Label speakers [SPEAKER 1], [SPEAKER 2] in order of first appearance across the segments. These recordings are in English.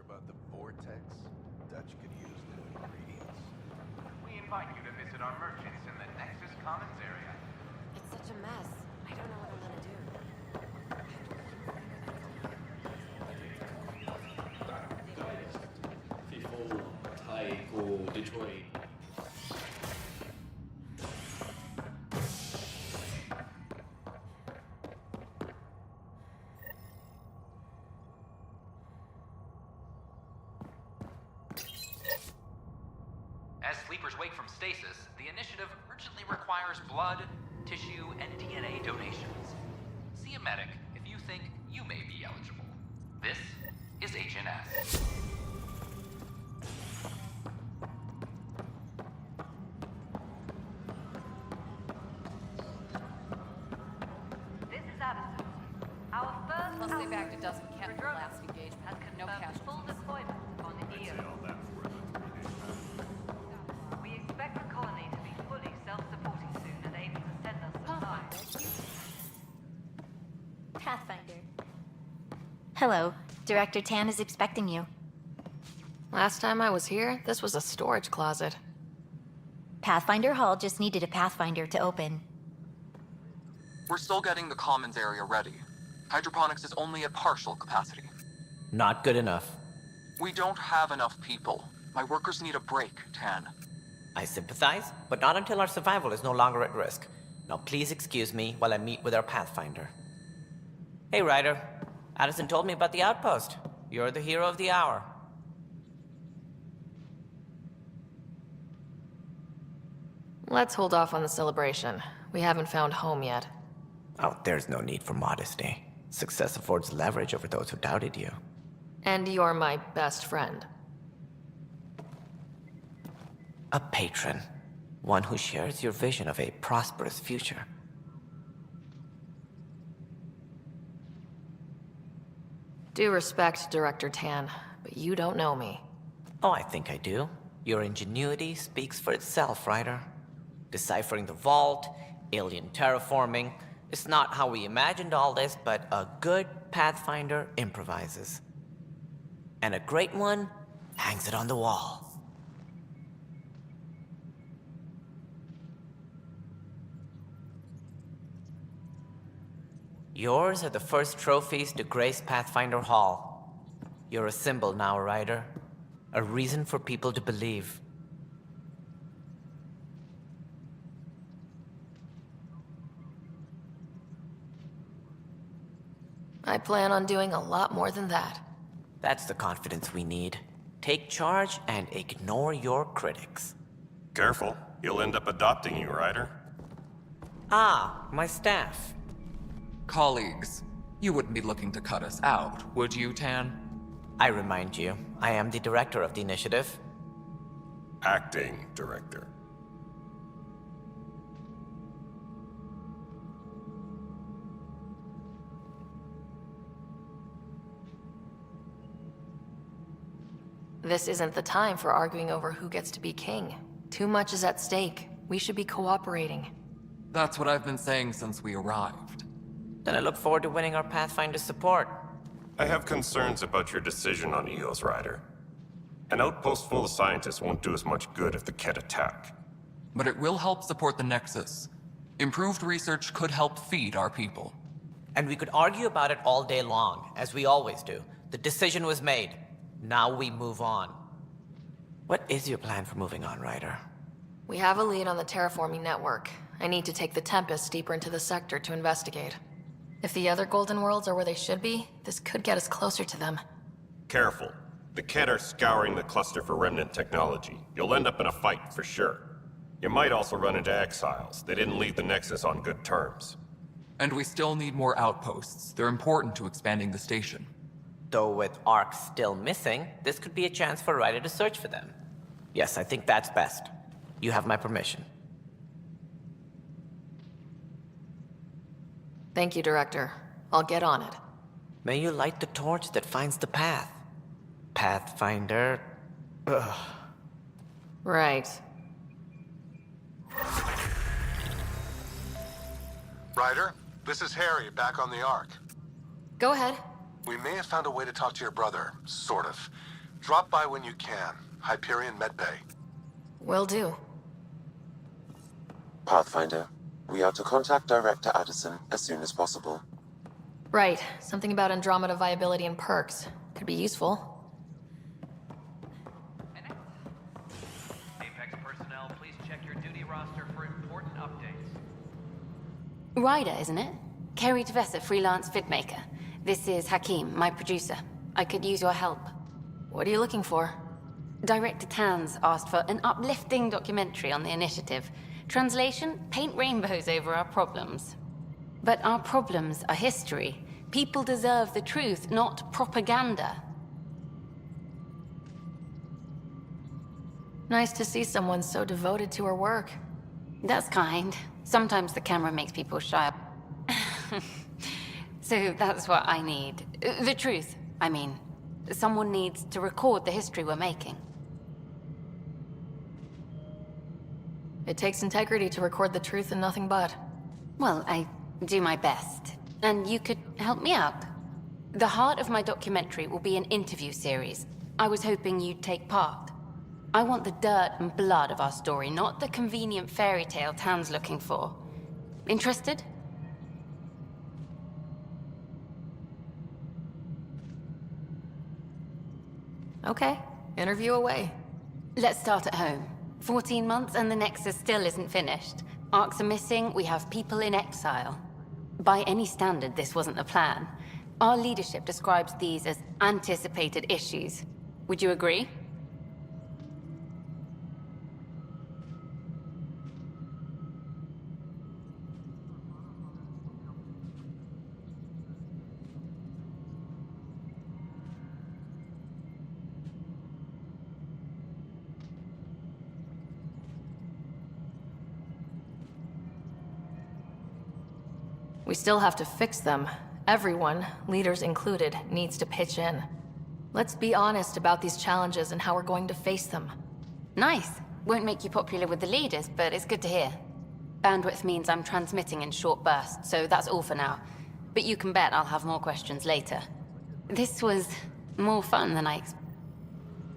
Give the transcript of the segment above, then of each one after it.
[SPEAKER 1] about the vortex? Dutch could use new ingredients.
[SPEAKER 2] We invite you to visit our merchants in the Nexus Commons area.
[SPEAKER 3] It's such a mess. I don't know what I'm gonna do.
[SPEAKER 4] ฟีโฟไทยโกดิทรอยต์
[SPEAKER 2] As sleepers wake from stasis, the initiative urgently requires blood, tissue, and DNA donations. See a medic if you think you may be eligible. This is HNS.
[SPEAKER 5] This is Addison. Our first
[SPEAKER 6] Let's stay back to
[SPEAKER 5] outpost
[SPEAKER 6] Dustin Camp
[SPEAKER 5] for
[SPEAKER 6] for
[SPEAKER 5] drone
[SPEAKER 6] last engagement.
[SPEAKER 5] has
[SPEAKER 6] No
[SPEAKER 5] confirmed
[SPEAKER 6] casualties.
[SPEAKER 5] full deployment on the EO. We expect the colony to be fully self-supporting soon and able to send us supplies.
[SPEAKER 7] Pathfinder. Hello. Director Tan is expecting you.
[SPEAKER 6] Last time I was here, this was a storage closet.
[SPEAKER 7] Pathfinder Hall just needed a Pathfinder to open.
[SPEAKER 8] We're still getting the commons area ready. Hydroponics is only at partial capacity.
[SPEAKER 9] Not good enough.
[SPEAKER 8] We don't have enough people. My workers need a break, Tan.
[SPEAKER 9] I sympathize, but not until our survival is no longer at risk. Now please excuse me while I meet with our Pathfinder. Hey, Ryder. Addison told me about the outpost. You're the hero of the hour.
[SPEAKER 6] Let's hold off on the celebration. We haven't found home yet.
[SPEAKER 9] Oh, there's no need for modesty. Success affords leverage over those who doubted you.
[SPEAKER 6] And you're my best friend.
[SPEAKER 9] A patron. One who shares your vision of a prosperous future.
[SPEAKER 6] Due respect, Director Tan, but you don't know me.
[SPEAKER 9] Oh, I think I do. Your ingenuity speaks for itself, Ryder. Deciphering the vault, alien terraforming. It's not how we imagined all this, but a good Pathfinder improvises. And a great one hangs it on the wall. Yours are the first trophies to grace Pathfinder Hall. You're a symbol now, Ryder. A reason for people to believe.
[SPEAKER 6] I plan on doing a lot more than that.
[SPEAKER 9] That's the confidence we need. Take charge and ignore your critics.
[SPEAKER 10] Careful, he'll end up adopting you, Ryder.
[SPEAKER 9] Ah, my staff.
[SPEAKER 8] Colleagues, you wouldn't be looking to cut us out, would you, Tan?
[SPEAKER 9] I remind you, I am the director of the initiative.
[SPEAKER 10] Acting director.
[SPEAKER 6] This isn't the time for arguing over who gets to be king. Too much is at stake. We should be cooperating.
[SPEAKER 8] That's what I've been saying since we arrived.
[SPEAKER 9] Then I look forward to winning our Pathfinder support.
[SPEAKER 10] I have concerns about your decision on EOS, Ryder. An outpost full of scientists won't do us much good if the Kett attack.
[SPEAKER 8] But it will help support the Nexus. Improved research could help feed our people.
[SPEAKER 9] And we could argue about it all day long, as we always do. The decision was made. Now we move on. What is your plan for moving on, Ryder?
[SPEAKER 6] We have a lead on the terraforming network. I need to take the Tempest deeper into the sector to investigate. If the other Golden Worlds are where they should be, this could get us closer to them.
[SPEAKER 10] Careful. The Kett are scouring the cluster for remnant technology. You'll end up in a fight, for sure. You might also run into exiles. They didn't leave the Nexus on good terms.
[SPEAKER 8] And we still need more outposts. They're important to expanding the station.
[SPEAKER 9] Though with Ark still missing, this could be a chance for Ryder to search for them. Yes, I think that's best. You have my permission.
[SPEAKER 6] Thank you, Director. I'll get on it.
[SPEAKER 9] May you light the torch that finds the path. Pathfinder. Ugh.
[SPEAKER 6] Right.
[SPEAKER 1] Ryder, this is Harry, back on the Ark.
[SPEAKER 6] Go ahead.
[SPEAKER 1] We may have found a way to talk to your brother, sort of.
[SPEAKER 11] Drop by when you can. Hyperion Medbay.
[SPEAKER 6] Will do.
[SPEAKER 12] Pathfinder, we are to contact Director Addison as soon as possible.
[SPEAKER 6] Right. Something about Andromeda viability and perks. Could be useful.
[SPEAKER 2] Apex personnel, please check your duty roster for important updates.
[SPEAKER 13] Ryder, isn't it? Kerry Tvessa, freelance vidmaker. This is Hakim, my producer. I could use your help.
[SPEAKER 6] What are you looking for?
[SPEAKER 13] Director Tanz asked for an uplifting documentary on the initiative. Translation, paint rainbows over our problems. But our problems are history. People deserve the truth, not propaganda.
[SPEAKER 6] Nice to see someone so devoted to her work.
[SPEAKER 13] That's kind. Sometimes the camera makes people shy. So that's what I need. The truth, I mean. Someone needs to record the history we're making.
[SPEAKER 6] It takes integrity to record the truth and nothing but.
[SPEAKER 13] Well, I do my best. And you could help me out. The heart of my documentary will be an interview series. I was hoping you'd take part. I want the dirt and blood of our story, not the convenient fairy tale Tan's looking for. Interested?
[SPEAKER 6] Okay, interview away.
[SPEAKER 13] Let's start at home. 14 months and the Nexus still isn't finished. Arcs are missing, we have people in exile. By any standard, this wasn't the plan. Our leadership describes these as anticipated issues. Would you agree?
[SPEAKER 6] We still have to fix them. Everyone, leaders included, needs to pitch in. Let's be honest about these challenges and how we're going to face them.
[SPEAKER 13] Nice. Won't make you popular with the leaders, but it's good to hear. Bandwidth means I'm transmitting in short bursts, so that's all for now. But you can bet I'll have more questions later. This was more fun than I expected.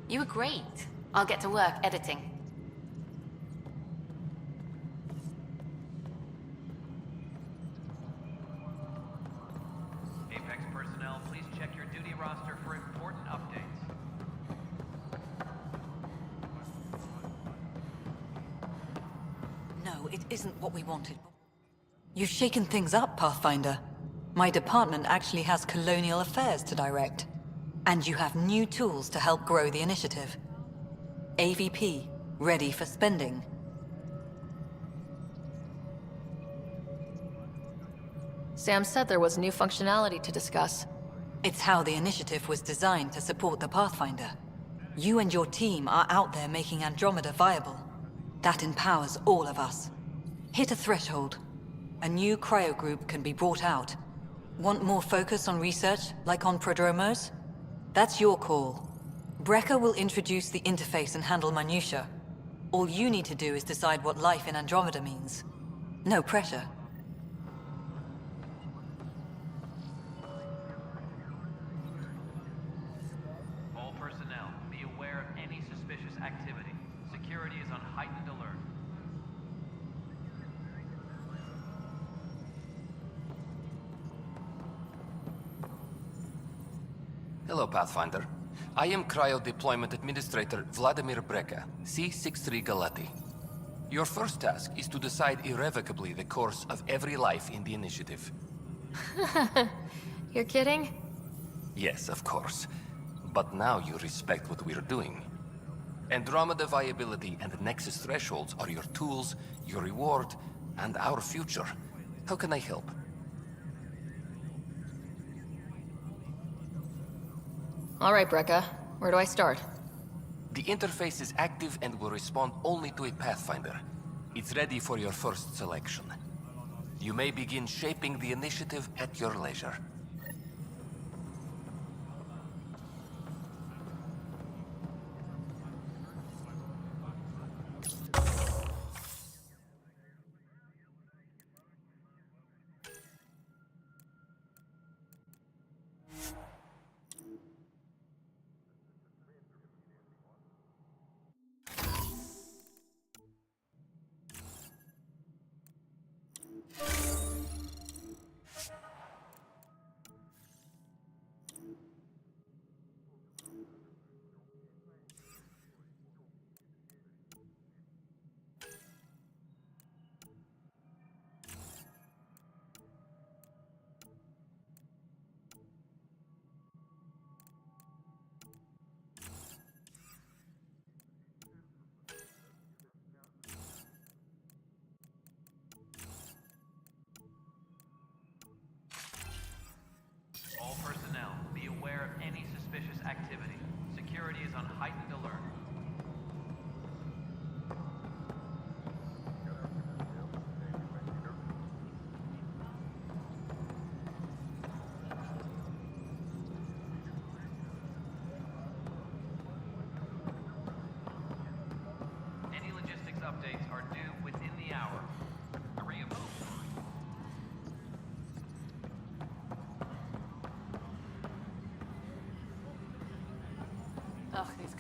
[SPEAKER 13] You were great. I'll get to work editing.
[SPEAKER 2] Apex personnel, please check your duty roster for important updates.
[SPEAKER 14] No, it isn't what we wanted. You've shaken things up, Pathfinder. My department actually has colonial affairs to direct. And you have new tools to help grow the initiative. AVP, ready for spending.
[SPEAKER 6] Sam said there was new functionality to discuss.
[SPEAKER 14] It's how the initiative was designed to support the Pathfinder. You and your team are out there making Andromeda viable. That empowers all of us. Hit a threshold. A new cryo group can be brought out. Want more focus on research, like on prodromos? That's your call. Brecker will introduce the interface and handle minutiae. All you need to do is decide what life in Andromeda means. No pressure.
[SPEAKER 2] All personnel, be aware of any suspicious activity. Security is on heightened alert.
[SPEAKER 15] Hello, Pathfinder. I am Cryo Deployment Administrator Vladimir Breka, C-63 Galati. Your first task is to decide irrevocably the course of every life in the initiative.
[SPEAKER 6] You're kidding?
[SPEAKER 15] Yes, of course. But now you respect what we're doing. Andromeda viability and Nexus thresholds are your tools, your reward, and our future. How can I help?
[SPEAKER 6] All right, Brekka. Where do I start?
[SPEAKER 15] The interface is active and will respond only to a Pathfinder. It's ready for your first selection. You may begin shaping the initiative at your leisure.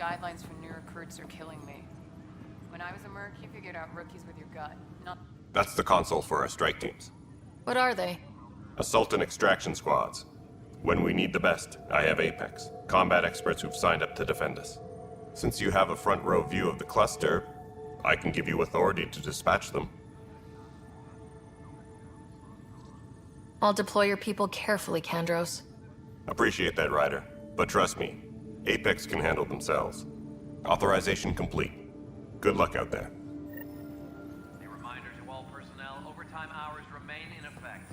[SPEAKER 16] guidelines for new recruits are killing me. When I was a merc, you figured out rookies with your gut, not...
[SPEAKER 10] That's the console for our strike teams.
[SPEAKER 6] What are they?
[SPEAKER 10] Assault and extraction squads. When we need the best, I have Apex, combat experts who've signed up to defend us. Since you have a front row view of the cluster, I can give you authority to dispatch them.
[SPEAKER 6] I'll deploy your people carefully, Kandros.
[SPEAKER 10] Appreciate that, Ryder. But trust me, Apex can handle themselves. Authorization complete. Good luck out there.
[SPEAKER 17] A reminder to all personnel, overtime hours remain in effect.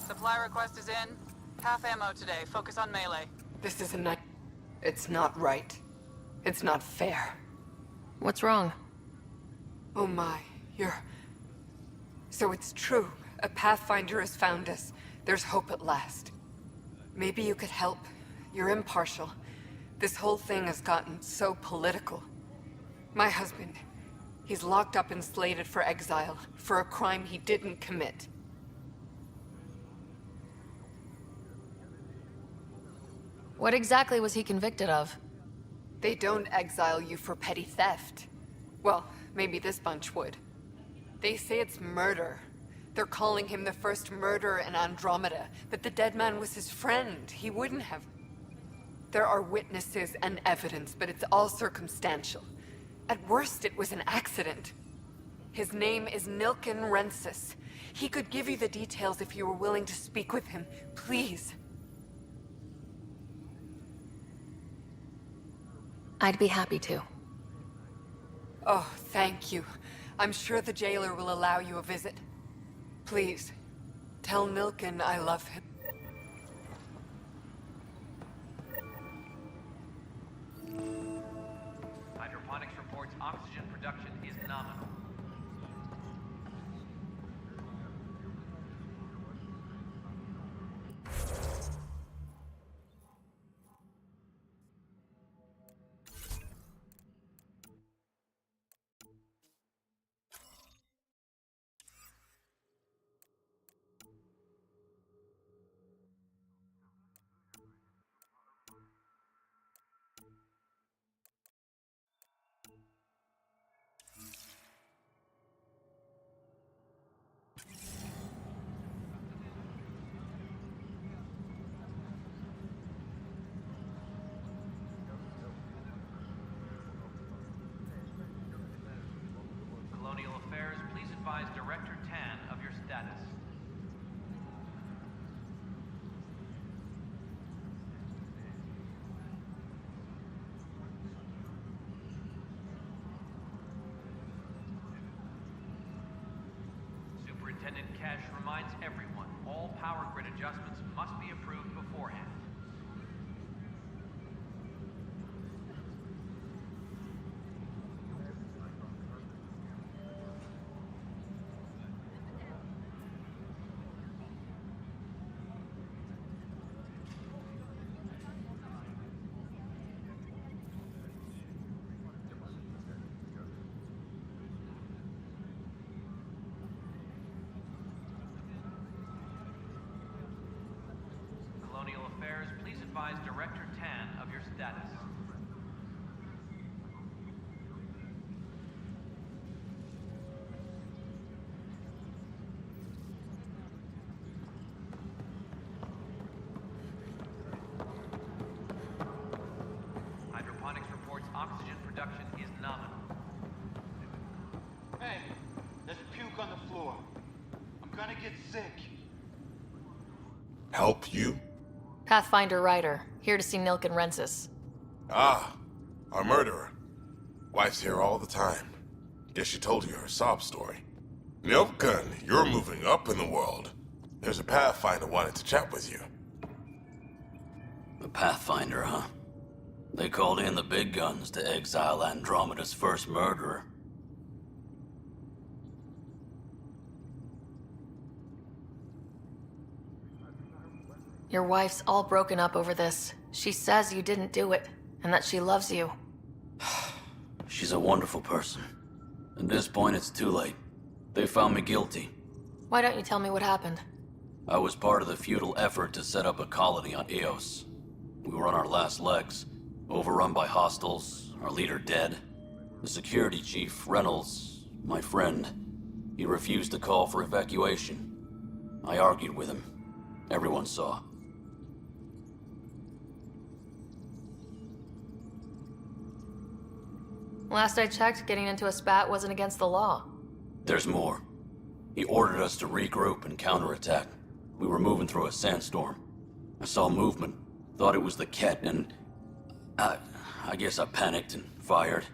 [SPEAKER 18] Supply request is in. Half ammo today. Focus on melee.
[SPEAKER 19] This is a night. It's not right. It's not fair.
[SPEAKER 6] What's wrong?
[SPEAKER 19] Oh my, So it's true. A Pathfinder has found us. There's hope at last. Maybe you could help. You're impartial. This whole thing has gotten so political. My husband, he's locked up and slated for exile for a crime he didn't commit.
[SPEAKER 6] What exactly was he convicted of?
[SPEAKER 19] They don't exile you for petty theft. Well, maybe this bunch would. They say it's murder. They're calling him the first murderer in Andromeda, but the dead man was his friend. He wouldn't have... There are witnesses and evidence, but it's all circumstantial. At worst, it was an accident. His name is Nilken Rensis. He could give you the details if you were willing to speak with him. Please.
[SPEAKER 6] I'd be happy to.
[SPEAKER 19] Oh, thank you. I'm sure the jailer will allow you a visit. Please, tell Nilken I love him.
[SPEAKER 17] Hydroponics reports oxygen production is nominal. Colonial Affairs, please advise Director Tan of your status. Superintendent Cash reminds everyone, all power grid adjustments must be approved beforehand. Colonial Affairs, please advise Director Tan of your status. Hydroponics reports oxygen production is nominal.
[SPEAKER 20] Hey, there's puke on the floor. I'm gonna get sick.
[SPEAKER 11] Help you?
[SPEAKER 6] Pathfinder Ryder, here to see Nilken Rensis.
[SPEAKER 11] Ah, a murderer. Wife's here all the time. Guess she told you her sob story. Nilken, you're moving up in the world. There's a Pathfinder wanted to chat with you.
[SPEAKER 21] The Pathfinder, huh? They called in the big guns to exile Andromeda's first murderer.
[SPEAKER 6] Your wife's all broken up over this. She says you didn't do it, and that she loves you.
[SPEAKER 21] She's a wonderful person. At this point, it's too late. They found me guilty.
[SPEAKER 6] Why don't you tell me what happened?
[SPEAKER 21] I was part of the futile effort to set up a colony on Eos. We were on our last legs, overrun by hostiles, our leader dead. The security chief, Reynolds, my friend, he refused to call for evacuation. I argued with him. Everyone saw.
[SPEAKER 6] Last I checked, getting into a spat wasn't against the law.
[SPEAKER 21] There's more. He ordered us to regroup and counterattack. We were moving through a sandstorm. I saw movement, thought it was the Ket, and I guess I panicked and fired.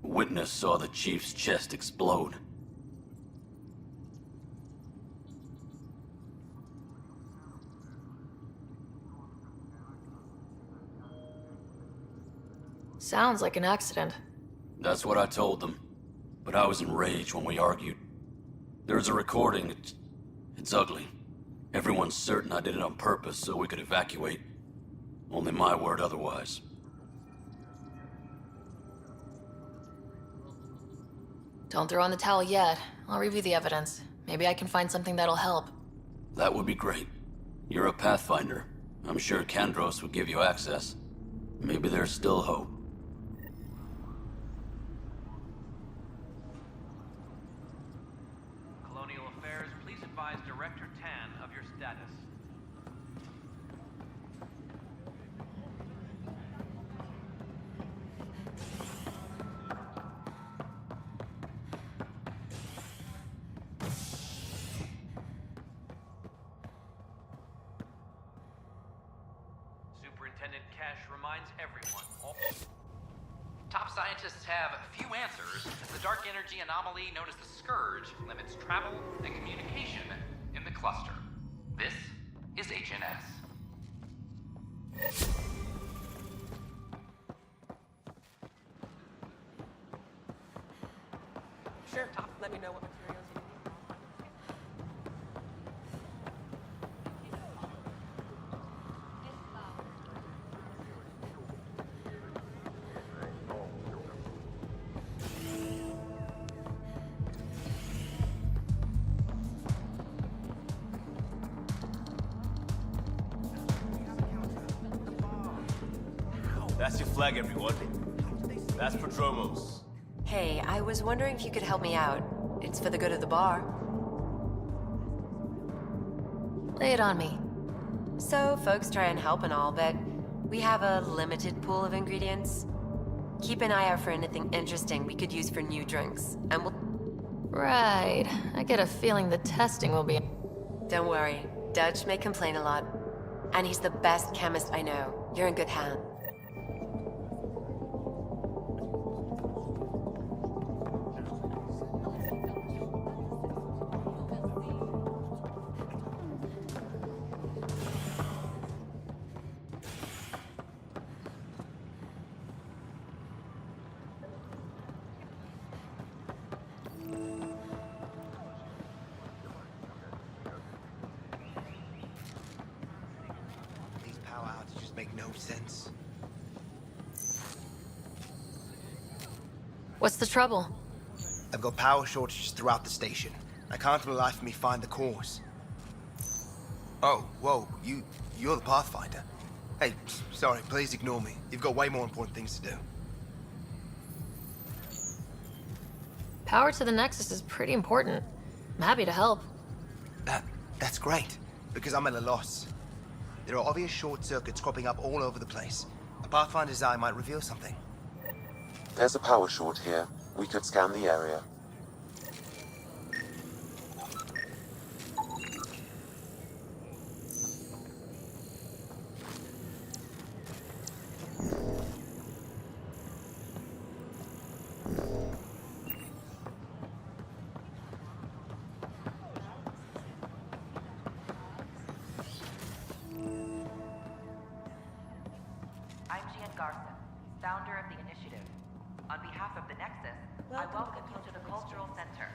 [SPEAKER 21] Witness saw the chief's chest explode.
[SPEAKER 6] Sounds like an accident.
[SPEAKER 21] That's what I told them. But I was enraged when we argued. There's a recording. It's ugly. Everyone's certain I did it on purpose so we could evacuate. Only my word otherwise.
[SPEAKER 6] Don't throw in the towel yet. I'll review the evidence. Maybe I can find something that'll help.
[SPEAKER 21] That would be great. You're a Pathfinder. I'm sure Kandros would give you access. Maybe there's still hope.
[SPEAKER 17] Colonial Affairs, please advise Director Tan of your status. Superintendent Cash reminds everyone,
[SPEAKER 2] Top scientists have few answers, as the dark energy anomaly known as the Scourge limits travel and communication in the cluster. This is HNS.
[SPEAKER 3] Sure, let me know what materials you need.
[SPEAKER 22] That's your flag, everyone. That's Prodromos.
[SPEAKER 3] Hey, I was wondering if you could help me out. It's for the good of the bar.
[SPEAKER 6] Lay it on me.
[SPEAKER 3] So, folks try and help and all, but we have a limited pool of ingredients. Keep an eye out for anything interesting we could use for new drinks, and we'll...
[SPEAKER 6] Right. I get a feeling the testing will be...
[SPEAKER 3] Don't worry. Dutch may complain a lot. And he's the best chemist I know. You're in good hands.
[SPEAKER 23] These power outages make no sense.
[SPEAKER 6] What's the trouble?
[SPEAKER 23] I've got power shortages throughout the station. I can't for the life of me find the cause. Oh, whoa, you're the Pathfinder. Hey, sorry, please ignore me. You've got way more important things to do.
[SPEAKER 6] Power to the Nexus is pretty important. I'm happy to help.
[SPEAKER 23] That's great, because I'm at a loss. There are obvious short circuits cropping up all over the place. A Pathfinder's eye might reveal something.
[SPEAKER 12] There's a power short here. We could scan the area.
[SPEAKER 5] I'm Gian Garson, founder of the initiative. On behalf of the Nexus, I welcome you to the Cultural Center.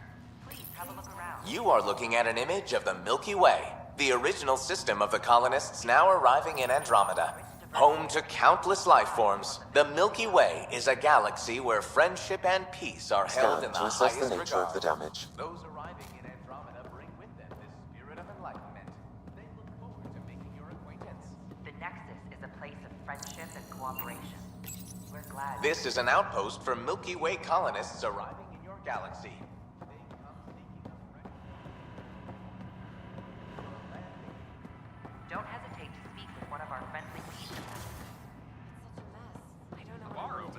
[SPEAKER 5] Please have a look around.
[SPEAKER 24] You are looking at an image of the Milky Way, the original system of the colonists now arriving in Andromeda. Home to countless life forms, the Milky Way is a galaxy where friendship and peace are held
[SPEAKER 12] Scan
[SPEAKER 24] in the
[SPEAKER 12] to assess
[SPEAKER 24] highest
[SPEAKER 12] the nature
[SPEAKER 24] regard.
[SPEAKER 12] of the damage.
[SPEAKER 24] Those arriving
[SPEAKER 5] friendship and cooperation. We're glad.
[SPEAKER 24] This is an outpost for Milky Way colonists arriving in your galaxy.
[SPEAKER 5] Don't hesitate to speak with one of our friendly people.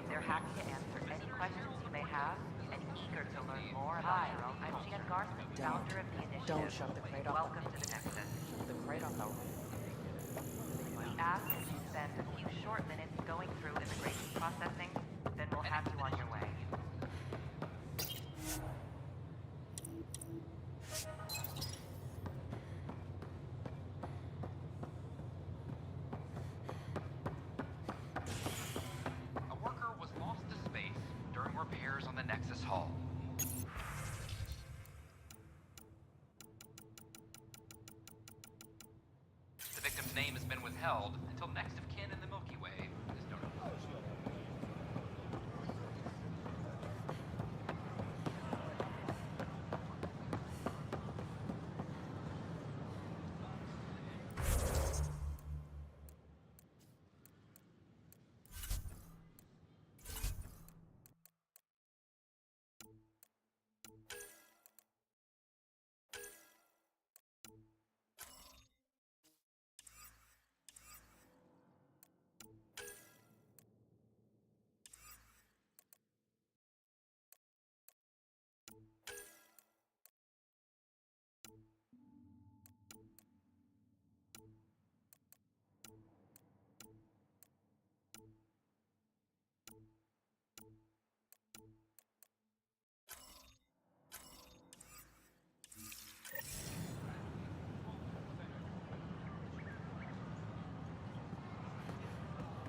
[SPEAKER 5] They're happy to answer any questions you may have and eager to learn more about your own culture. I'm Jan Garson, founder of the initiative.
[SPEAKER 4] Don't shove the crate off.
[SPEAKER 5] Welcome to the Nexus.
[SPEAKER 4] The crate on the...
[SPEAKER 5] We ask that you spend a few short minutes going through immigration processing, then we'll have you on your way.
[SPEAKER 2] A worker was lost to space during repairs on the Nexus hull. The victim's name has been withheld until next of kin in the Milky Way is notified.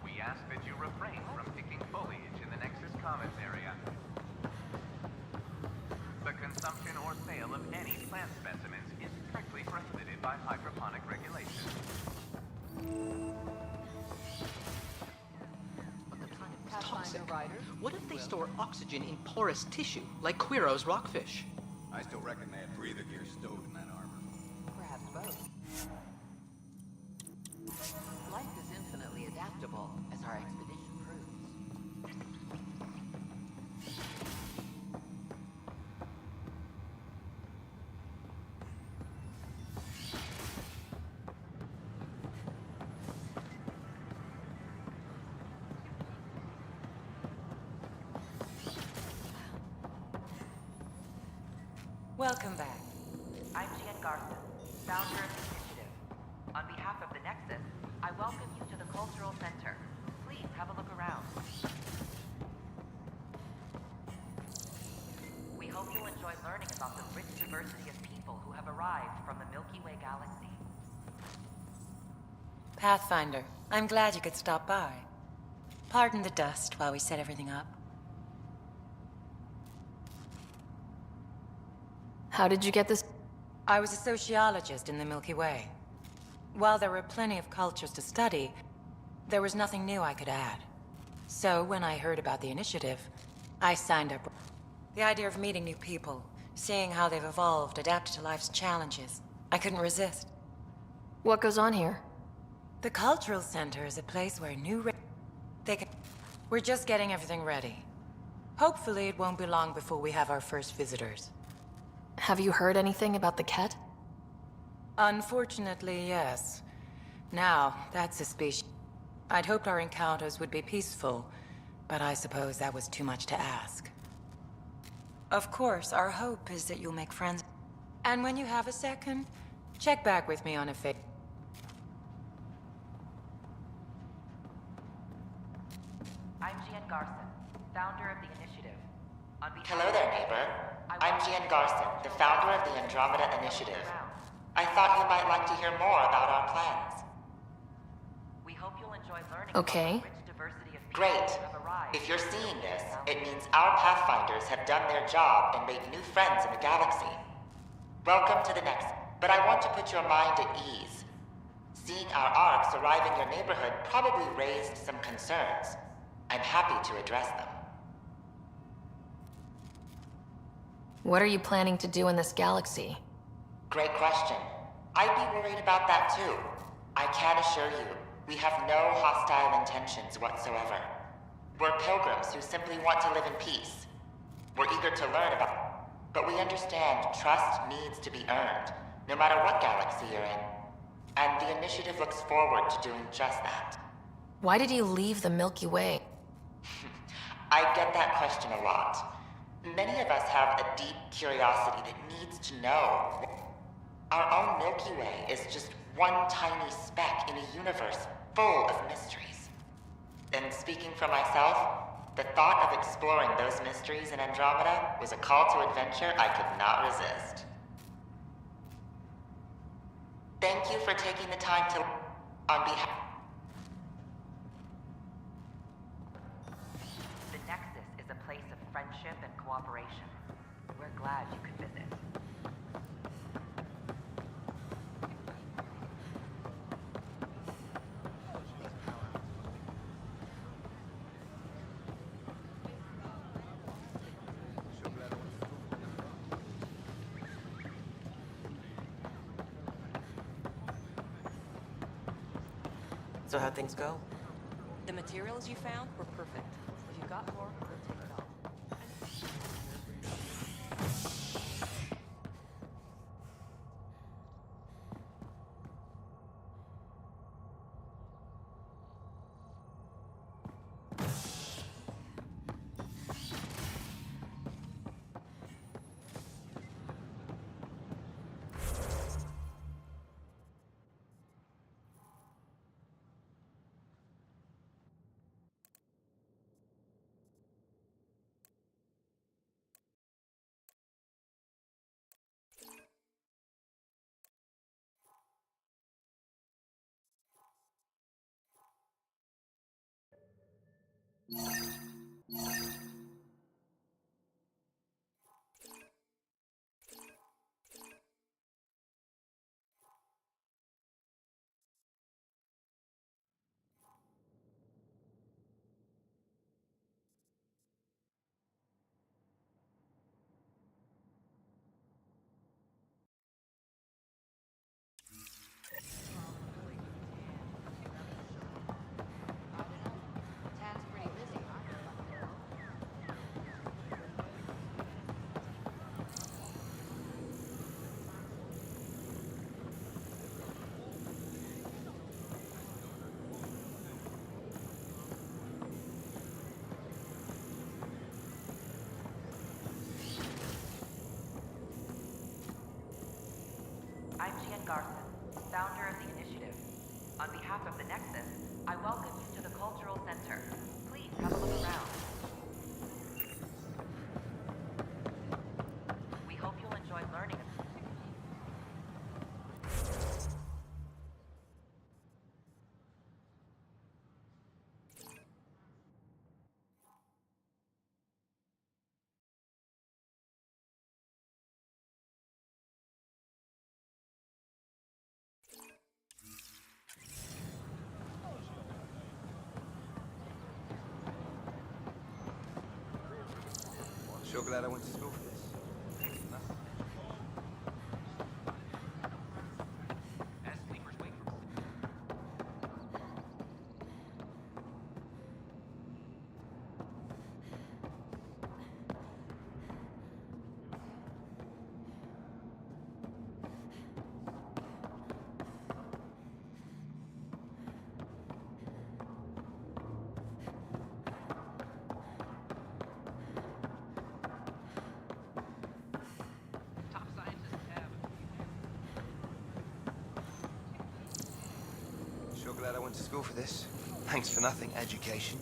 [SPEAKER 2] We ask that you refrain from picking foliage in the Nexus Commons area. The consumption or sale of any plant specimens is strictly prohibited by hydroponic regulations.
[SPEAKER 4] Toxic. What if they store oxygen in porous tissue, like Quiro's rockfish?
[SPEAKER 1] I still reckon they had breather gear stowed in that armor.
[SPEAKER 5] Perhaps both. Life is infinitely adaptable, as our expedition proves.
[SPEAKER 3] Welcome back.
[SPEAKER 5] I'm Jan Garson, founder of the initiative. On behalf of the Nexus, I welcome you to the Cultural Center. Please have a look around. We hope you'll enjoy learning about the rich diversity of people who have arrived from the Milky Way galaxy.
[SPEAKER 3] Pathfinder, I'm glad you could stop by. Pardon the dust while we set everything up.
[SPEAKER 6] How did you get this?
[SPEAKER 3] I was a sociologist in the Milky Way. While there were plenty of cultures to study, there was nothing new I could add. So when I heard about the initiative, I signed up. The idea of meeting new people, seeing how they've evolved, adapted to life's challenges, I couldn't resist.
[SPEAKER 6] What goes on here?
[SPEAKER 3] The Cultural Center is a place where We're just getting everything ready. Hopefully it won't be long before we have our first visitors.
[SPEAKER 6] Have you heard anything about the Ket?
[SPEAKER 3] Unfortunately, yes. Now, that's a species. I'd hoped our encounters would be peaceful, but I suppose that was too much to ask. Of course, our hope is that you'll make friends. And when you have a second, check back with me on a fa-
[SPEAKER 5] I'm Jan Garson, founder of the initiative.
[SPEAKER 7] Hello there, neighbor. I'm Jan Garson, the founder of the Andromeda Initiative. I thought you might like to hear more about our plans.
[SPEAKER 5] We hope you'll enjoy learning
[SPEAKER 6] Okay.
[SPEAKER 5] about the rich diversity of people
[SPEAKER 7] Great.
[SPEAKER 5] who have arrived.
[SPEAKER 7] If you're seeing this, it means our Pathfinders have done their job and made new friends in the galaxy. Welcome to the next, but I want to put your mind at ease. Seeing our arcs arrive in your neighborhood probably raised some concerns. I'm happy to address them.
[SPEAKER 6] What are you planning to do in this galaxy?
[SPEAKER 7] Great question. I'd be worried about that too. I can assure you, We have no hostile intentions whatsoever. We're pilgrims who simply want to live in peace. We're eager to learn about, but we understand trust needs to be earned, no matter what galaxy you're in. And the Initiative looks forward to doing just that.
[SPEAKER 6] Why did you leave the Milky Way?
[SPEAKER 7] I get that question a lot. Many of us have a deep curiosity that needs to know. Our own Milky Way is just one tiny speck in a universe full of mysteries. And speaking for myself, the thought of exploring those mysteries in Andromeda was a call to adventure I could not resist. Thank you for taking the time to... on behalf...
[SPEAKER 5] The Nexus is a place of friendship and cooperation. We're glad you could visit.
[SPEAKER 8] So how'd things go?
[SPEAKER 9] The materials you found were perfect. If you got more, we'll take it all.
[SPEAKER 5] I'm Garson, founder of the Initiative. On behalf of the Nexus, I welcome you to the Cultural Center. Please have a look around. We hope you'll enjoy learning.
[SPEAKER 23] Sure glad I went to school for this.
[SPEAKER 2] As sleepers wake from top scientists have.
[SPEAKER 23] Sure glad I went to school for this. Thanks for nothing, education.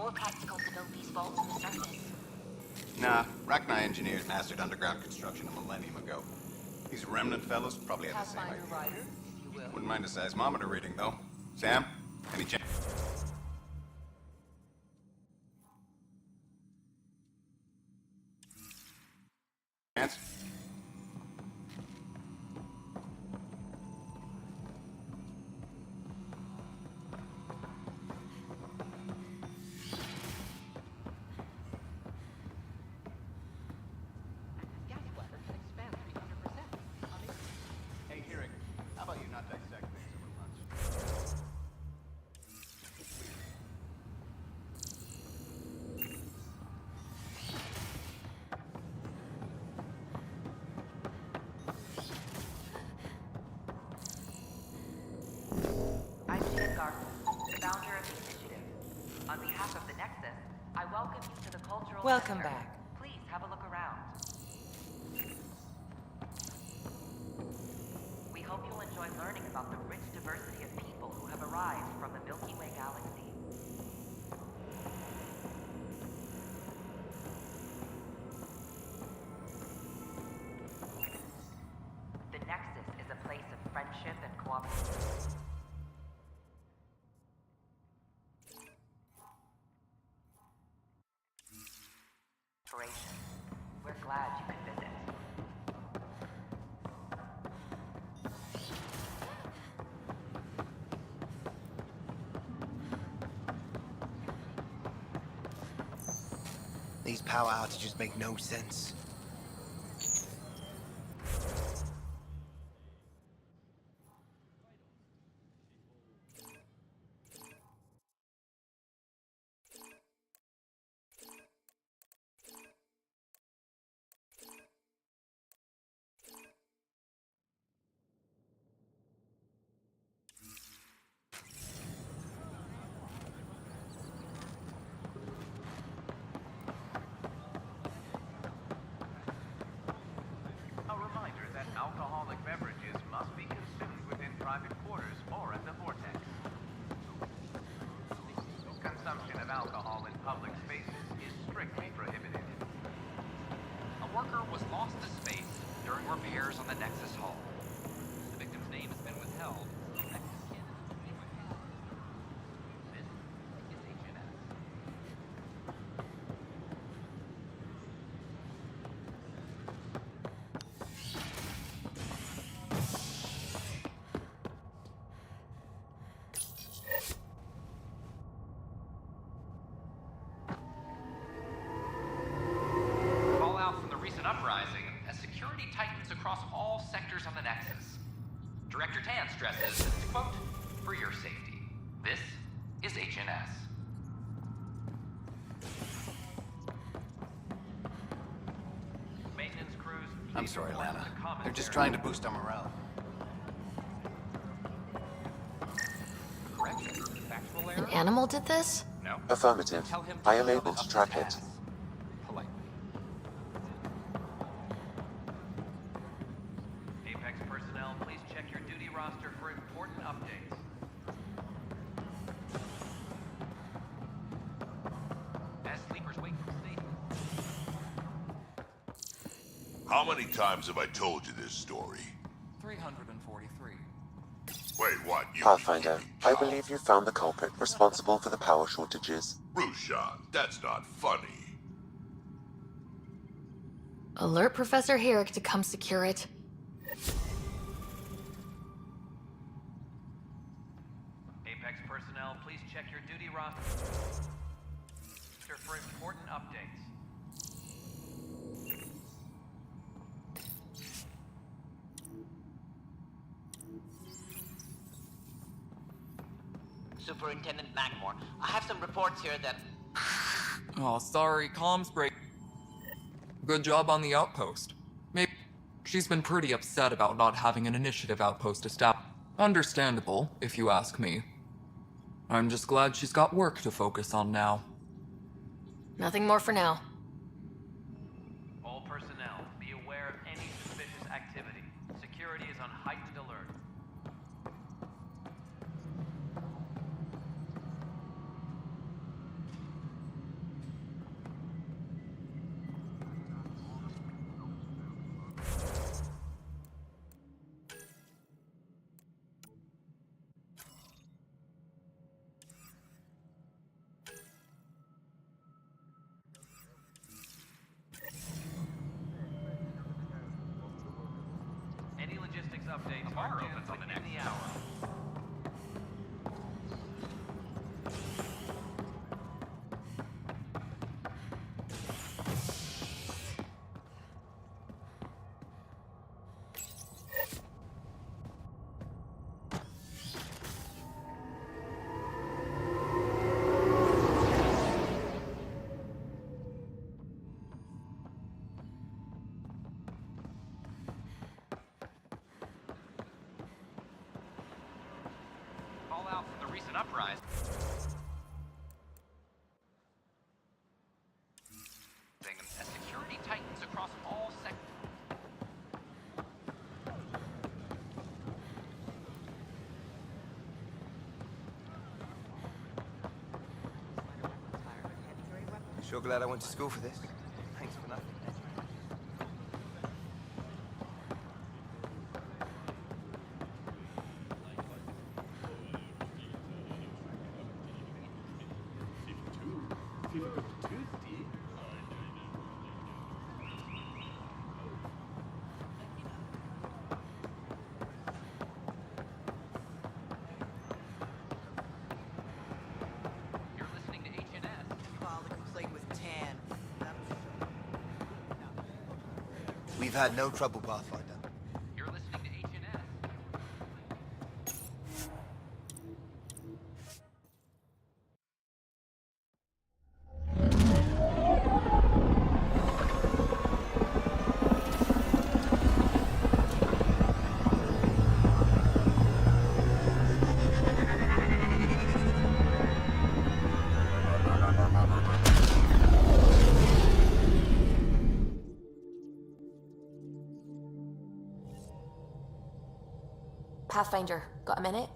[SPEAKER 13] more practical to build these vaults in the surface.
[SPEAKER 14] Nah, Rachni engineers mastered underground construction a millennium ago. These remnant fellows probably had the same idea.
[SPEAKER 18] Rider, if you will.
[SPEAKER 14] Wouldn't mind a seismometer reading, though. Sam, any chance? Chance? Hey, Herrick, how about you not dissect things over lunch?
[SPEAKER 5] I'm Ian Garson, the founder of the initiative. On behalf of the Nexus, I welcome you to the Cultural
[SPEAKER 3] Welcome
[SPEAKER 5] Center.
[SPEAKER 3] back.
[SPEAKER 5] Please have a look around. We hope you'll enjoy learning about the rich diversity of people who have arrived from the Milky Way galaxy. The Nexus is a place of friendship and cooperation. We're glad you could visit.
[SPEAKER 23] These power outages make no sense.
[SPEAKER 17] A reminder that alcoholic beverages must be consumed within private quarters or at the vortex. Consumption of alcohol in public spaces is strictly prohibited.
[SPEAKER 2] A worker was lost to space during repairs on the Nexus hull. The victim's name has been withheld. This is HNS. Fallout from the recent uprising as security tightens across all sectors on the Nexus. Director Tan stresses, quote, for your safety, this is HNS.
[SPEAKER 17] Maintenance crews.
[SPEAKER 14] I'm sorry, Lana. They're just trying to boost our morale.
[SPEAKER 2] Correction. Factual
[SPEAKER 6] An
[SPEAKER 2] error?
[SPEAKER 6] animal did this?
[SPEAKER 2] No.
[SPEAKER 12] Affirmative.
[SPEAKER 2] Tell him
[SPEAKER 12] I am
[SPEAKER 2] fill
[SPEAKER 12] able
[SPEAKER 2] up
[SPEAKER 12] to
[SPEAKER 2] his
[SPEAKER 12] track
[SPEAKER 2] ass.
[SPEAKER 12] it.
[SPEAKER 2] Politely.
[SPEAKER 17] Apex personnel, please check your duty roster for important updates.
[SPEAKER 2] As sleepers wake from sleep.
[SPEAKER 11] How many times have I told you this story?
[SPEAKER 2] 343.
[SPEAKER 11] Wait, what? You
[SPEAKER 12] Pathfinder, I believe you found the culprit responsible for the power shortages.
[SPEAKER 11] Rushan, that's not funny.
[SPEAKER 6] Alert Professor Herrick to come secure it.
[SPEAKER 17] Apex personnel, please check your duty roster for important updates.
[SPEAKER 15] Superintendent Magmore, I have some reports here that...
[SPEAKER 16] Oh, sorry, comms break. Good job on the outpost. Maybe she's been pretty upset about not having an initiative outpost established. Understandable, if you ask me. I'm just glad she's got work to focus on now.
[SPEAKER 6] Nothing more for now.
[SPEAKER 17] All personnel, be aware of any suspicious activity. Security is on heightened alert. updates
[SPEAKER 2] A bar
[SPEAKER 17] are
[SPEAKER 2] opens on the
[SPEAKER 17] in
[SPEAKER 2] next
[SPEAKER 17] the hour.
[SPEAKER 2] Fallout from the recent uprising. As security tightens across all sectors.
[SPEAKER 23] Sure glad I went to school for this. Thanks for nothing.
[SPEAKER 2] You're listening to HNS.
[SPEAKER 9] Filed a complaint with Tan.
[SPEAKER 23] We've had no trouble, Pathfinder.
[SPEAKER 2] You're listening to HNS.
[SPEAKER 6] Pathfinder, got a minute?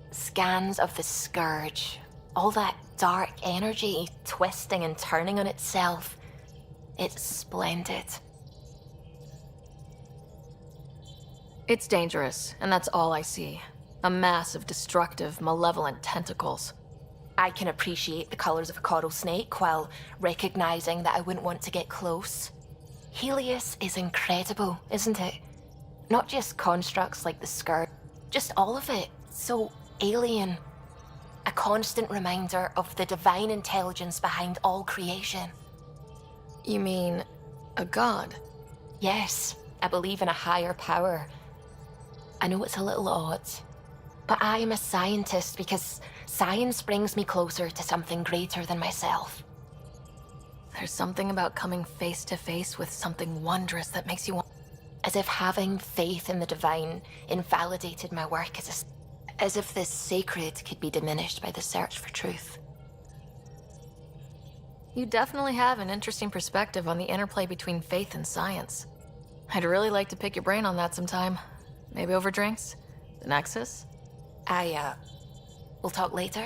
[SPEAKER 6] Scans of the Scourge. All that dark energy twisting and turning on itself. It's splendid. It's dangerous, and that's all I see. A mass of destructive, malevolent tentacles. I can appreciate the colors of a coral snake while recognizing that I wouldn't want to get close. Helios is incredible, isn't it? Not just constructs like the Scourge, just all of it. So alien. A constant reminder of the divine intelligence behind all creation. You mean a god? Yes, I believe in a higher power. I know it's a little odd, but I am a scientist because science brings me closer to something greater than myself. There's something about coming face to face with something wondrous that makes you want... As if having faith in the divine invalidated my work as if this sacred could be diminished by the search for truth. You definitely have an interesting perspective on the interplay between faith and science. I'd really like to pick your brain on that sometime. Maybe over drinks? The Nexus? We'll talk later?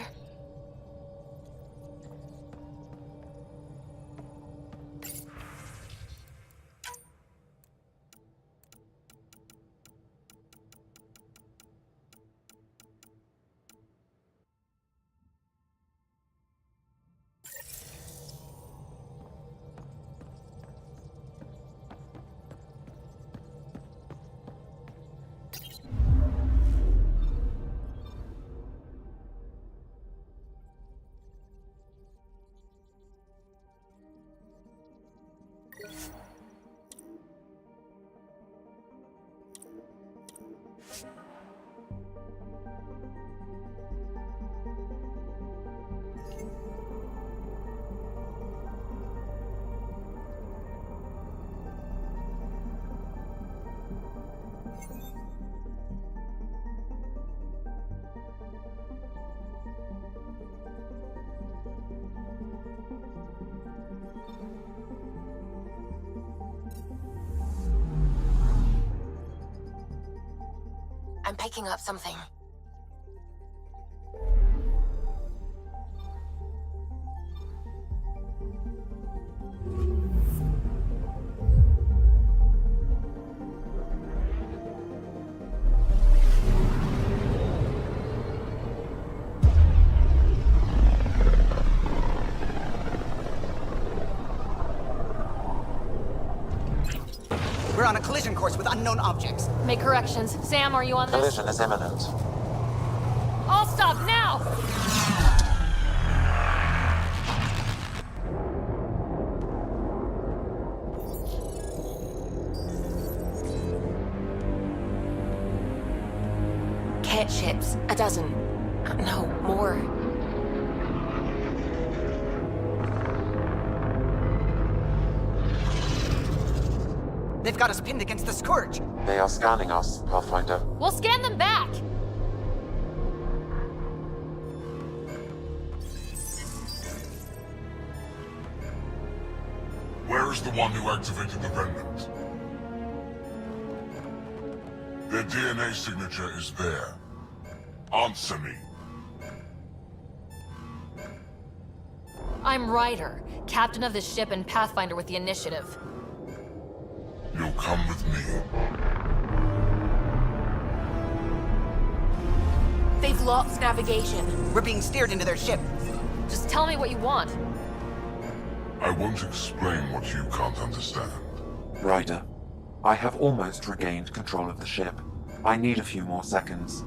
[SPEAKER 6] I'm picking up something.
[SPEAKER 10] on a collision course with unknown objects.
[SPEAKER 6] Make corrections. Sam, are you on this?
[SPEAKER 12] Collision is imminent.
[SPEAKER 6] I'll stop now! Cat ships. A dozen. No, more.
[SPEAKER 10] They've got us pinned against the Scourge.
[SPEAKER 12] They are scanning us, Pathfinder.
[SPEAKER 6] We'll scan them back!
[SPEAKER 11] Where is the one who activated the remnant? Their DNA signature is there. Answer me.
[SPEAKER 6] I'm Ryder, captain of this ship and Pathfinder with the initiative.
[SPEAKER 11] You'll come with me.
[SPEAKER 6] They've lost navigation.
[SPEAKER 10] We're being steered into their ship.
[SPEAKER 6] Just tell me what you want.
[SPEAKER 11] I won't explain what you can't understand.
[SPEAKER 12] Ryder, I have almost regained control of the ship. I need a few more seconds.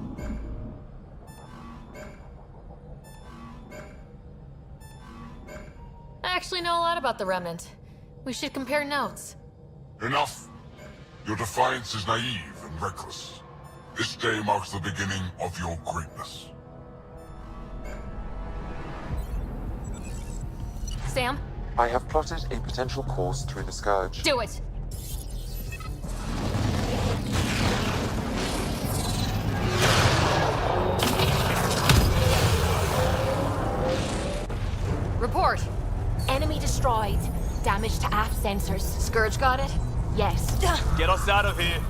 [SPEAKER 6] I actually know a lot about the Remnant. We should compare notes.
[SPEAKER 11] Enough! Your defiance is naive and reckless. This day marks the beginning of your greatness.
[SPEAKER 6] Sam?
[SPEAKER 12] I have plotted a potential course through the Scourge.
[SPEAKER 6] Do it! Report!
[SPEAKER 13] Enemy destroyed. Damage to aft sensors.
[SPEAKER 6] Scourge got it?
[SPEAKER 13] Yes.
[SPEAKER 22] Get us out of here.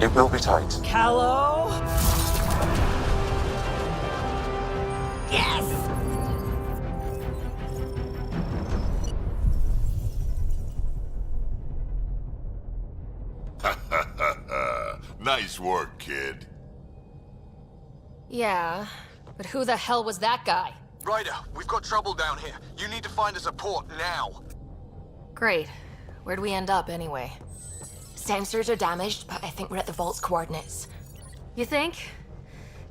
[SPEAKER 12] It will be tight.
[SPEAKER 10] Callow? Yes!
[SPEAKER 11] Nice work, kid.
[SPEAKER 6] Yeah, but who the hell was that guy?
[SPEAKER 19] Ryder, we've got trouble down here. You need to find us a port now.
[SPEAKER 6] Great. Where'd we end up, anyway?
[SPEAKER 13] Sensors are damaged, but I think we're at the vault's coordinates.
[SPEAKER 6] You think?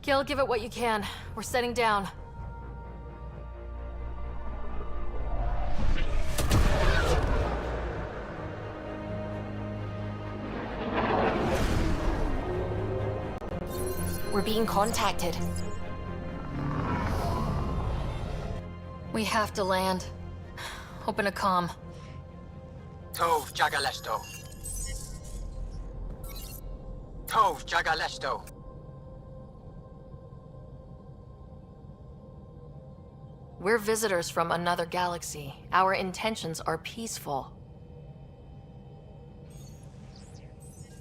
[SPEAKER 6] Gil, give it what you can. We're setting down.
[SPEAKER 13] We're being contacted.
[SPEAKER 6] We have to land. Open a comm.
[SPEAKER 4] Tov Jagalesto. Tov Jagalesto.
[SPEAKER 6] We're visitors from another galaxy. Our intentions are peaceful.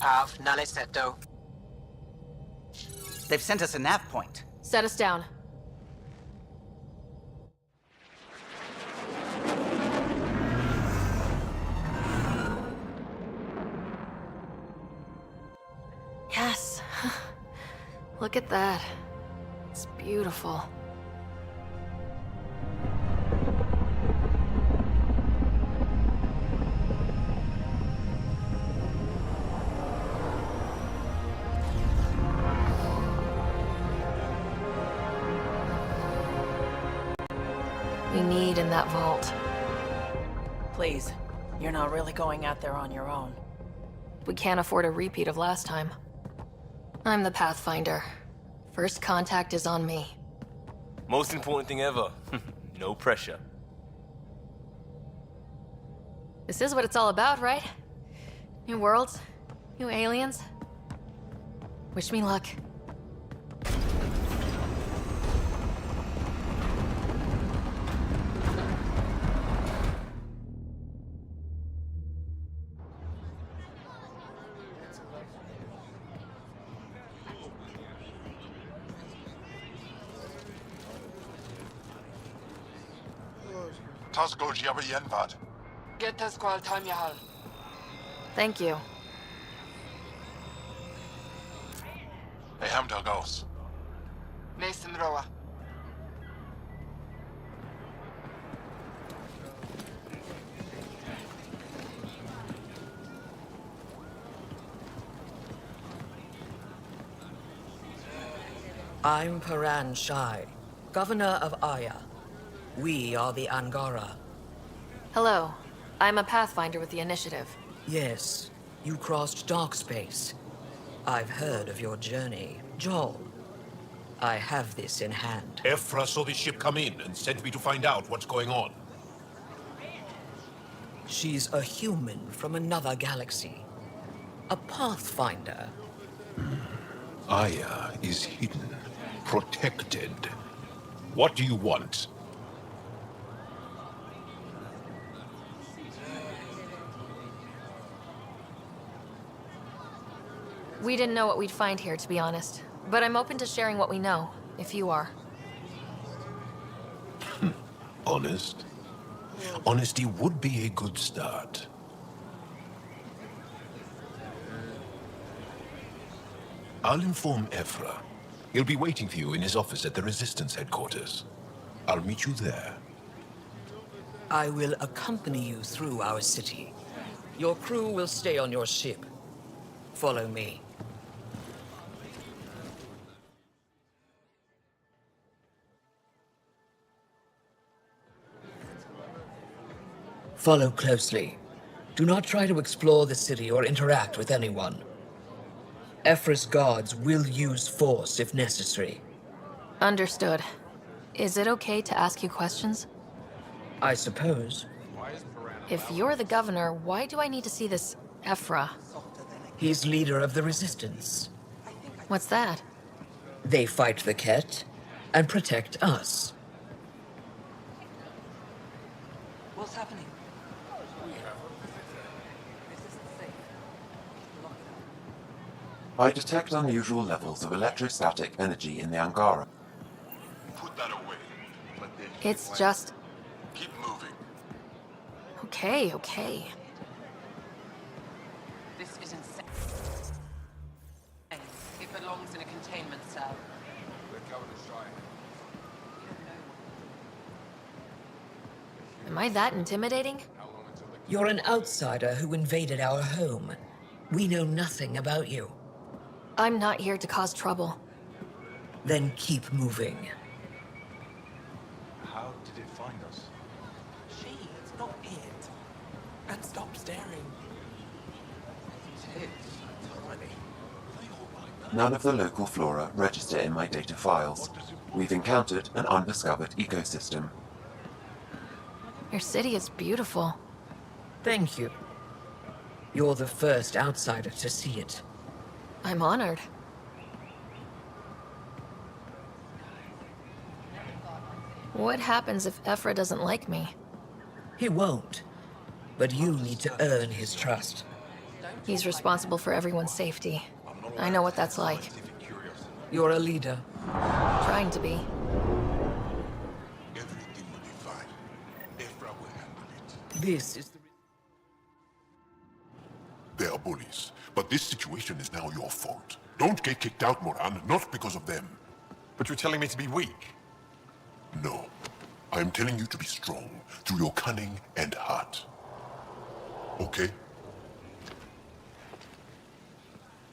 [SPEAKER 4] Av Naleseto.
[SPEAKER 10] They've sent us a nav point.
[SPEAKER 6] Set us down. Yes. Look at that. It's beautiful. We need in that vault.
[SPEAKER 9] Please, you're not really going out there on your own.
[SPEAKER 6] We can't afford a repeat of last time. I'm the Pathfinder. First contact is on me.
[SPEAKER 22] Most important thing ever. No pressure.
[SPEAKER 6] This is what it's all about, right? New worlds, new aliens. Wish me luck.
[SPEAKER 18] Get us qual time yahal.
[SPEAKER 6] Thank you.
[SPEAKER 11] Hey, Hamdagos.
[SPEAKER 18] Mason Roa.
[SPEAKER 1] I'm Paran Shai, Governor of Aya. We are the Angara.
[SPEAKER 6] Hello. I'm a Pathfinder with the Initiative.
[SPEAKER 1] Yes, you crossed dark space. I've heard of your journey, Joel. I have this in hand.
[SPEAKER 20] Ephra saw the ship come in and sent me to find out what's going on.
[SPEAKER 1] She's a human from another galaxy. A Pathfinder.
[SPEAKER 20] Aya is hidden, protected. What do you want?
[SPEAKER 6] We didn't know what we'd find here, to be honest. But I'm open to sharing what we know, if you are.
[SPEAKER 20] Honest? Honesty would be a good start. I'll inform Ephra. He'll be waiting for you in his office at the Resistance headquarters. I'll meet you there.
[SPEAKER 1] I will accompany you through our city. Your crew will stay on your ship. Follow me. Follow closely. Do not try to explore the city or interact with anyone. Ephra's guards will use force if necessary.
[SPEAKER 6] Understood. Is it okay to ask you questions?
[SPEAKER 1] I suppose.
[SPEAKER 6] If you're the governor, why do I need to see this Ephra?
[SPEAKER 1] He's leader of the Resistance.
[SPEAKER 6] What's that?
[SPEAKER 1] They fight the Ket and protect us.
[SPEAKER 9] What's happening?
[SPEAKER 12] I detect unusual levels of electrostatic energy in the Angara.
[SPEAKER 19] Put that away.
[SPEAKER 6] It's just...
[SPEAKER 19] Keep moving.
[SPEAKER 6] Okay.
[SPEAKER 9] This is insane. It belongs in a containment cell.
[SPEAKER 6] Am I that intimidating?
[SPEAKER 1] You're an outsider who invaded our home. We know nothing about you.
[SPEAKER 6] I'm not here to cause trouble.
[SPEAKER 1] Then keep moving.
[SPEAKER 20] How did it find us?
[SPEAKER 10] It's not it. And stop staring. It's tiny.
[SPEAKER 12] None of the local flora register in my data files. We've encountered an undiscovered ecosystem.
[SPEAKER 6] Your city is beautiful.
[SPEAKER 1] Thank you. You're the first outsider to see it.
[SPEAKER 6] I'm honored. What happens if Ephra doesn't like me?
[SPEAKER 1] He won't. But you need to earn his trust.
[SPEAKER 6] He's responsible for everyone's safety. I know what that's like.
[SPEAKER 1] You're a leader.
[SPEAKER 6] Trying to be.
[SPEAKER 20] Everything will be fine. Ephra will handle it.
[SPEAKER 1] This is the...
[SPEAKER 20] They are bullies, but this situation is now your fault. Don't get kicked out, Moran, not because of them.
[SPEAKER 21] But you're telling me to be weak?
[SPEAKER 20] No. I am telling you to be strong, through your cunning and heart. Okay?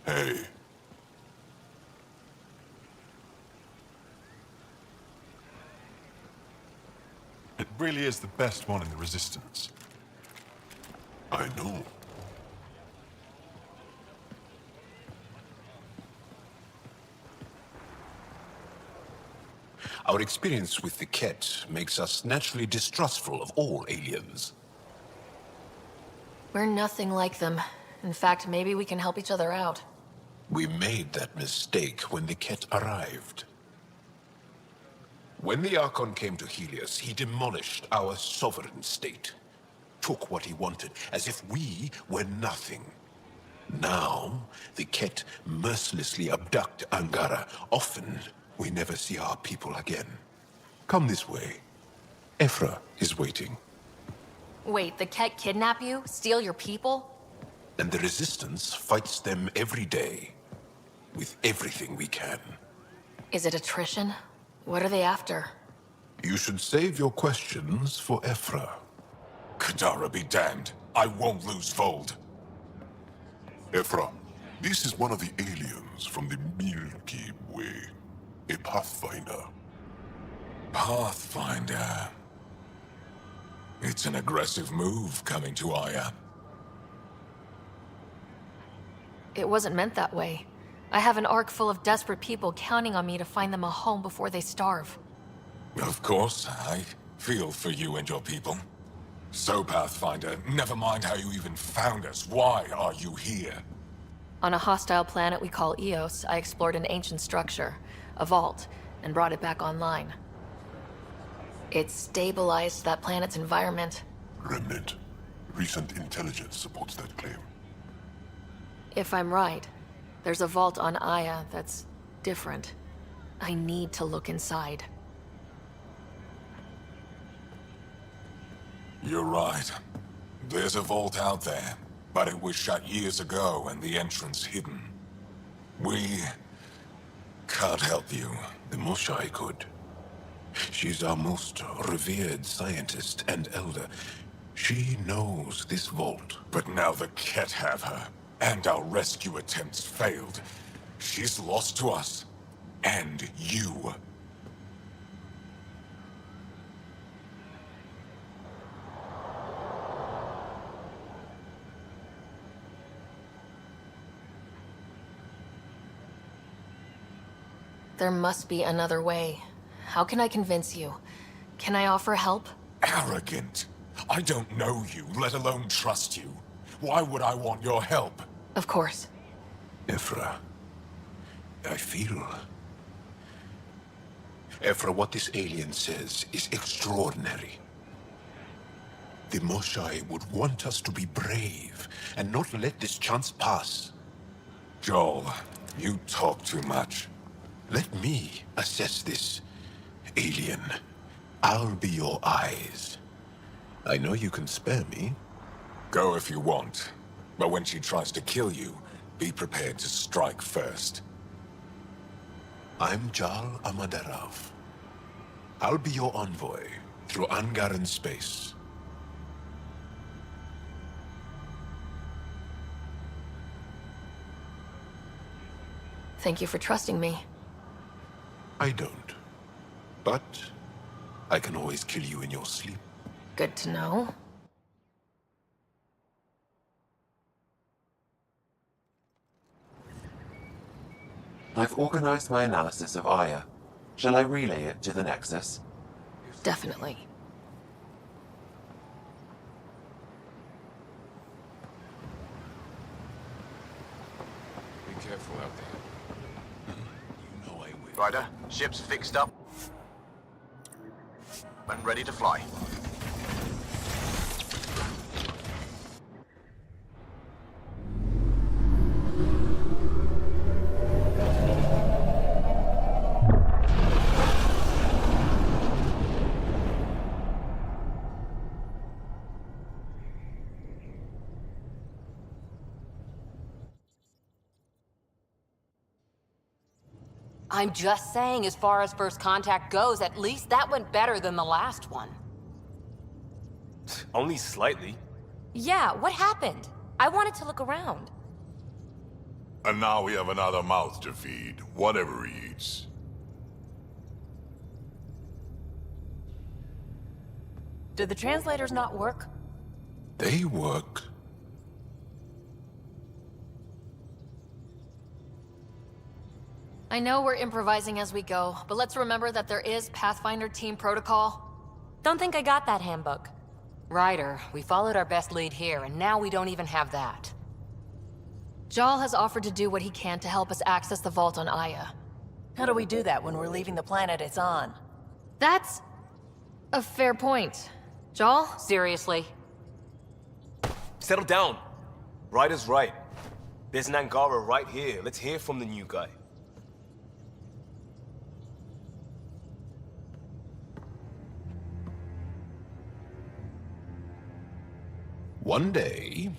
[SPEAKER 20] Hey.
[SPEAKER 21] It really is the best one in the Resistance.
[SPEAKER 20] I know. Our experience with the Ket makes us naturally distrustful of all aliens.
[SPEAKER 6] We're nothing like them. In fact, maybe we can help each other out.
[SPEAKER 20] We made that mistake when the Ket arrived. When the Archon came to Helios, he demolished our sovereign state. Took what he wanted, as if we were nothing. Now, the Ket mercilessly abduct Angara. Often, we never see our people again. Come this way. Ephra is waiting.
[SPEAKER 6] Wait, the Ket kidnap you? Steal your people?
[SPEAKER 20] And the Resistance fights them every day. With everything we can.
[SPEAKER 6] Is it attrition? What are they after?
[SPEAKER 20] You should save your questions for Ephra.
[SPEAKER 21] Kadara be damned. I won't lose Vold.
[SPEAKER 20] Ephra, this is one of the aliens from the Milky Way. A Pathfinder.
[SPEAKER 21] Pathfinder. It's an aggressive move coming to Aya.
[SPEAKER 6] It wasn't meant that way. I have an ark full of desperate people counting on me to find them a home before they starve.
[SPEAKER 21] Of course, I feel for you and your people. So, Pathfinder, never mind how you even found us. Why are you here?
[SPEAKER 6] On a hostile planet we call Eos, I explored an ancient structure, a vault, and brought it back online. It stabilized that planet's environment.
[SPEAKER 20] Remnant. Recent intelligence supports that claim.
[SPEAKER 6] If I'm right, there's a vault on Aya that's different. I need to look inside.
[SPEAKER 21] You're right. There's a vault out there, but it was shut years ago and the entrance hidden. We can't help you.
[SPEAKER 20] The Moshai could. She's our most revered scientist and elder. She knows this vault.
[SPEAKER 21] But now the Ket have her, and our rescue attempts failed. She's lost to us, and you.
[SPEAKER 6] There must be another way. How can I convince you? Can I offer help?
[SPEAKER 21] Arrogant. I don't know you, let alone trust you. Why would I want your help?
[SPEAKER 6] Of course.
[SPEAKER 20] Ephra, I feel... Ephra, what this alien says is extraordinary. The Moshai would want us to be brave and not let this chance pass.
[SPEAKER 21] Joel, you talk too much.
[SPEAKER 20] Let me assess this, alien. I'll be your eyes. I know you can spare me.
[SPEAKER 21] Go if you want. But when she tries to kill you, be prepared to strike first.
[SPEAKER 20] I'm Jal Amaderav. I'll be your envoy through Angaran space.
[SPEAKER 6] Thank you for trusting me.
[SPEAKER 20] I don't. But I can always kill you in your sleep.
[SPEAKER 6] Good to know.
[SPEAKER 12] I've organized my analysis of Aya. Shall I relay it to the Nexus?
[SPEAKER 6] Definitely.
[SPEAKER 21] Be careful out there.
[SPEAKER 19] Ryder, ship's fixed up and ready to fly.
[SPEAKER 9] I'm just saying, as far as first contact goes, at least that went better than the last one.
[SPEAKER 22] Only slightly.
[SPEAKER 9] Yeah, what happened? I wanted to look around.
[SPEAKER 11] And now we have another mouth to feed, whatever he eats.
[SPEAKER 9] Did the translators not work?
[SPEAKER 20] They work.
[SPEAKER 6] I know we're improvising as we go, but let's remember that there is Pathfinder team protocol.
[SPEAKER 9] Don't think I got that handbook. Ryder, we followed our best lead here, and now we don't even have that.
[SPEAKER 6] Jal has offered to do what he can to help us access the vault on Aya.
[SPEAKER 3] How do we do that when we're leaving the planet it's on?
[SPEAKER 6] That's a fair point. Jal?
[SPEAKER 9] Seriously?
[SPEAKER 22] Settle down. Ryder's right. There's an Angara right here. Let's hear from the new guy.
[SPEAKER 20] One day,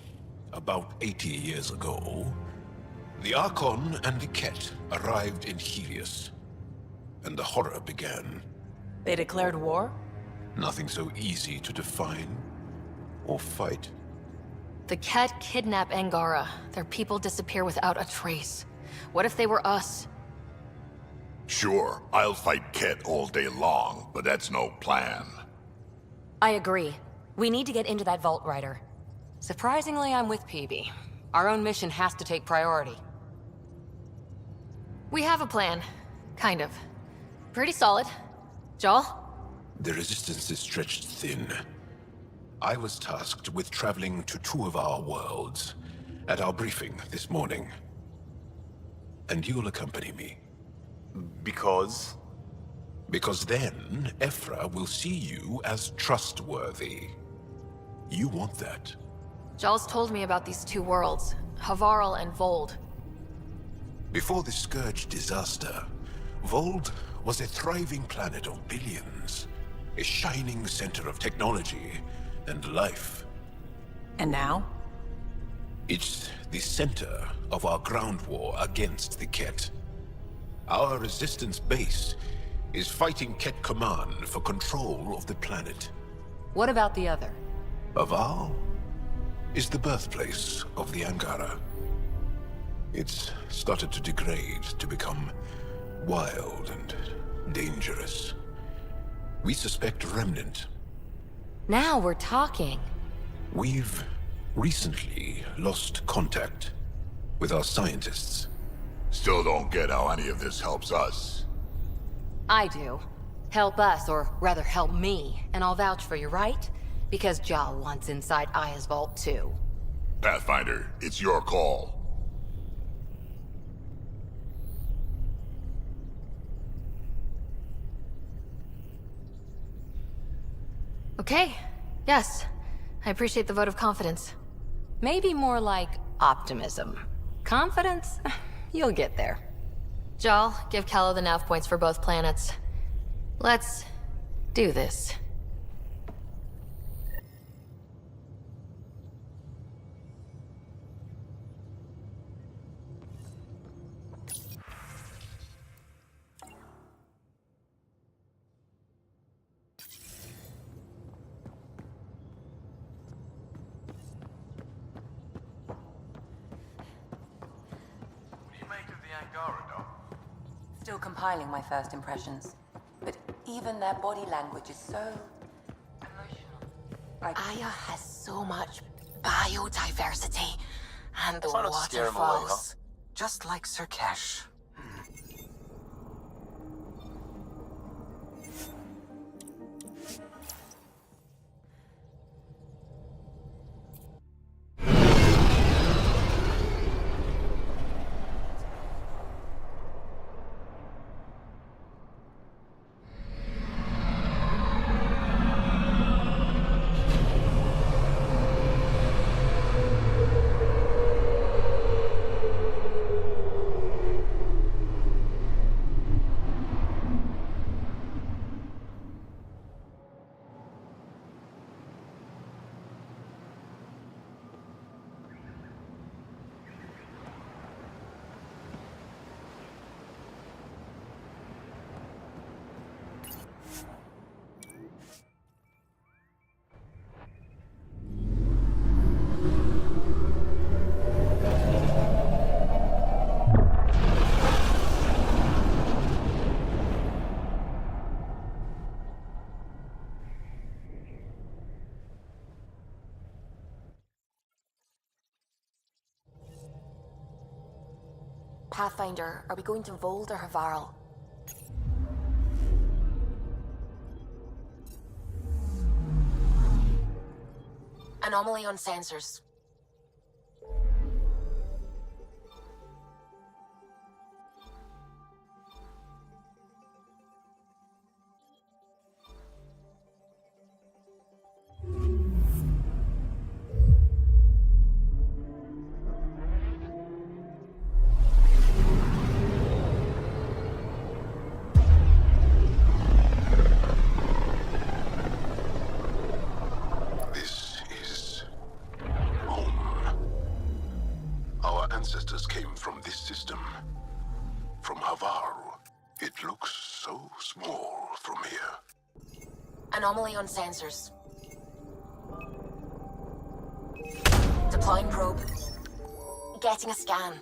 [SPEAKER 20] about 80 years ago, the Archon and the Ket arrived in Helios, and the horror began.
[SPEAKER 3] They declared war?
[SPEAKER 20] Nothing so easy to define or fight.
[SPEAKER 6] The Ket kidnap Angara. Their people disappear without a trace. What if they were us?
[SPEAKER 21] Sure, I'll fight Ket all day long, but that's no plan.
[SPEAKER 9] I agree. We need to get into that vault, Ryder. Surprisingly, I'm with PB. Our own mission has to take priority.
[SPEAKER 6] We have a plan. Kind of. Pretty solid. Joel?
[SPEAKER 20] The resistance is stretched thin. I was tasked with traveling to 2 of our worlds at our briefing this morning. And you'll accompany me.
[SPEAKER 22] Because?
[SPEAKER 20] Because then, Ephra will see you as trustworthy. You want that.
[SPEAKER 6] Joel's told me about these 2 worlds, Havarl and Vold.
[SPEAKER 20] Before the Scourge disaster, Vold was a thriving planet of billions. A shining center of technology and life.
[SPEAKER 3] And now?
[SPEAKER 20] It's the center of our ground war against the Ket. Our resistance base is fighting Ket Command for control of the planet.
[SPEAKER 9] What about the other?
[SPEAKER 20] Havarl is the birthplace of the Angara. It's started to degrade, to become wild and dangerous. We suspect Remnant.
[SPEAKER 9] Now we're talking.
[SPEAKER 20] We've recently lost contact with our scientists.
[SPEAKER 21] Still don't get how any of this helps us.
[SPEAKER 9] I do. Help us, or rather help me, and I'll vouch for you, right? Because Jal wants inside Aya's vault too.
[SPEAKER 21] Pathfinder, it's your call.
[SPEAKER 6] Okay. Yes. I appreciate the vote of confidence.
[SPEAKER 9] Maybe more like optimism. Confidence? You'll get there.
[SPEAKER 6] Jal, give Callow the nav points for both planets. Let's do this.
[SPEAKER 5] Still compiling my first impressions. But even their body language is so emotional.
[SPEAKER 13] Aya has so much biodiversity. And the
[SPEAKER 22] Try not to scare him away, huh?
[SPEAKER 13] waterfalls.
[SPEAKER 10] Just like Sirkesh.
[SPEAKER 13] Pathfinder, are we going to Vold or Havarl? Anomaly on sensors.
[SPEAKER 20] Ancestors came from this system. From Havarl. It looks so small from here.
[SPEAKER 13] Anomaly on sensors. Deploying probe. Getting a scan.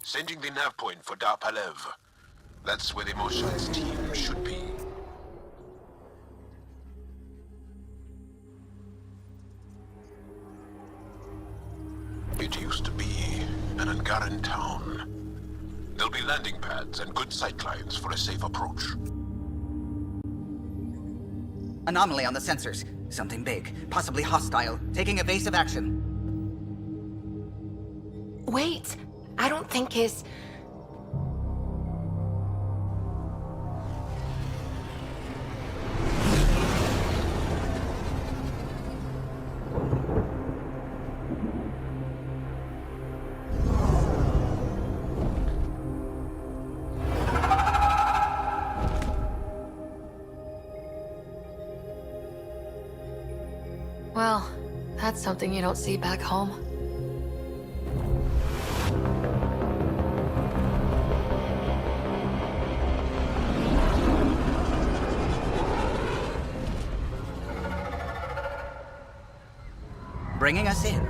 [SPEAKER 20] Sending the nav point for Dar Palev. That's where the Mosha's team should be. It used to be an Angaran town. There'll be landing pads and good sightlines for a safe approach.
[SPEAKER 7] Anomaly on the sensors. Something big, possibly hostile, taking evasive action.
[SPEAKER 6] Wait, I don't think his... Well, that's something you don't see back home.
[SPEAKER 7] Bringing us in.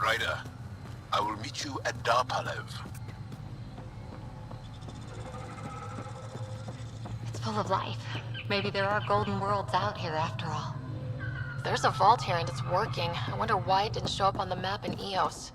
[SPEAKER 20] Ryder, I will meet you at Dar Palev.
[SPEAKER 9] It's full of life. Maybe there are golden worlds out here after all.
[SPEAKER 6] There's a vault here and it's working. I wonder why it didn't show up on the map in EOS.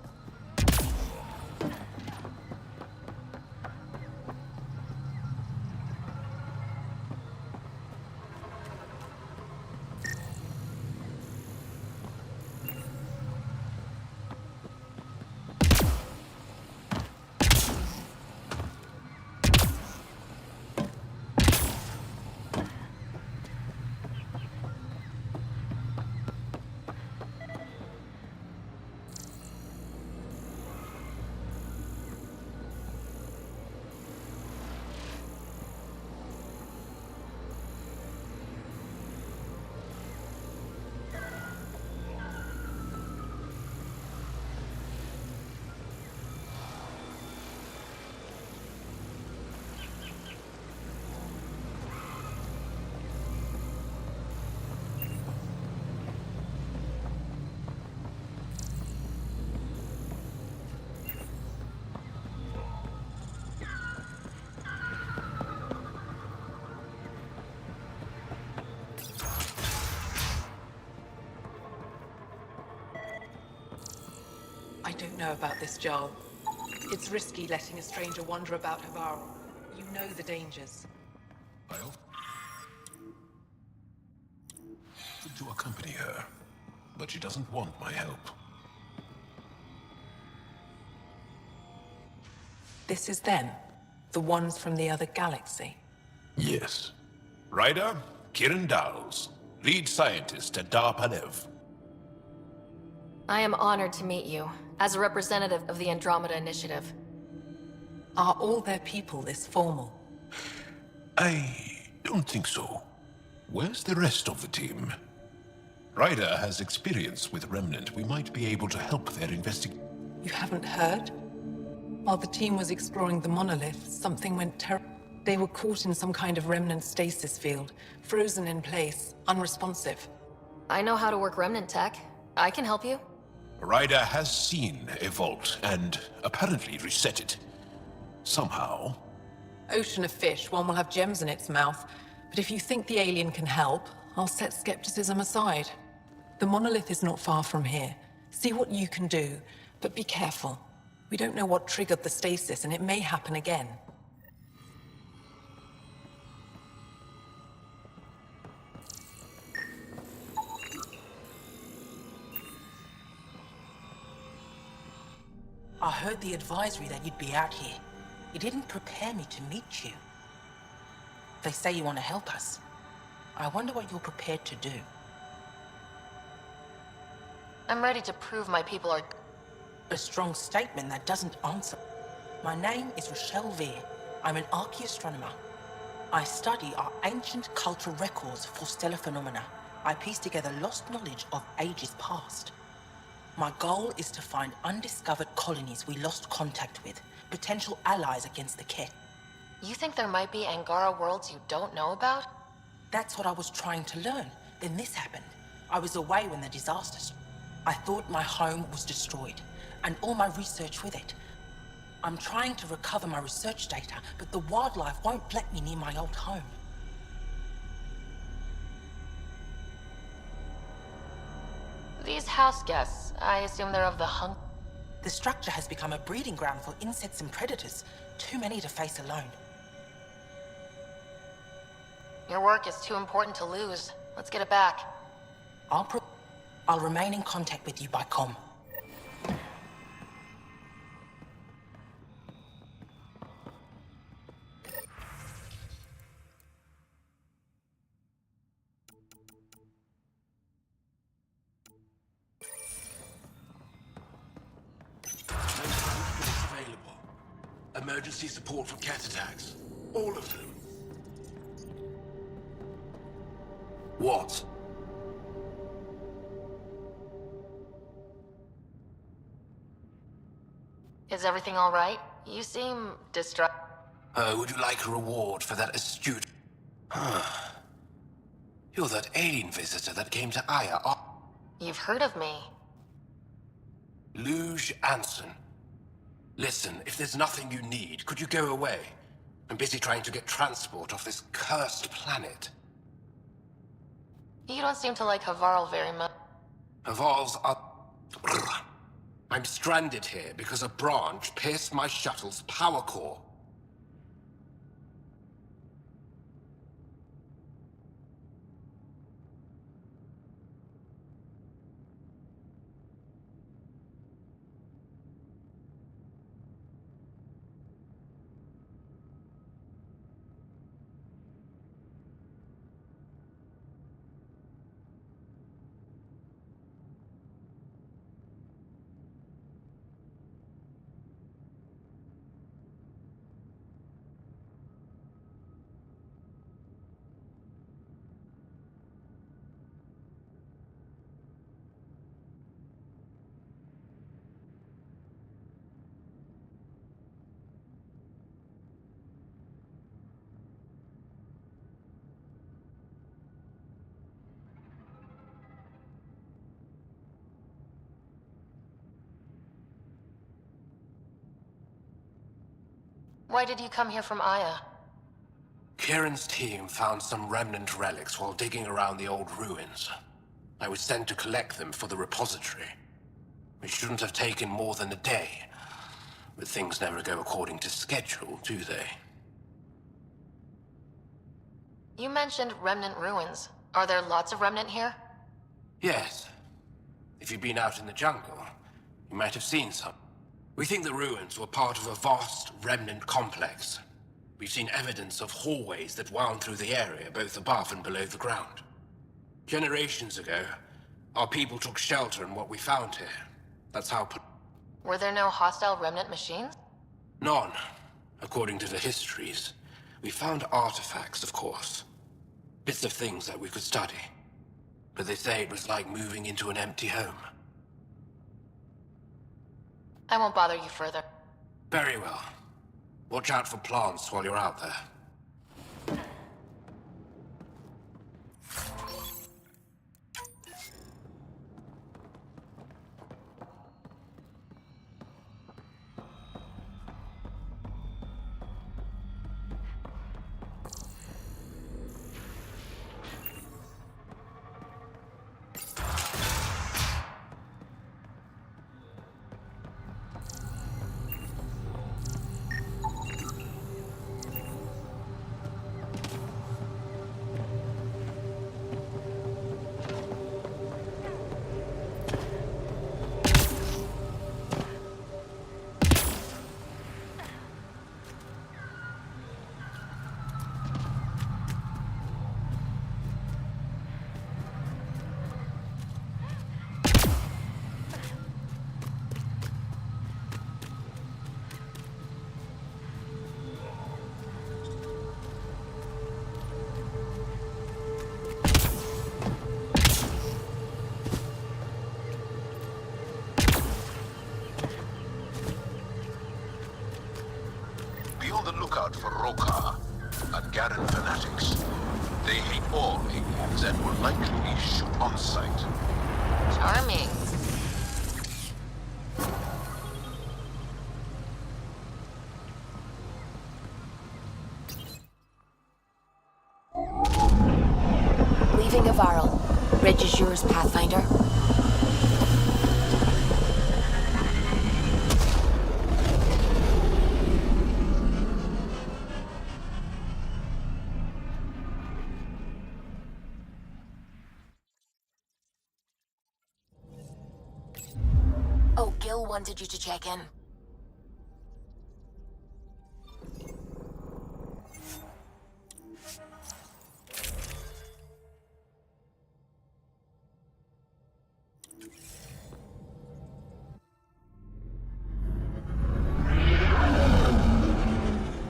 [SPEAKER 4] I don't know about this, Joel. It's risky letting a stranger wander about Havaro. You know the dangers.
[SPEAKER 20] Well, to accompany her, but she doesn't want my help.
[SPEAKER 4] This is them, the ones from the other galaxy.
[SPEAKER 20] Yes. Ryder, Kiran Dowles, lead scientist at Dar Palev.
[SPEAKER 6] I am honored to meet you, as a representative of the Andromeda Initiative.
[SPEAKER 4] Are all their people this formal?
[SPEAKER 20] I don't think so. Where's the rest of the team? Ryder has experience with Remnant. We might be able to help their investigation.
[SPEAKER 4] You haven't heard? While the team was exploring the monolith, something went terrible. They were caught in some kind of Remnant stasis field, frozen in place, unresponsive.
[SPEAKER 6] I know how to work Remnant tech. I can help you.
[SPEAKER 20] Ryder has seen a vault and apparently reset it. Somehow.
[SPEAKER 4] Ocean of fish, one will have gems in its mouth. But if you think the alien can help, I'll set skepticism aside. The monolith is not far from here. See what you can do, but be careful. We don't know what triggered the stasis, and it may happen again.
[SPEAKER 8] I heard the advisory that you'd be out here. It didn't prepare me to meet you. They say you want to help us. I wonder what you're prepared to do.
[SPEAKER 6] I'm ready to prove my people are...
[SPEAKER 8] A strong statement that doesn't answer. My name is Rochelle Vere. I'm an archaeoastronomer. I study our ancient cultural records for stellar phenomena. I piece together lost knowledge of ages past. My goal is to find undiscovered colonies we lost contact with, potential allies against the Ket.
[SPEAKER 6] You think there might be Angara worlds you don't know about?
[SPEAKER 8] That's what I was trying to learn. Then this happened. I was away when the disaster struck. I thought my home was destroyed, and all my research with it. I'm trying to recover my research data, but the wildlife won't let me near my old home.
[SPEAKER 6] These house guests, I assume they're of the hunt.
[SPEAKER 8] The structure has become a breeding ground for insects and predators. Too many to face alone.
[SPEAKER 6] Your work is too important to lose. Let's get it back.
[SPEAKER 8] I'll remain in contact with you by comm.
[SPEAKER 10] Available. Emergency support for cat attacks. All of them. What?
[SPEAKER 6] Is everything all right? You seem distraught.
[SPEAKER 10] Would you like a reward for that astute... You're that alien visitor that came to Aya.
[SPEAKER 6] You've heard of me.
[SPEAKER 10] Luge Anson. Listen, if there's nothing you need, could you go away? I'm busy trying to get transport off this cursed planet.
[SPEAKER 6] You don't seem to like Havarl very much.
[SPEAKER 10] Havarls are... I'm stranded here because a branch pierced my shuttle's power core.
[SPEAKER 6] Why did you come here from Aya?
[SPEAKER 10] Kieran's team found some remnant relics while digging around the old ruins. I was sent to collect them for the repository. It shouldn't have taken more than a day. But things never go according to schedule, do they?
[SPEAKER 6] You mentioned remnant ruins. Are there lots of remnant here?
[SPEAKER 10] Yes. If you've been out in the jungle, you might have seen some. We think the ruins were part of a vast remnant complex. We've seen evidence of hallways that wound through the area, both above and below the ground. Generations ago, our people took shelter in what we found here. That's how...
[SPEAKER 6] Were there no hostile remnant machines?
[SPEAKER 10] None, according to the histories. We found artifacts, of course. Bits of things that we could study. But they say it was like moving into an empty home.
[SPEAKER 6] I won't bother you further.
[SPEAKER 10] Very well. Watch out for plants while you're out there.
[SPEAKER 20] weapons and will likely shoot on sight.
[SPEAKER 6] Charming.
[SPEAKER 13] Leaving Avarl. Ridge is yours, Pathfinder. Oh, Gil wanted you to check in.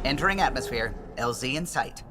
[SPEAKER 7] Entering atmosphere. LZ in sight.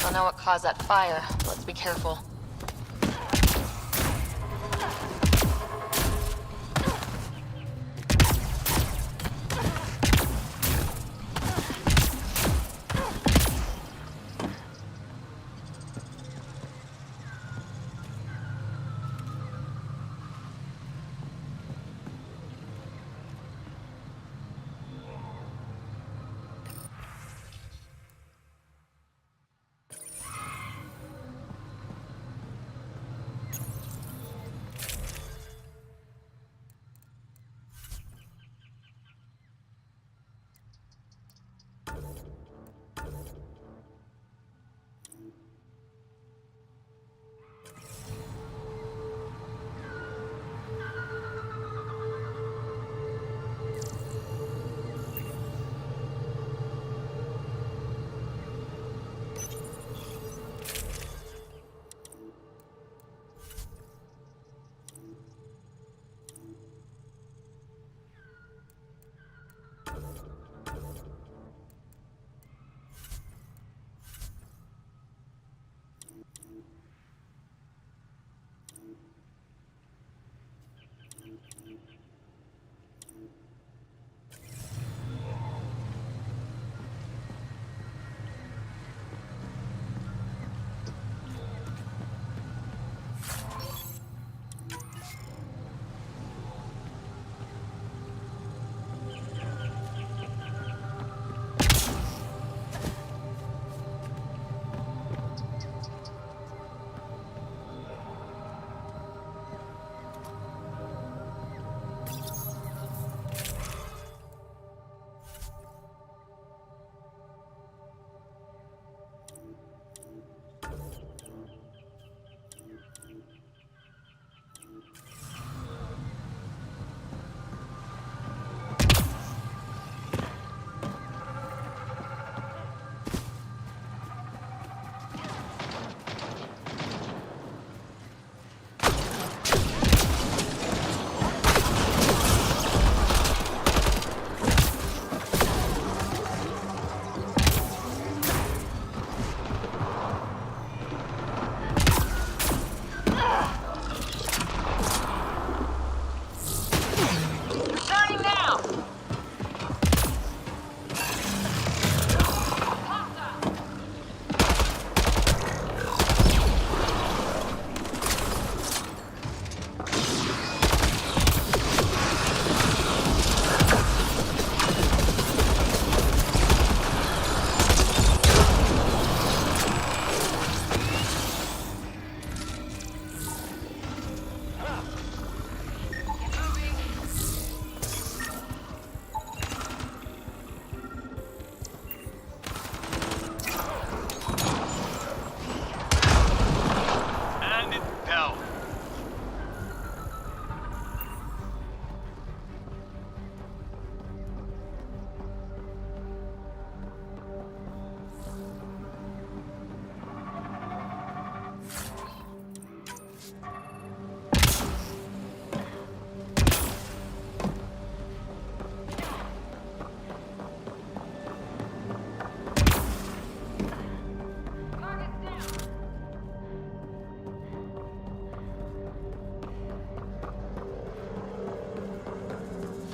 [SPEAKER 6] Don't know what caused that fire. Let's be careful.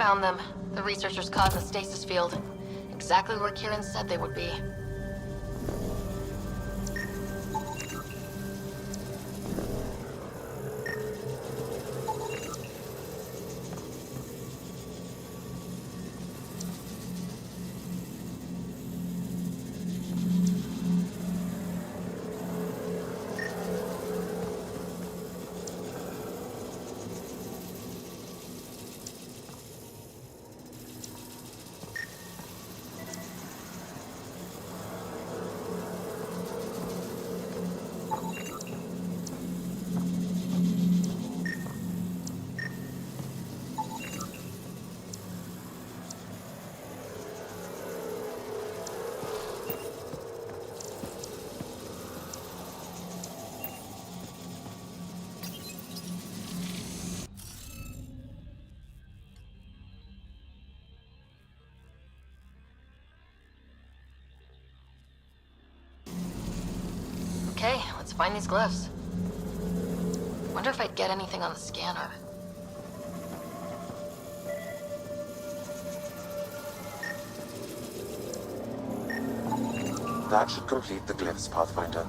[SPEAKER 6] Found them. The researchers caught in the stasis field. Exactly where Kieran said they would be. Okay, let's find these glyphs. Wonder if I'd get anything on the scanner.
[SPEAKER 12] That should complete the glyphs, Pathfinder.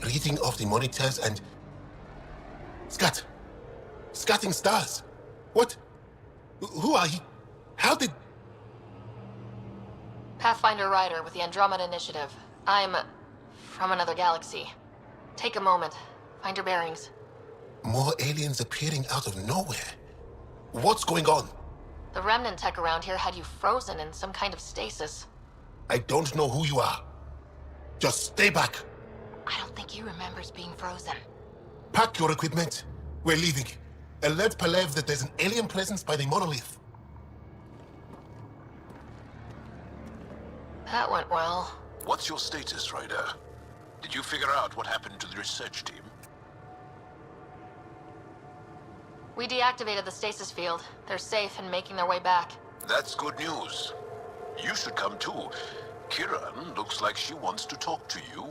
[SPEAKER 20] Reading of the monitors and... Scatting stars. What? Who are you? How did...
[SPEAKER 6] Pathfinder Ryder with the Andromeda Initiative. I'm... from another galaxy. Take a moment. Find your bearings.
[SPEAKER 20] More aliens appearing out of nowhere. What's going on?
[SPEAKER 6] The remnant tech around here had you frozen in some kind of stasis.
[SPEAKER 20] I don't know who you are. Just stay back.
[SPEAKER 6] I don't think he remembers being frozen.
[SPEAKER 20] Pack your equipment. We're leaving. Alert Palev that there's an alien presence by the monolith.
[SPEAKER 6] That went well.
[SPEAKER 21] What's your status, Ryder? Did you figure out what happened to the research team?
[SPEAKER 6] We deactivated the stasis field. They're safe and making their way back.
[SPEAKER 21] That's good news. You should come too. Kieran looks like she wants to talk to you.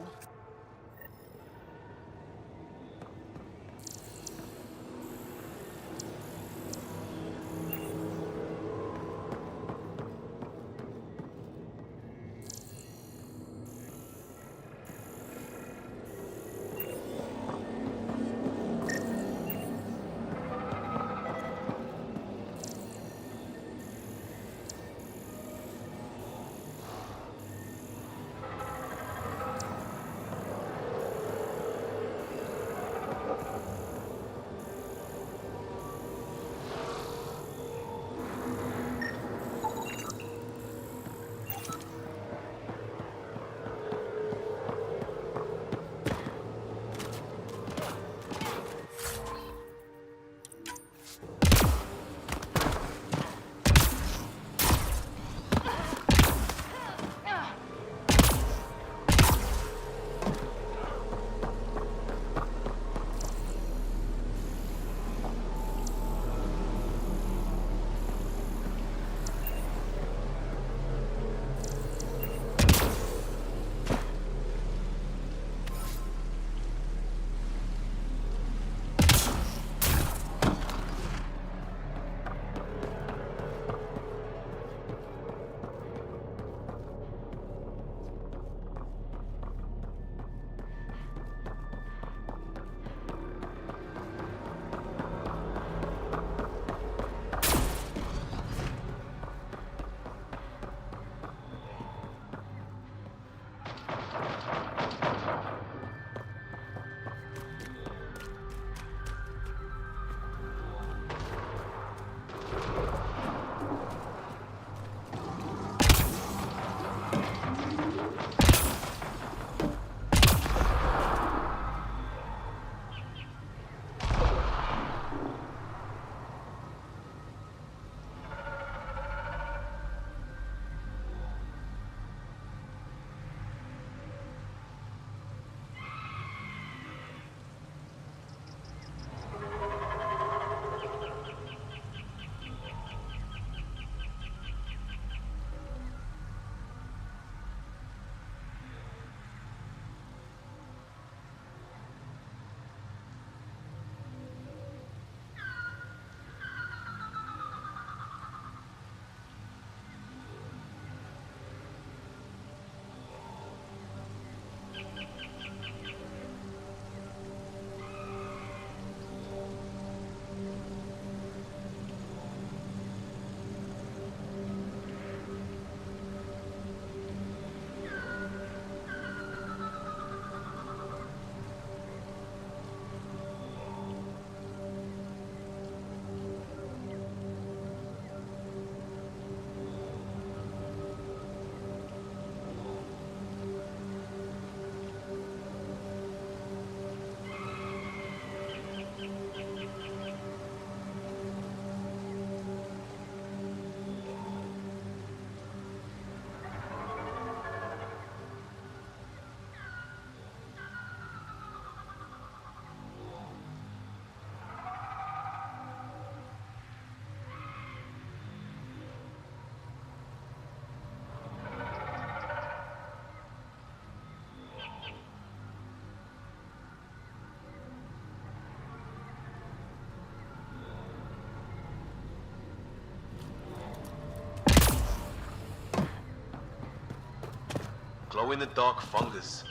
[SPEAKER 22] glow-in-the-dark fungus.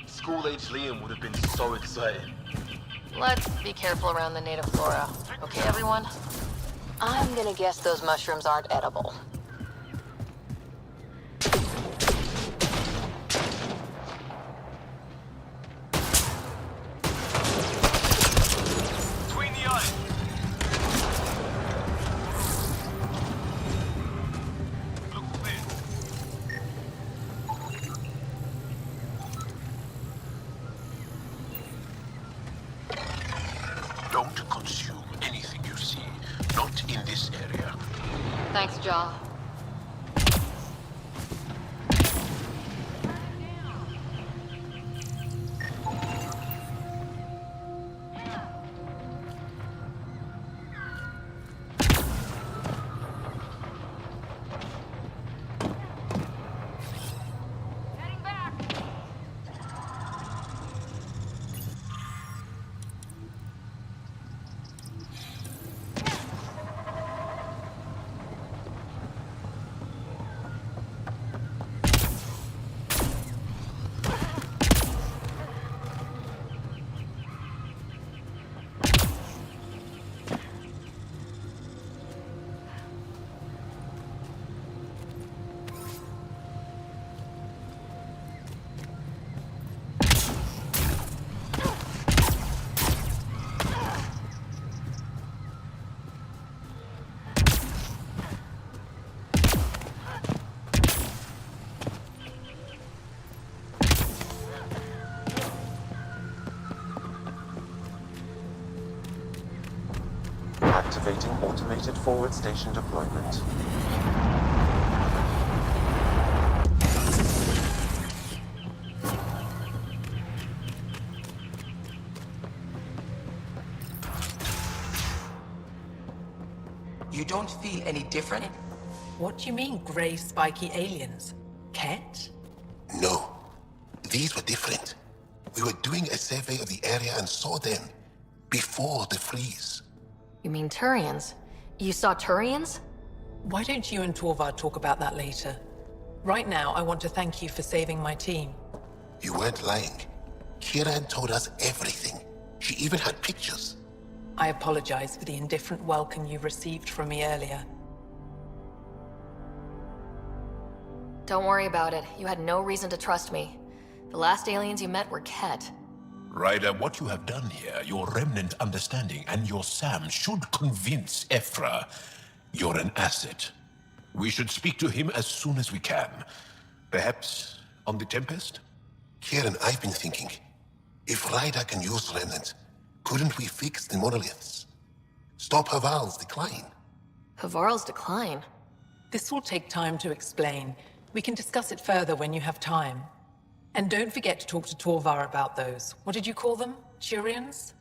[SPEAKER 22] School-age Liam would have been so excited.
[SPEAKER 6] Let's be careful around the native flora. Okay, everyone?
[SPEAKER 9] I'm gonna guess those mushrooms aren't edible.
[SPEAKER 22] Between the eyes! Look clear.
[SPEAKER 20] Don't consume anything you see. Not in this area.
[SPEAKER 9] Thanks, Jaw.
[SPEAKER 12] Activating automated forward station deployment.
[SPEAKER 8] You don't feel any different?
[SPEAKER 4] What do you mean, grey spiky aliens? Ket?
[SPEAKER 20] No. These were different. We were doing a survey of the area and saw them before the freeze.
[SPEAKER 6] You mean Turians? You saw Turians?
[SPEAKER 4] Why don't you and Torvar talk about that later? Right now, I want to thank you for saving my team.
[SPEAKER 20] You weren't lying. Kira had told us everything. She even had pictures.
[SPEAKER 4] I apologize for the indifferent welcome you received from me earlier.
[SPEAKER 6] Don't worry about it. You had no reason to trust me. The last aliens you met were Ket.
[SPEAKER 20] Ryder, what you have done here, your remnant understanding and your Sam should convince Ephra you're an asset. We should speak to him as soon as we can. Perhaps on the Tempest? Kieran, I've been thinking. If Ryder can use remnant, couldn't we fix the monoliths? Stop Haval's decline?
[SPEAKER 6] Havarl's decline?
[SPEAKER 4] This will take time to explain. We can discuss it further when you have time. And don't forget to talk to Torvar about those. What did you call them? Turians?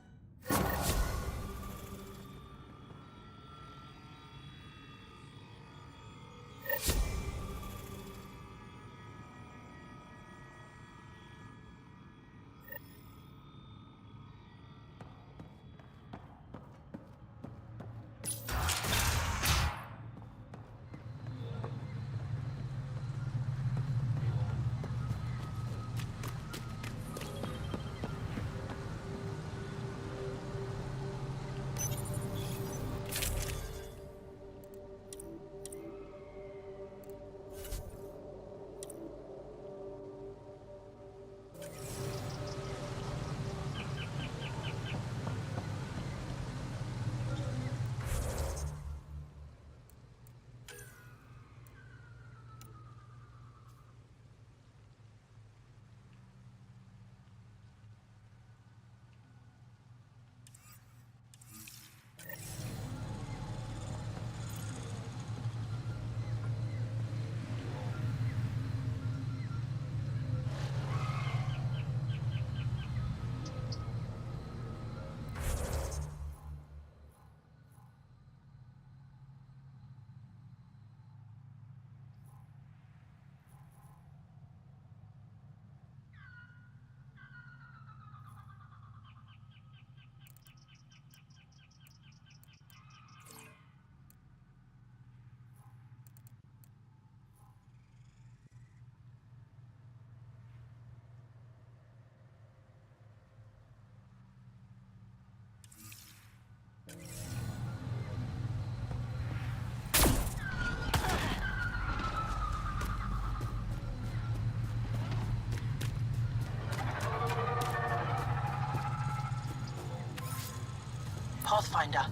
[SPEAKER 8] Pathfinder.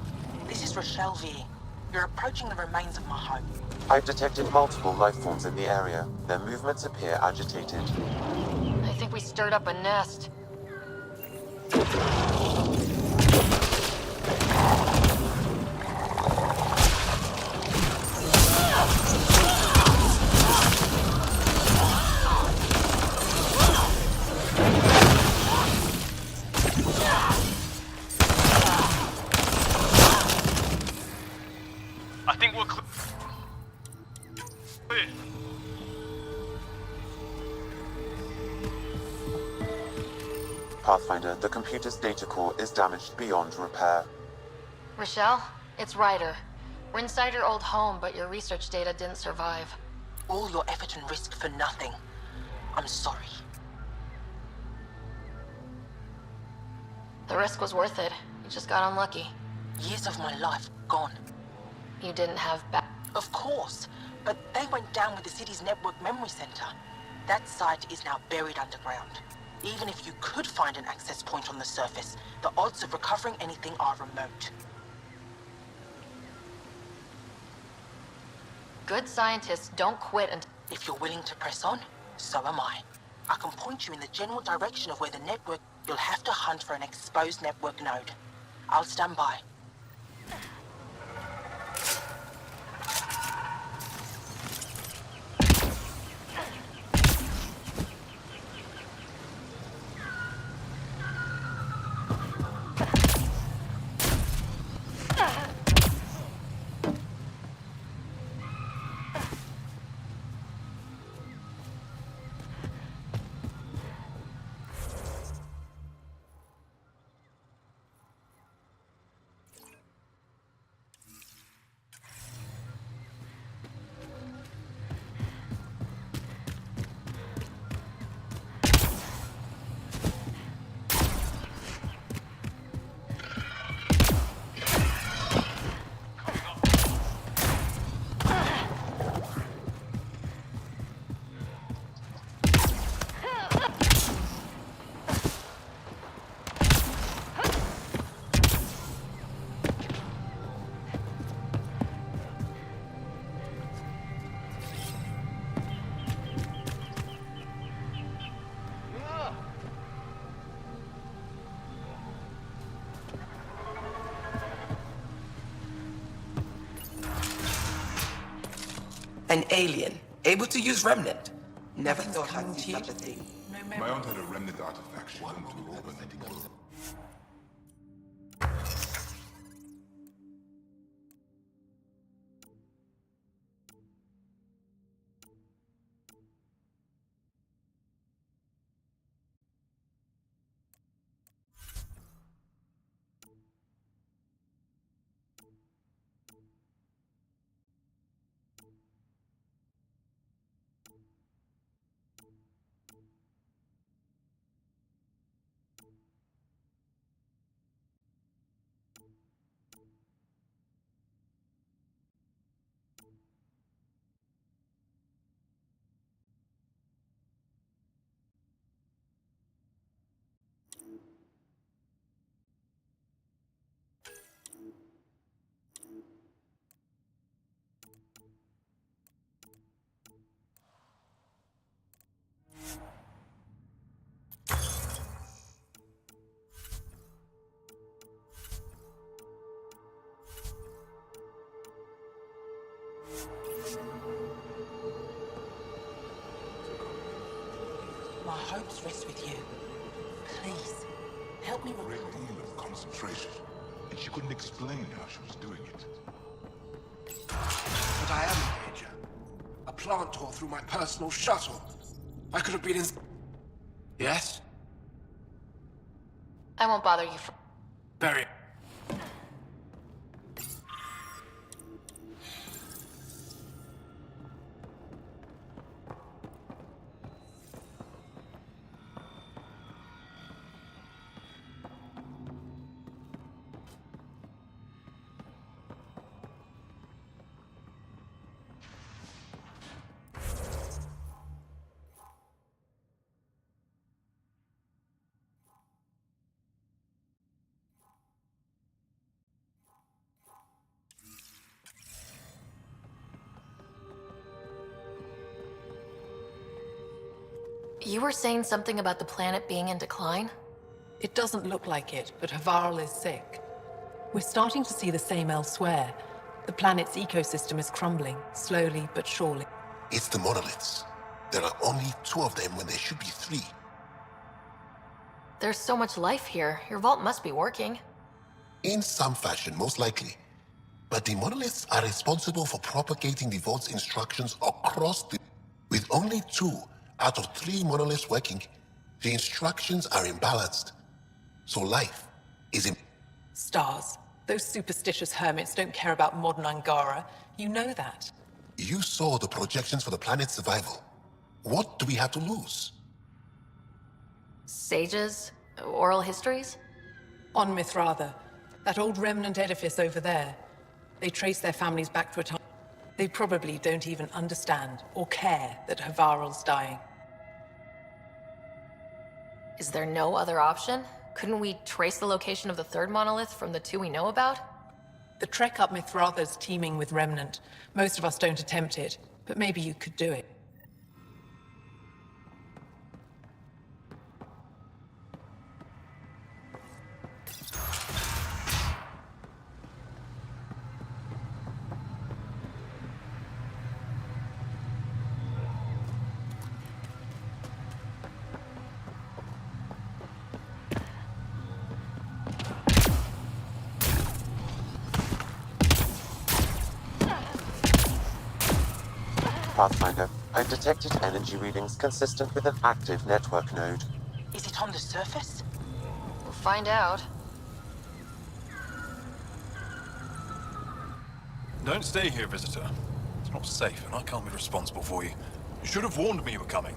[SPEAKER 8] This is Rochelle V. You're approaching the remains of my home.
[SPEAKER 12] I've detected multiple life forms in the area. Their movements appear agitated.
[SPEAKER 6] I think we stirred up a nest.
[SPEAKER 17] I think we're clear.
[SPEAKER 12] Pathfinder, the computer's data core is damaged beyond repair.
[SPEAKER 6] Rochelle, it's Ryder. We're inside your old home, but your research data didn't survive.
[SPEAKER 8] All your effort and risk for nothing. I'm sorry.
[SPEAKER 6] The risk was worth it. You just got unlucky.
[SPEAKER 8] Years of my life gone.
[SPEAKER 6] You didn't have back.
[SPEAKER 8] Of course, but they went down with the city's network memory center. That site is now buried underground. Even if you could find an access point on the surface, the odds of recovering anything are remote.
[SPEAKER 6] Good scientists don't quit until...
[SPEAKER 8] If you're willing to press on, so am I. I can point you in the general direction of where the network... You'll have to hunt for an exposed network node. I'll stand by.
[SPEAKER 14] An alien, able to use Remnant. Never thought I'd see such a thing.
[SPEAKER 21] My aunt had a remnant artifact she wanted to open the world.
[SPEAKER 8] My hopes rest with you. Please, help me
[SPEAKER 21] A great deal of concentration, and she couldn't explain how she was doing it.
[SPEAKER 10] But I am in danger. A plant tore through my personal shuttle. I could have been in... Yes?
[SPEAKER 6] I won't bother you for...
[SPEAKER 10] Very...
[SPEAKER 6] You were saying something about the planet being in decline?
[SPEAKER 4] It doesn't look like it, but Havarl is sick. We're starting to see the same elsewhere. The planet's ecosystem is crumbling, slowly but surely.
[SPEAKER 20] It's the monoliths. There are only 2 of them when there should be 3.
[SPEAKER 6] There's so much life here. Your vault must be working.
[SPEAKER 20] In some fashion, most likely. But the monoliths are responsible for propagating the vault's instructions across the... With only 2 out of 3 monoliths working, the instructions are imbalanced. So life is in...
[SPEAKER 4] Stars. Those superstitious hermits don't care about modern Angara. You know that.
[SPEAKER 20] You saw the projections for the planet's survival. What do we have to lose?
[SPEAKER 6] Sages? Oral histories?
[SPEAKER 4] On Mithratha, that old remnant edifice over there. They trace their families back to a time. They probably don't even understand or care that Havarl's dying.
[SPEAKER 6] Is there no other option? Couldn't we trace the location of the 3rd monolith from the 2 we know about?
[SPEAKER 4] The trek up Mithratha's teeming with remnant. Most of us don't attempt it, but maybe you could do it.
[SPEAKER 12] Pathfinder, I detected energy readings consistent with an active network node.
[SPEAKER 8] Is it on the surface?
[SPEAKER 6] We'll find out.
[SPEAKER 15] Don't stay here, visitor. It's not safe, and I can't be responsible for you. You should have warned me you were coming.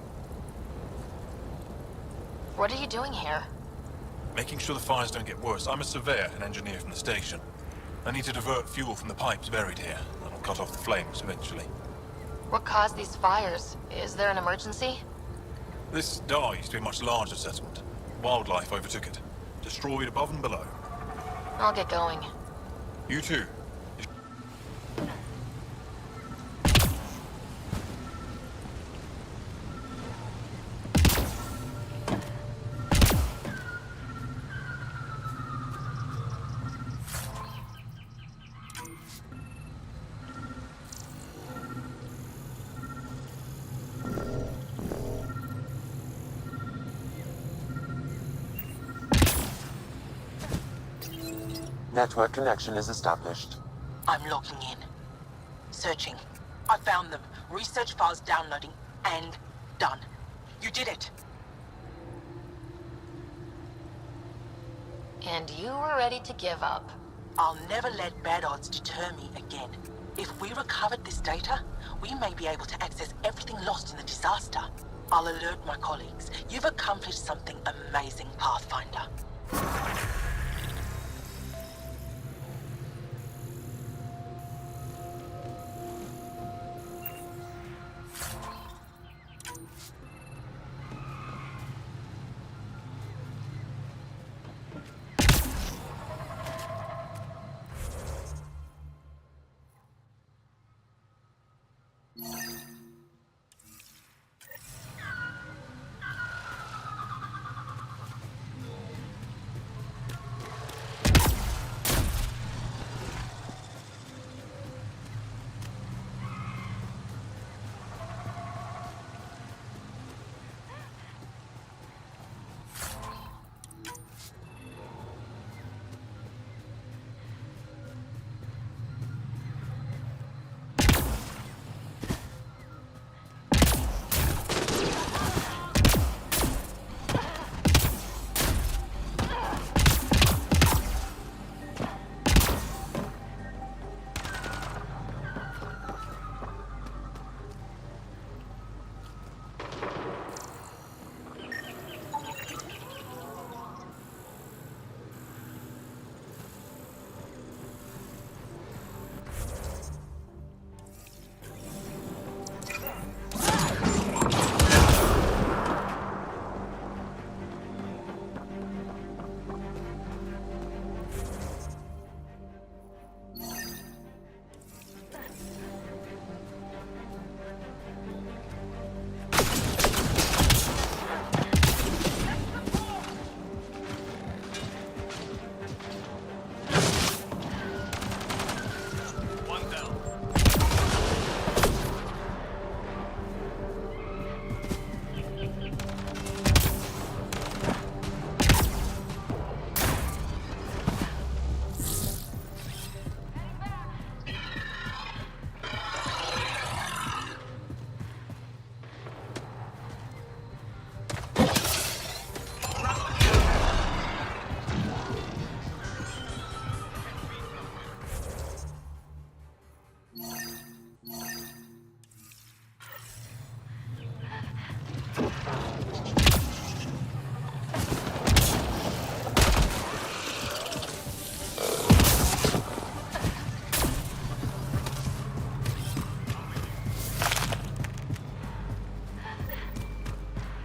[SPEAKER 6] What are you doing here?
[SPEAKER 15] Making sure the fires don't get worse. I'm a surveyor and engineer from the station. I need to divert fuel from the pipes buried here. That'll cut off the flames eventually.
[SPEAKER 6] What caused these fires? Is there an emergency?
[SPEAKER 15] This Dar used to be a much larger settlement. Wildlife overtook it. Destroyed above and below.
[SPEAKER 6] I'll get going.
[SPEAKER 15] You too.
[SPEAKER 12] Network connection is established.
[SPEAKER 8] I'm logging in. Searching. I found them. Research files downloading. And done. You did it.
[SPEAKER 6] And you were ready to give up.
[SPEAKER 8] I'll never let bad odds deter me again. If we recovered this data, we may be able to access everything lost in the disaster. I'll alert my colleagues. You've accomplished something amazing, Pathfinder.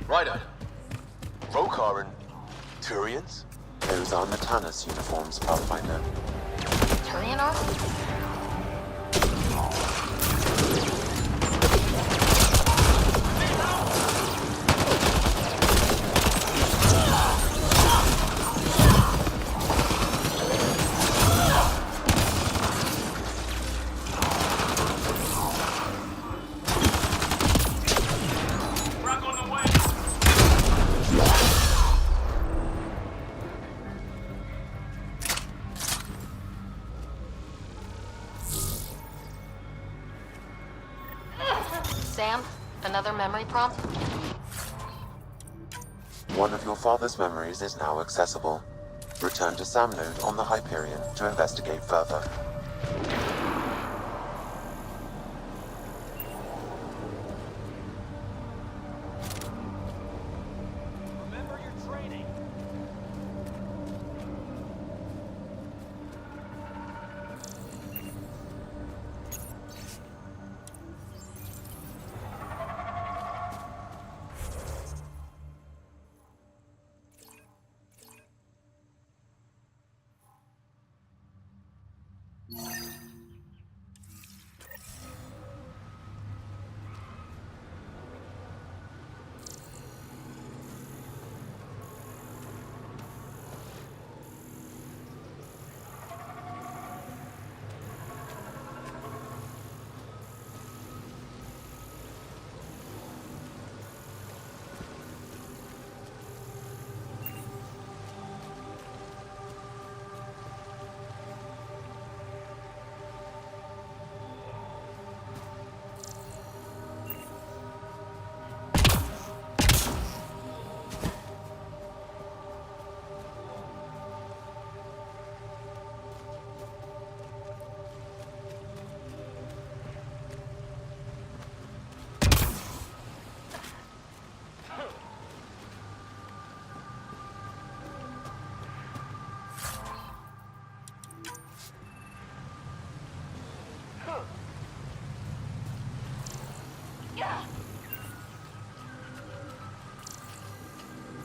[SPEAKER 22] Ryder. Rokar and Turians?
[SPEAKER 12] Those are Natanus uniforms, Pathfinder.
[SPEAKER 6] Turian armor? Sam, another memory prompt?
[SPEAKER 12] One of your father's memories is now accessible. Return to Sam Node on the Hyperion to investigate further.
[SPEAKER 2] Remember your training.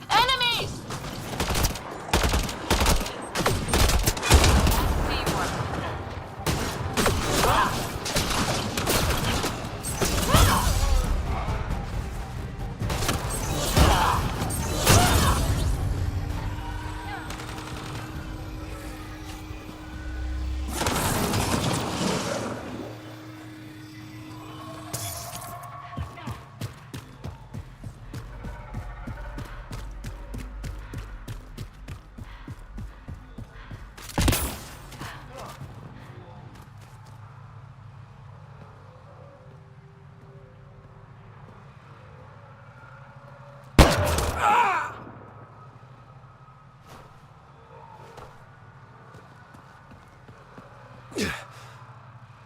[SPEAKER 6] Enemies!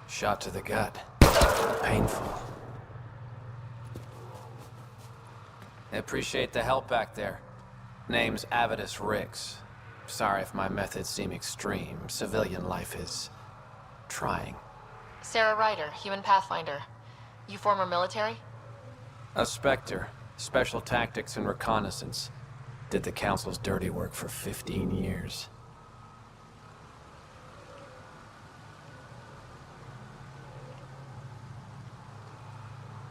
[SPEAKER 16] Shot to the gut. Painful. I appreciate the help back there. Name's Avidus Rix. Sorry if my methods seem extreme. Civilian life is trying.
[SPEAKER 6] Sarah Ryder, human pathfinder. You former military?
[SPEAKER 16] A Spectre. Special tactics and reconnaissance. Did the Council's dirty work for 15 years.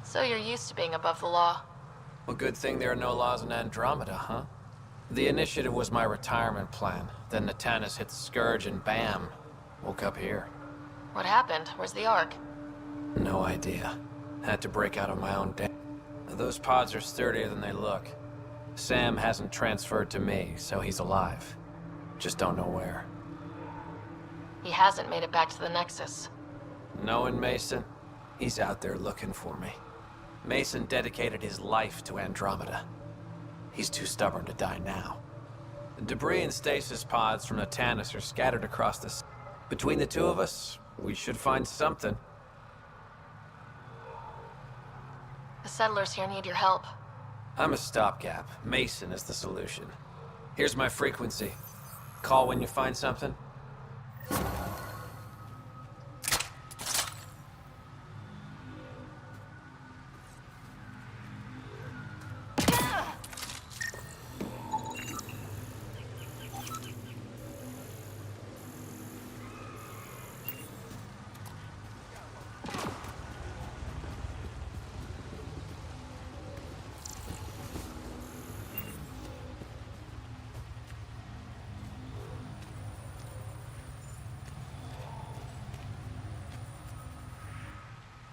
[SPEAKER 6] So you're used to being above the law.
[SPEAKER 16] Well, good thing there are no laws in Andromeda, huh? The initiative was my retirement plan. Then Natanus hit the Scourge and bam, woke up here.
[SPEAKER 6] What happened? Where's the Ark?
[SPEAKER 16] No idea. Had to break out of my own den. Those pods are sturdier than they look. Sam hasn't transferred to me, so he's alive. Just don't know where.
[SPEAKER 6] He hasn't made it back to the Nexus.
[SPEAKER 16] Knowing Mason, he's out there looking for me. Mason dedicated his life to Andromeda. He's too stubborn to die now. The debris and stasis pods from Natanus are scattered across the... Between the two of us, we should find something.
[SPEAKER 6] The settlers here need your help.
[SPEAKER 16] I'm a stopgap. Mason is the solution. Here's my frequency. Call when you find something.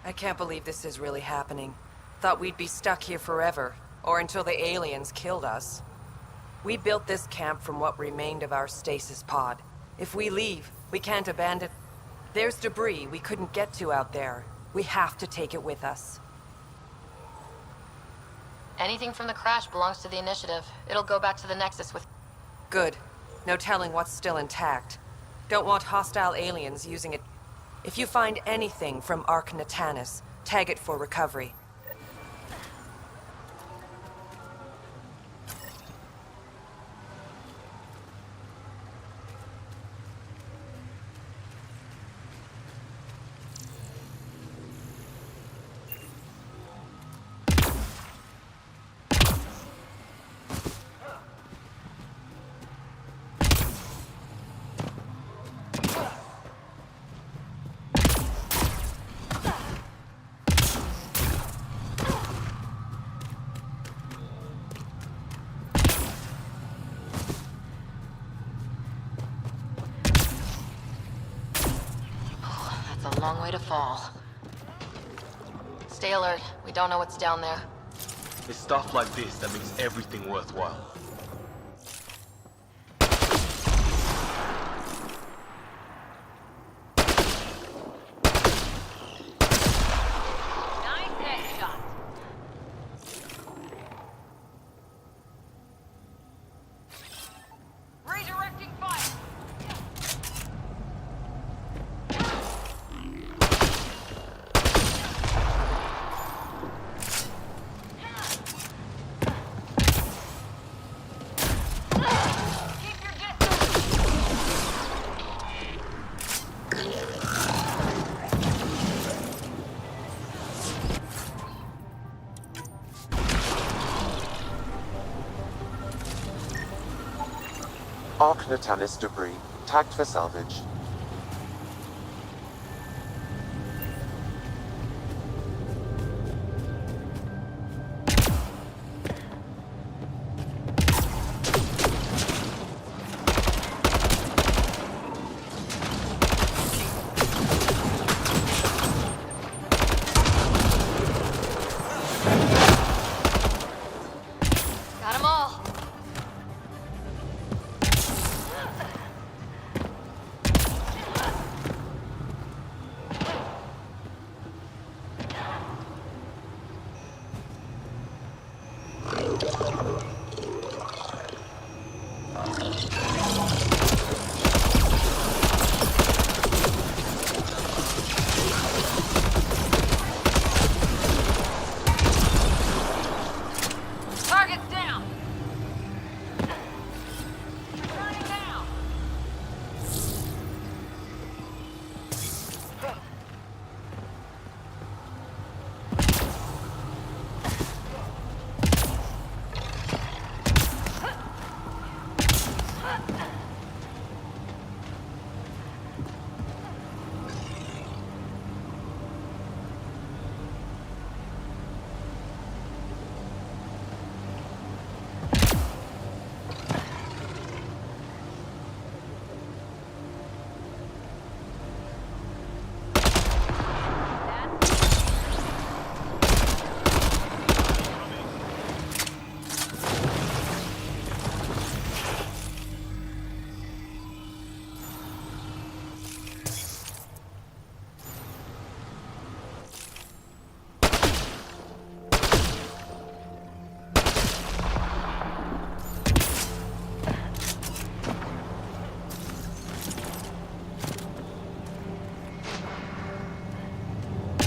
[SPEAKER 1] I can't believe this is really happening. Thought we'd be stuck here forever, or until the aliens killed us. We built this camp from what remained of our stasis pod. If we leave, we can't abandon... There's debris we couldn't get to out there. We have to take it with us.
[SPEAKER 6] Anything from the crash belongs to the Initiative. It'll go back to the Nexus with...
[SPEAKER 1] Good. No telling what's still intact. Don't want hostile aliens using it. If you find anything from Ark Natanis, tag it for recovery.
[SPEAKER 6] A long way to fall. Stay alert. We don't know what's down there.
[SPEAKER 22] It's stuff like this that makes everything worthwhile.
[SPEAKER 9] Nice headshot. Redirecting fire.
[SPEAKER 12] Ark Natanis debris, tagged for salvage.
[SPEAKER 6] Got 'em all.
[SPEAKER 9] Target's down. Turning down.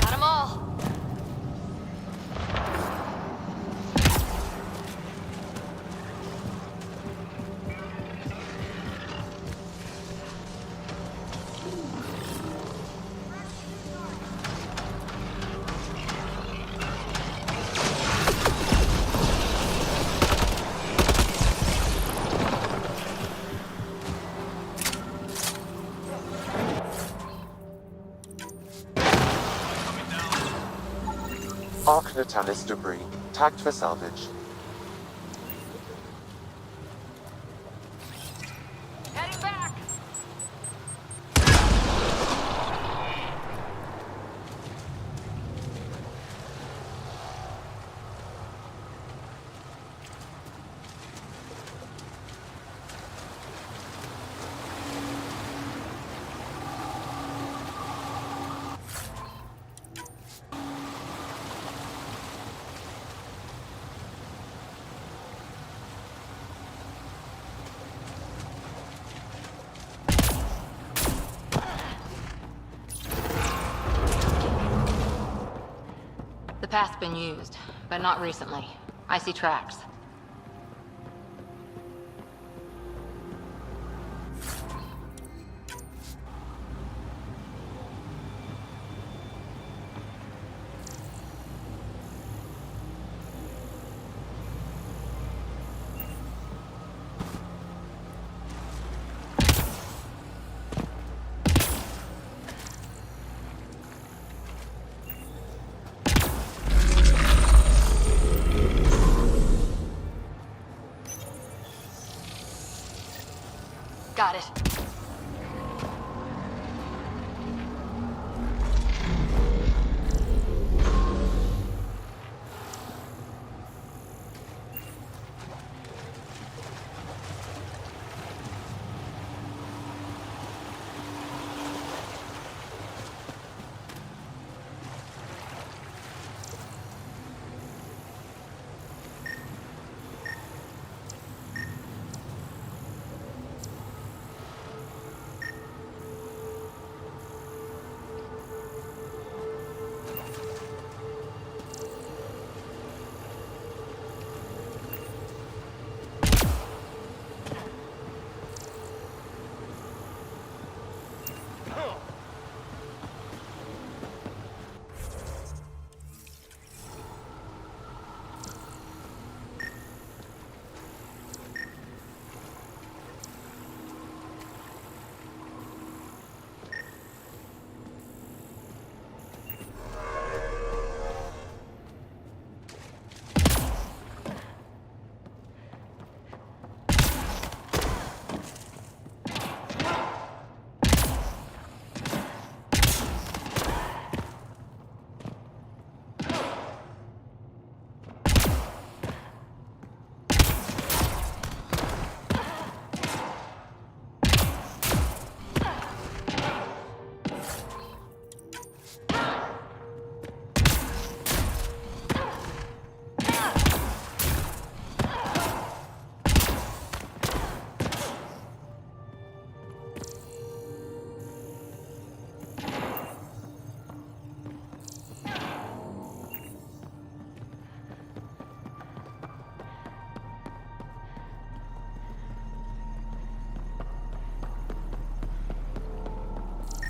[SPEAKER 6] Got 'em all.
[SPEAKER 12] Ark Natanis debris, tagged for salvage.
[SPEAKER 9] Heading back. path's been used, but not recently. I see tracks. Got it.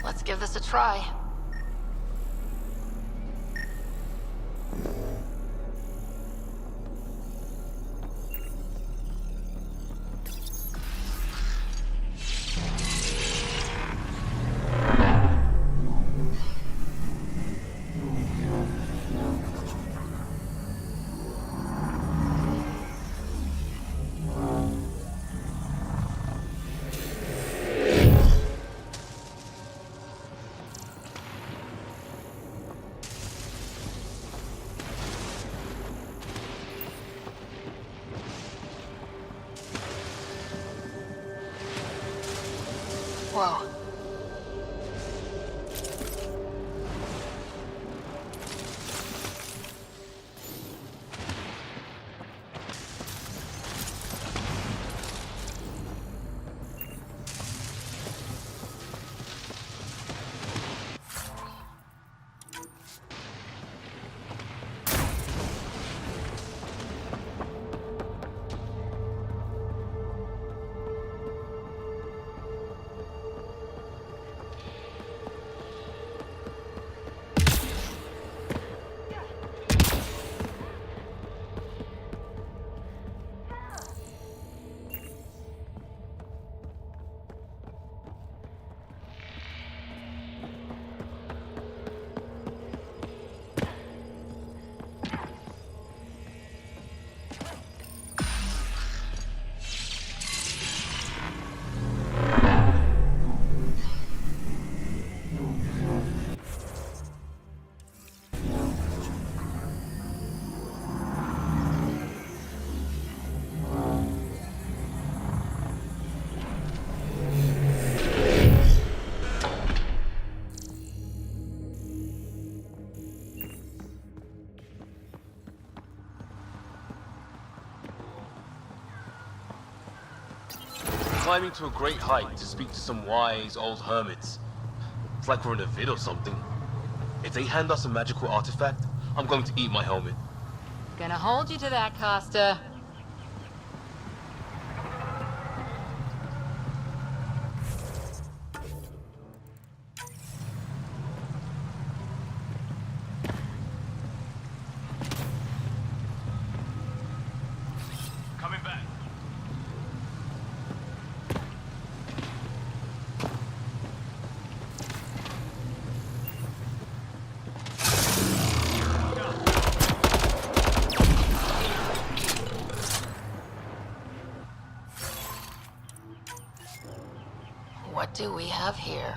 [SPEAKER 9] Let's give this a try. Whoa.
[SPEAKER 22] Climbing to a great height to speak to some wise old hermits. It's like we're in a vid or something. If they hand us a magical artifact,
[SPEAKER 18] I'm going to eat my helmet.
[SPEAKER 9] Gonna hold you to that, Costa.
[SPEAKER 17] Coming back.
[SPEAKER 6] What do we have here?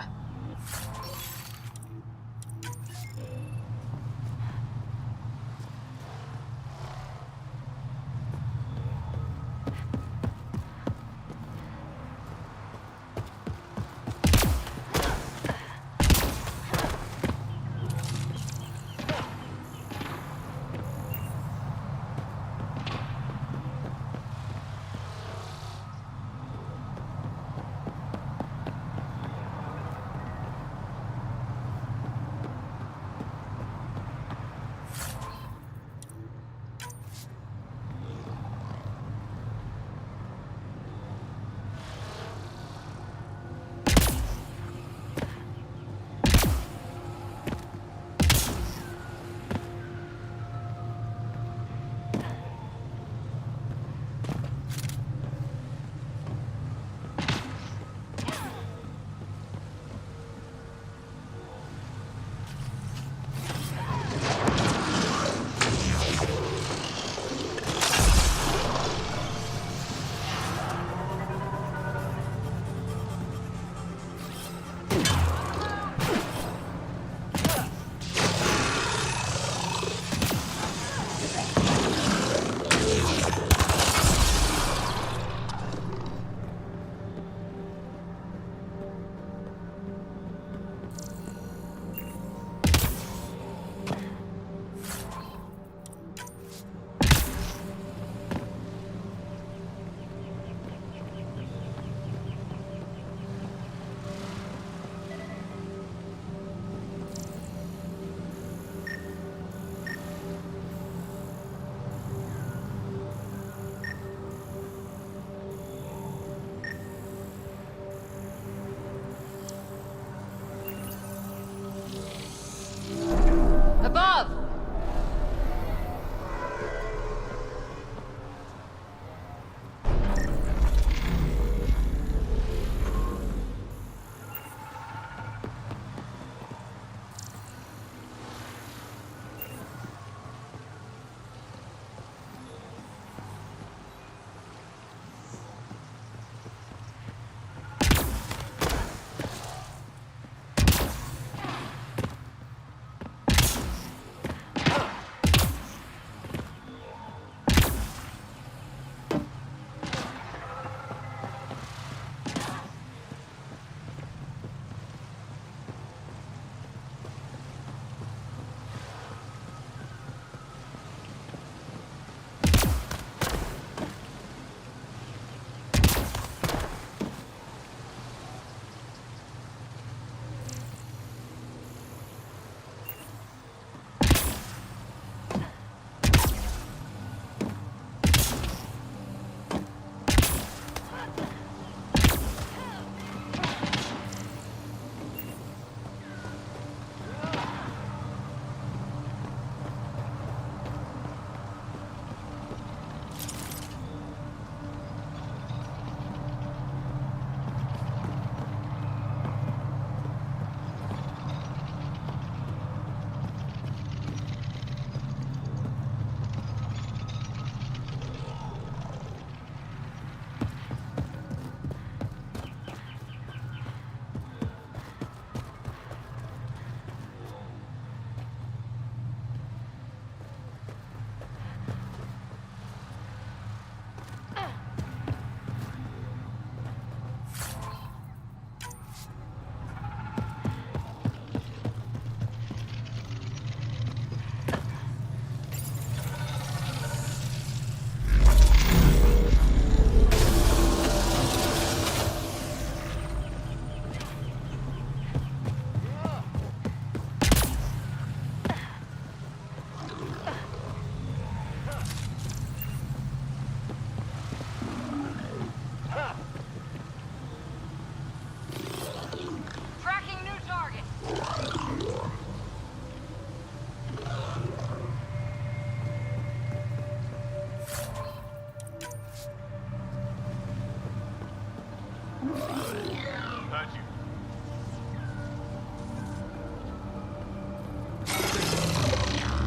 [SPEAKER 17] Heard you.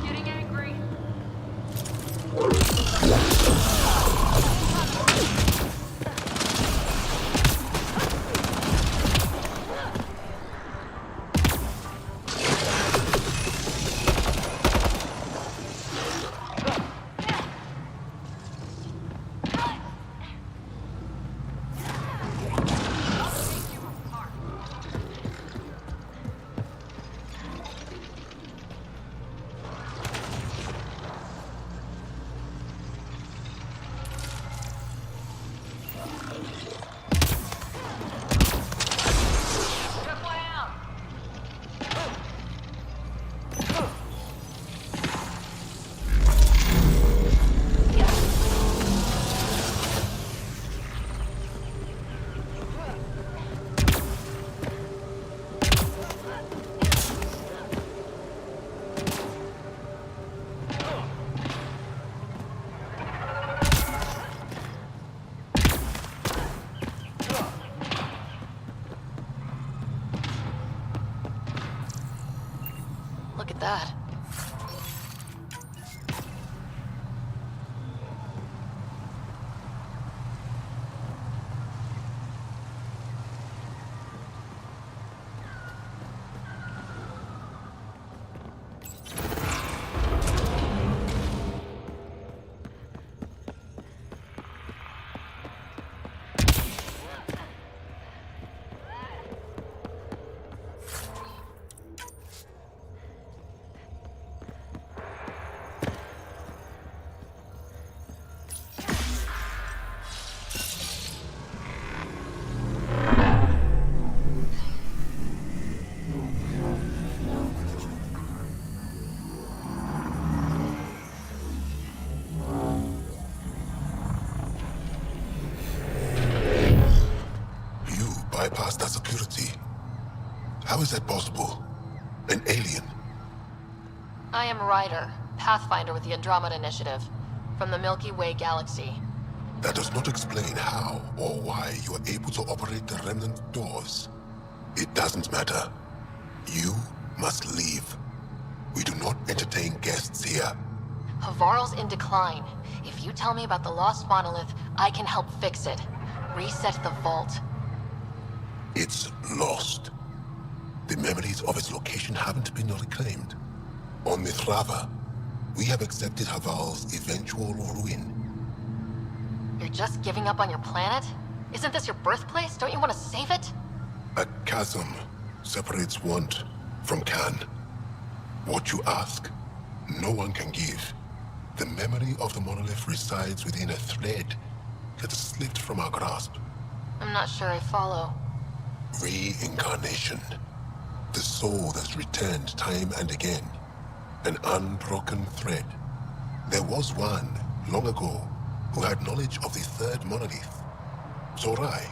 [SPEAKER 9] Getting angry.
[SPEAKER 6] Look at that.
[SPEAKER 20] Bypass that security. How is that possible? An alien?
[SPEAKER 6] I am Ryder, Pathfinder with the Andromeda Initiative, from the Milky Way galaxy.
[SPEAKER 20] That does not explain how or why you are able to operate the remnant doors. It doesn't matter. You must leave. We do not entertain guests here.
[SPEAKER 6] Havarl's in decline. If you tell me about the lost monolith, I can help fix it. Reset the vault.
[SPEAKER 20] It's lost. The memories of its location haven't been reclaimed. On Mithrava, we have accepted Havarl's eventual ruin.
[SPEAKER 6] You're just giving up on your planet? Isn't this your birthplace? Don't you want to save it?
[SPEAKER 20] A chasm separates want from can. What you ask, no one can give. The memory of the monolith resides within a thread that has slipped from our grasp.
[SPEAKER 6] I'm not sure I follow.
[SPEAKER 20] Reincarnation. The soul that's returned time and again. An unbroken thread. There was one, long ago, who had knowledge of the third monolith. Zorai,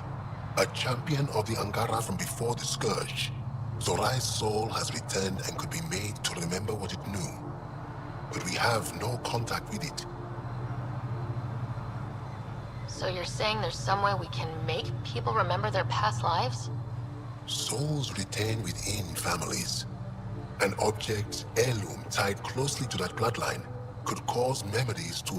[SPEAKER 20] a champion of the Angara from before the Scourge. Zorai's soul has returned and could be made to remember what it knew. But we have no contact with it.
[SPEAKER 6] So you're saying there's some way we can make people remember their past lives?
[SPEAKER 20] Souls retain within families. An object, heirloom tied closely to that bloodline could cause memories to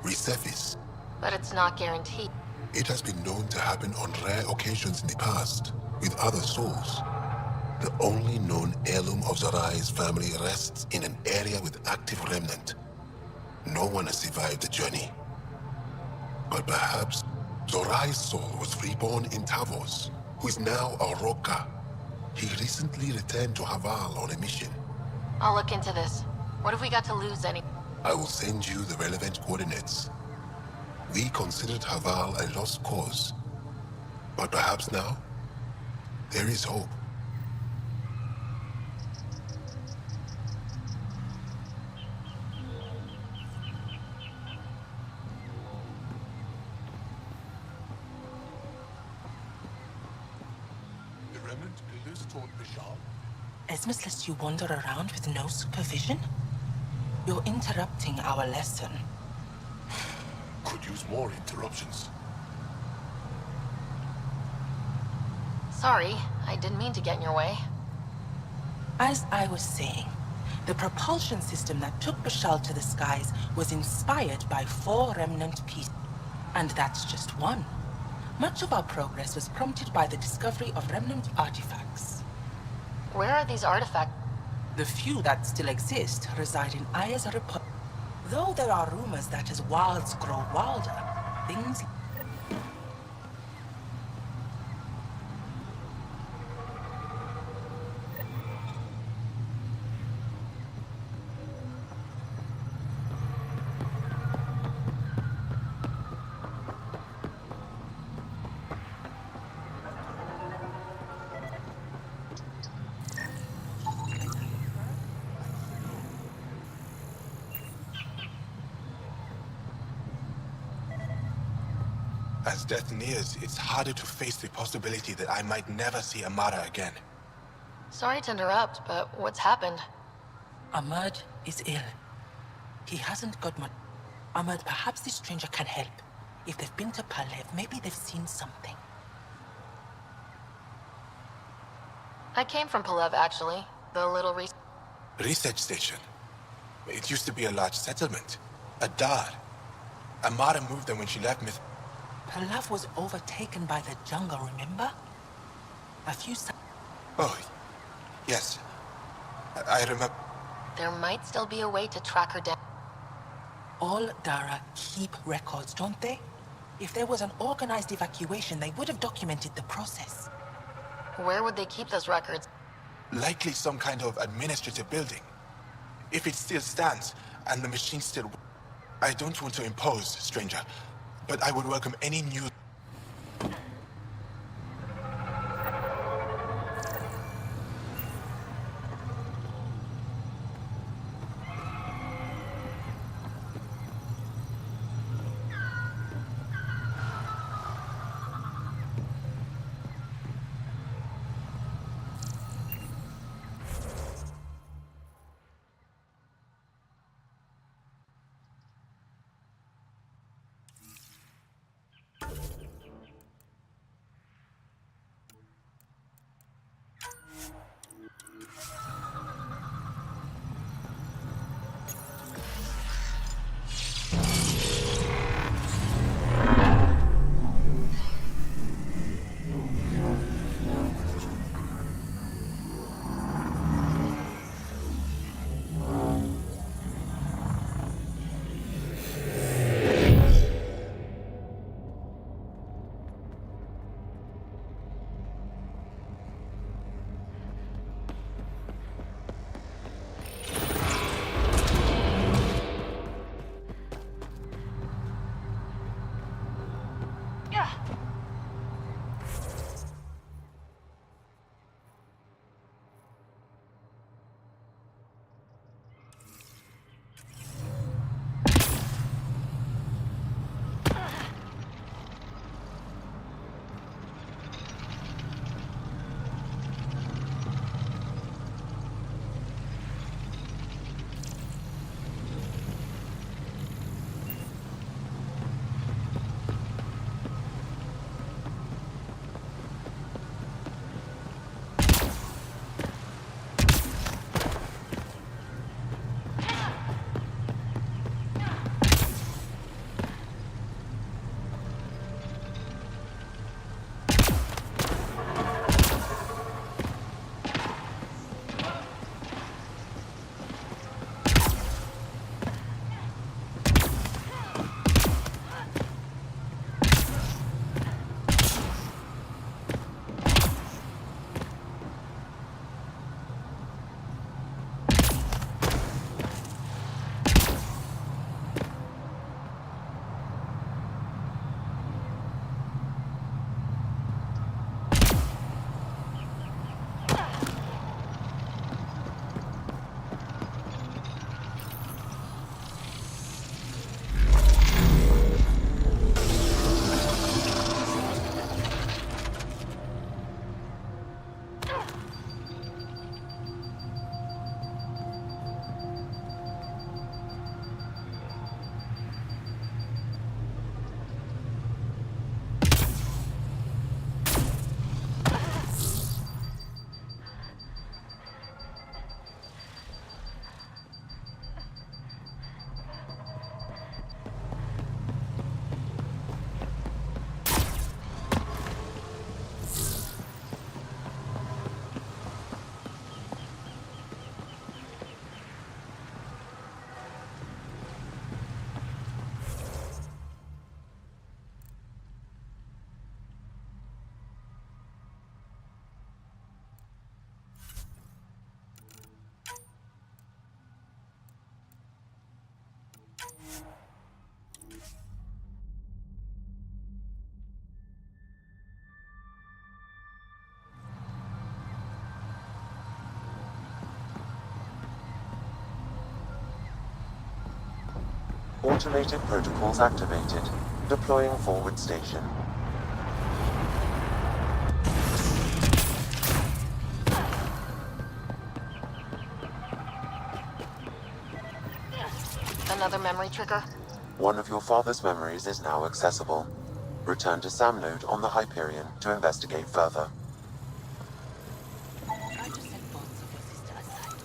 [SPEAKER 20] resurface.
[SPEAKER 6] But it's not guaranteed.
[SPEAKER 20] It has been known to happen on rare occasions in the past with other souls. The only known heirloom of Zorai's family rests in an area with active remnant. No one has survived the journey. But perhaps Zorai's soul was reborn in Tavos, who is now a Roka. He recently returned to Havarl on a mission.
[SPEAKER 6] I'll look into this. What have we got to lose any?
[SPEAKER 20] I will send you the relevant coordinates. We considered Havarl a lost cause. But perhaps now, there is hope.
[SPEAKER 8] Esmus lets you wander around with no supervision? You're interrupting our lesson.
[SPEAKER 20] Could use more interruptions.
[SPEAKER 6] Sorry, I didn't mean to get in your way.
[SPEAKER 8] As I was saying, the propulsion system that took Bashal to the skies was inspired by 4 remnant pieces. And that's just one. Much of our progress was prompted by the discovery of remnant artifacts.
[SPEAKER 6] Where are these artifacts?
[SPEAKER 8] The few that still exist reside in Aya's Republic. Though there are rumors that as wilds grow wilder, things...
[SPEAKER 22] As death nears, it's harder to face the possibility that I might never see Amara again.
[SPEAKER 6] Sorry to interrupt, but what's happened?
[SPEAKER 8] Ahmad is ill. He hasn't got much... Ahmad, perhaps this stranger can help. If they've been to Palev, maybe they've seen something.
[SPEAKER 6] I came from Palev, actually. The little
[SPEAKER 22] Research station. It used to be a large settlement. A dar. Amara moved there when she left Myth.
[SPEAKER 8] Palev was overtaken by the jungle, remember? A few...
[SPEAKER 22] Oh, yes. I remember...
[SPEAKER 6] There might still be a way to track her down.
[SPEAKER 8] All Dara keep records, don't they? If there was an organized evacuation, they would have documented the process.
[SPEAKER 6] Where would they keep those records?
[SPEAKER 22] Likely some kind of administrative building. If it still stands, and the machine still... I don't want to impose, stranger, but I would welcome any news.
[SPEAKER 12] Automated protocols activated. Deploying forward station.
[SPEAKER 6] Another memory trigger?
[SPEAKER 12] One of your father's memories is now accessible. Return to Sam Node on the Hyperion to investigate further.
[SPEAKER 13] Try to set bonds of your sister aside.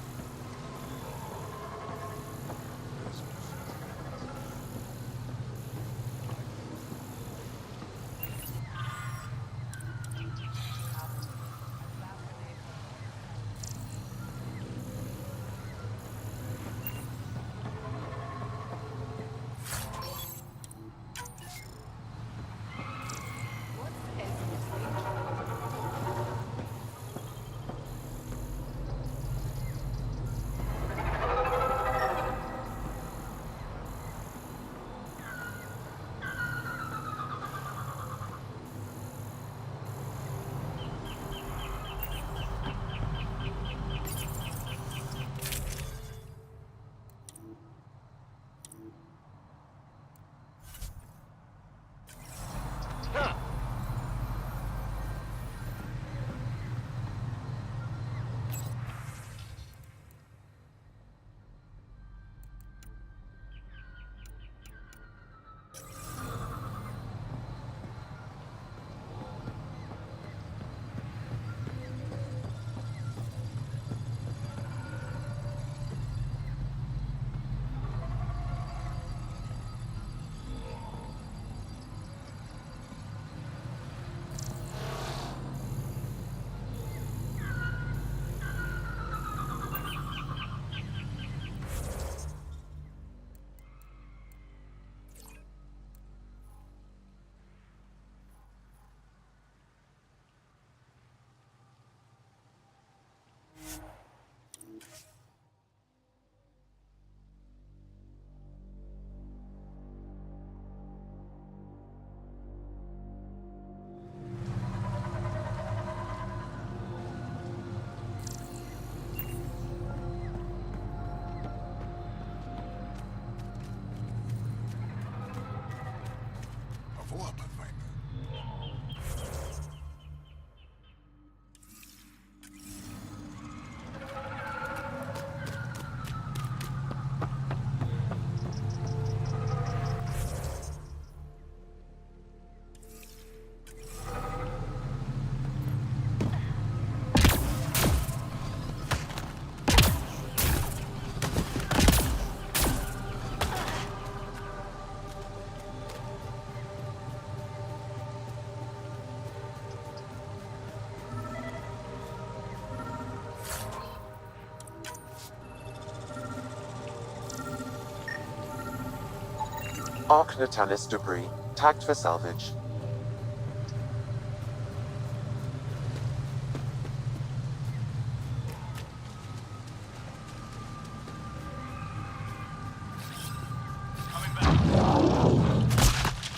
[SPEAKER 12] Arc Natalis debris, tagged for salvage.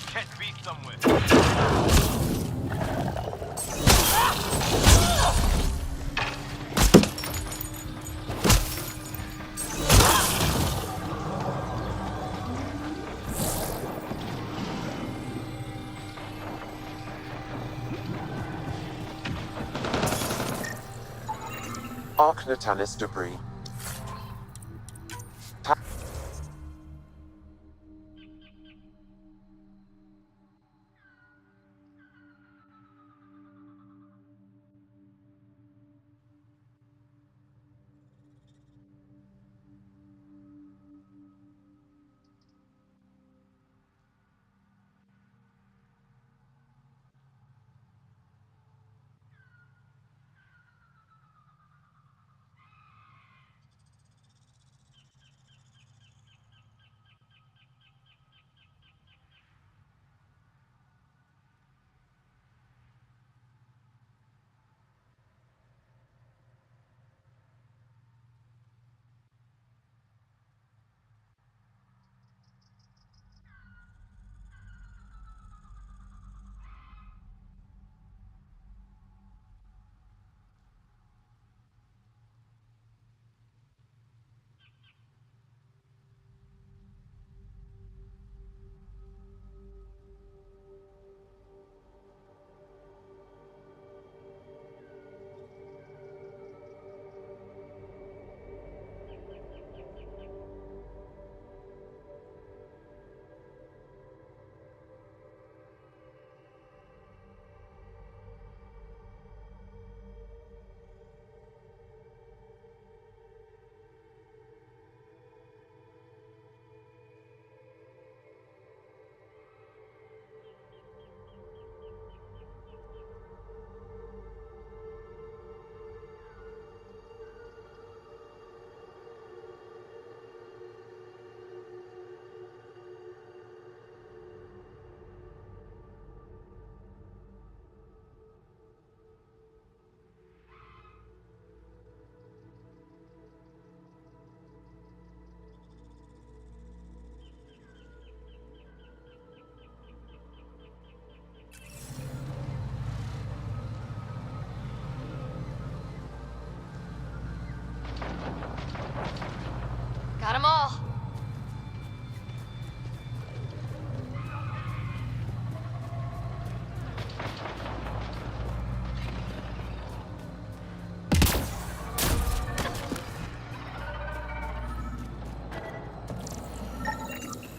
[SPEAKER 17] Can't beat somewhere.
[SPEAKER 12] Arc Natalis debris.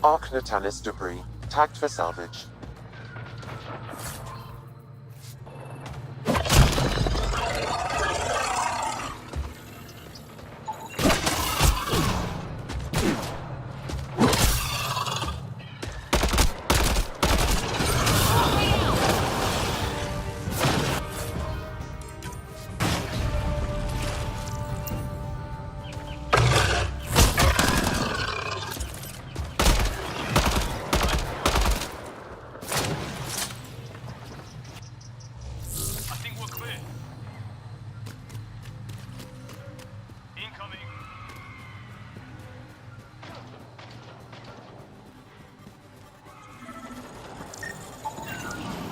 [SPEAKER 12] Arc Natalis debris, tagged for salvage.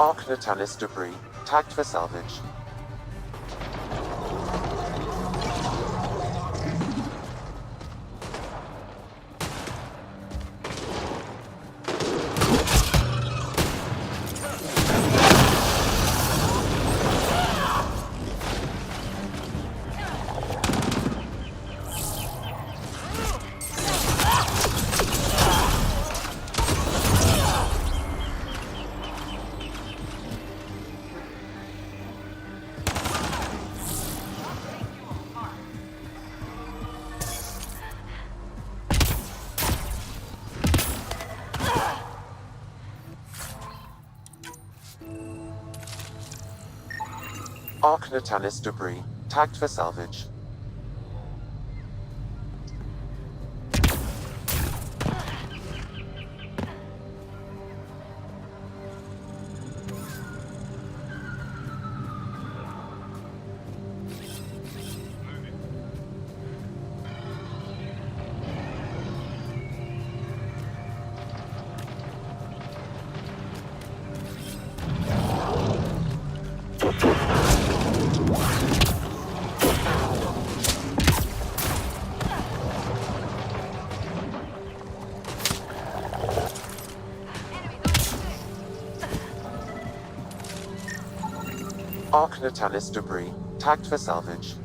[SPEAKER 12] Arc Natalis debris, tagged for salvage. Arc Natalis debris, tagged for salvage. Arc Natalis debris, tagged for salvage.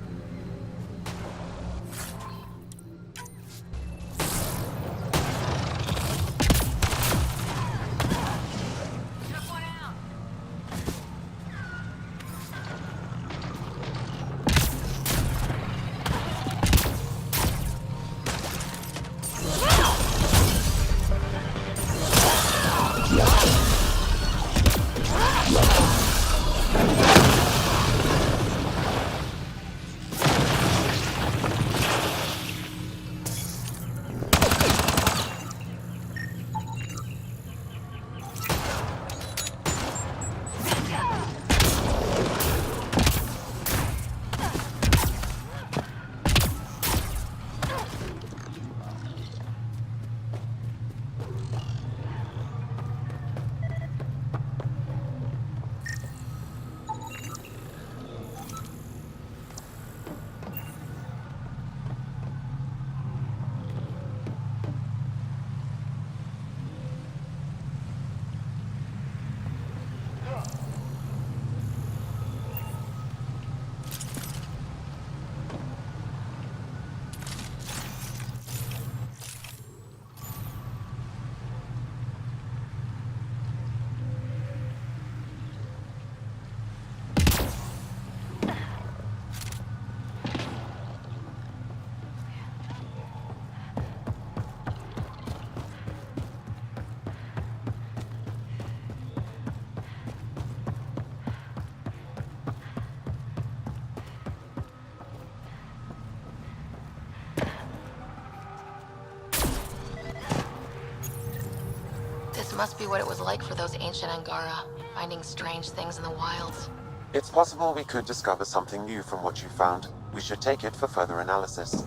[SPEAKER 6] This must be what it was like for those ancient Angara, finding strange things in the wilds.
[SPEAKER 12] It's possible we could discover something new from what you found. We should take it for further analysis.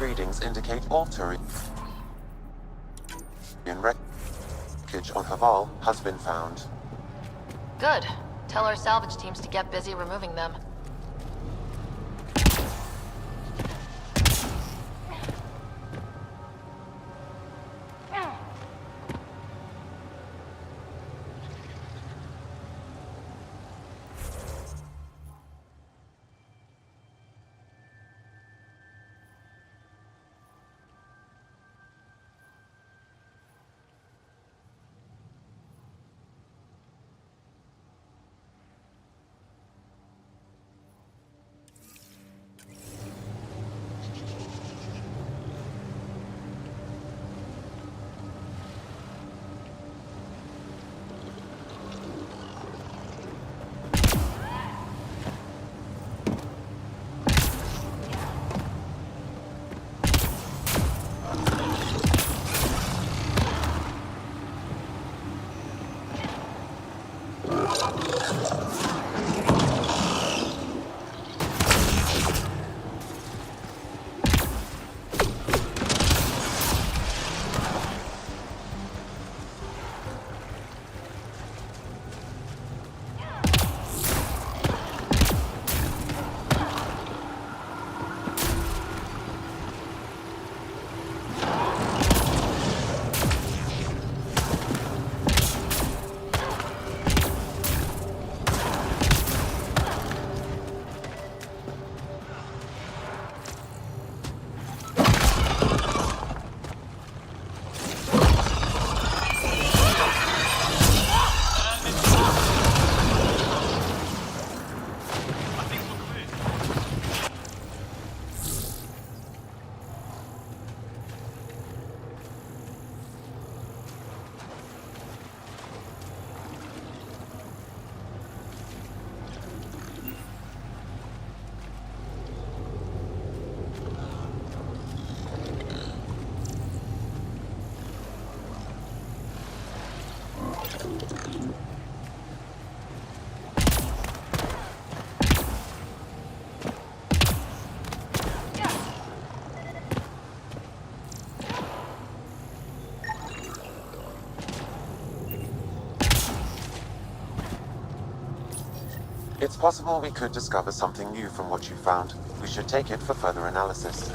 [SPEAKER 12] Readings indicate all turrets. wreckage on Haval has been found.
[SPEAKER 6] Good. Tell our salvage teams to get busy removing them.
[SPEAKER 12] It's possible we could discover something new from what you found. We should take it for further analysis.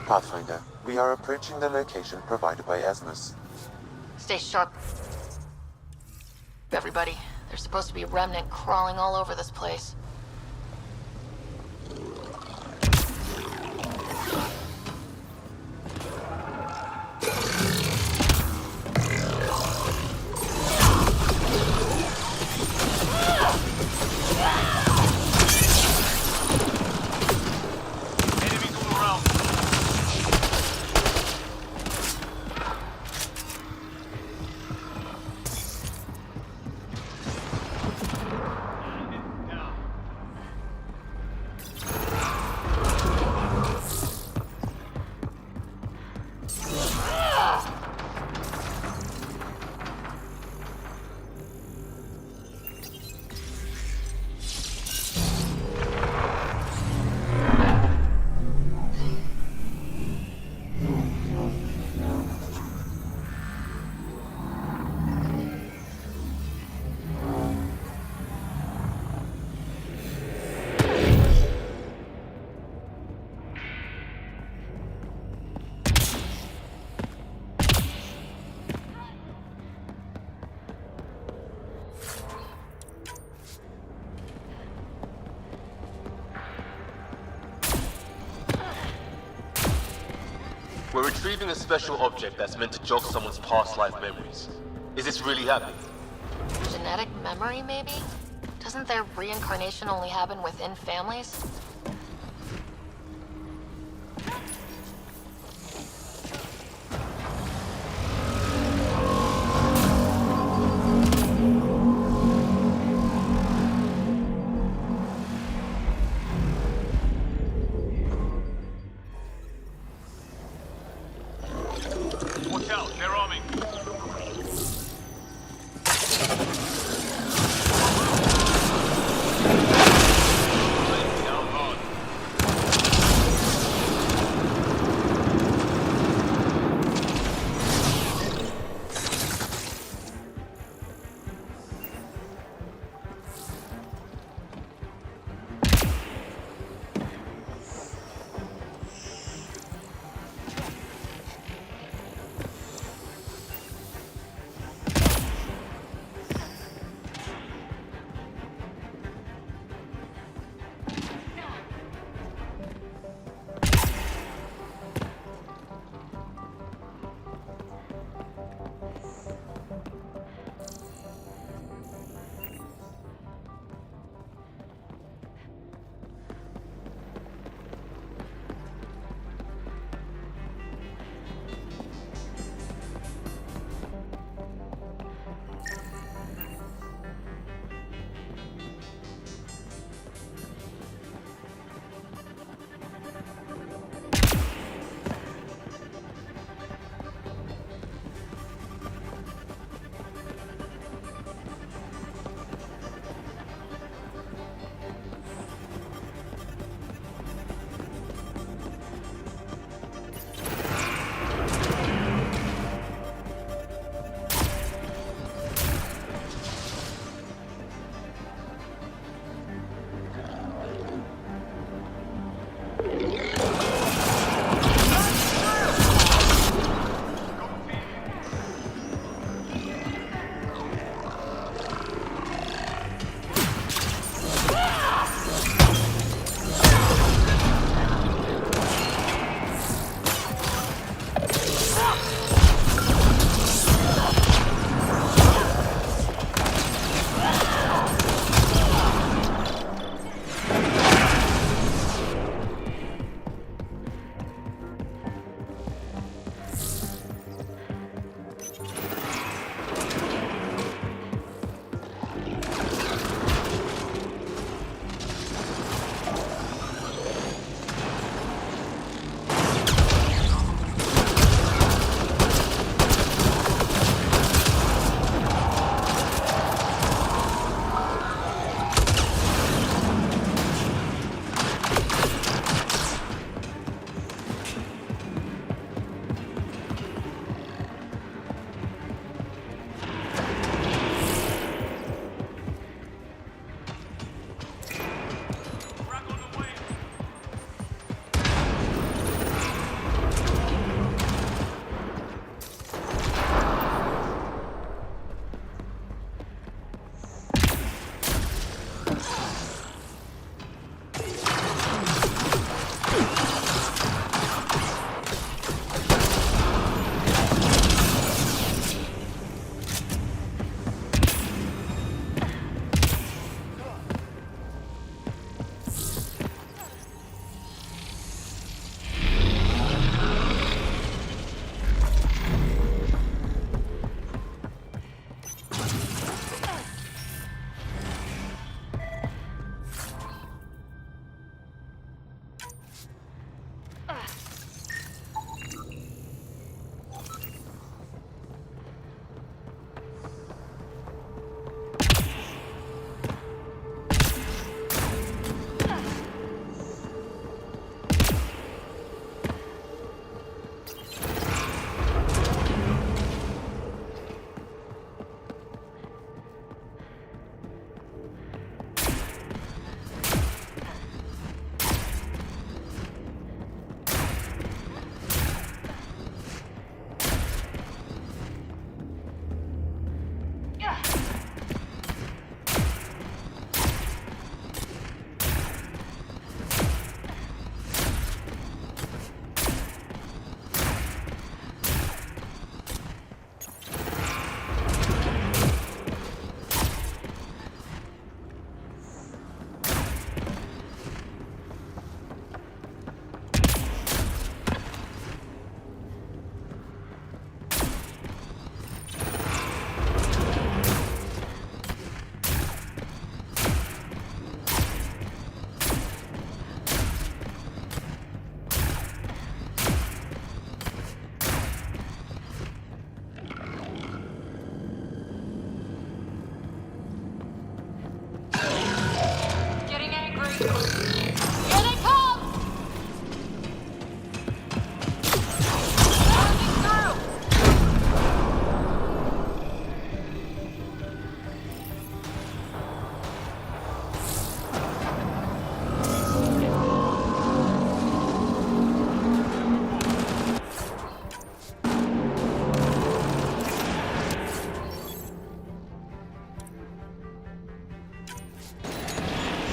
[SPEAKER 12] Pathfinder, we are approaching the location provided by Esmus.
[SPEAKER 6] Stay sharp. Everybody, there's supposed to be a remnant crawling all over this place.
[SPEAKER 18] We're retrieving a special object that's meant to jog someone's past life memories. Is this really happening?
[SPEAKER 6] Genetic memory, maybe? Doesn't their reincarnation only happen within families?
[SPEAKER 17] Watch out, they're arming.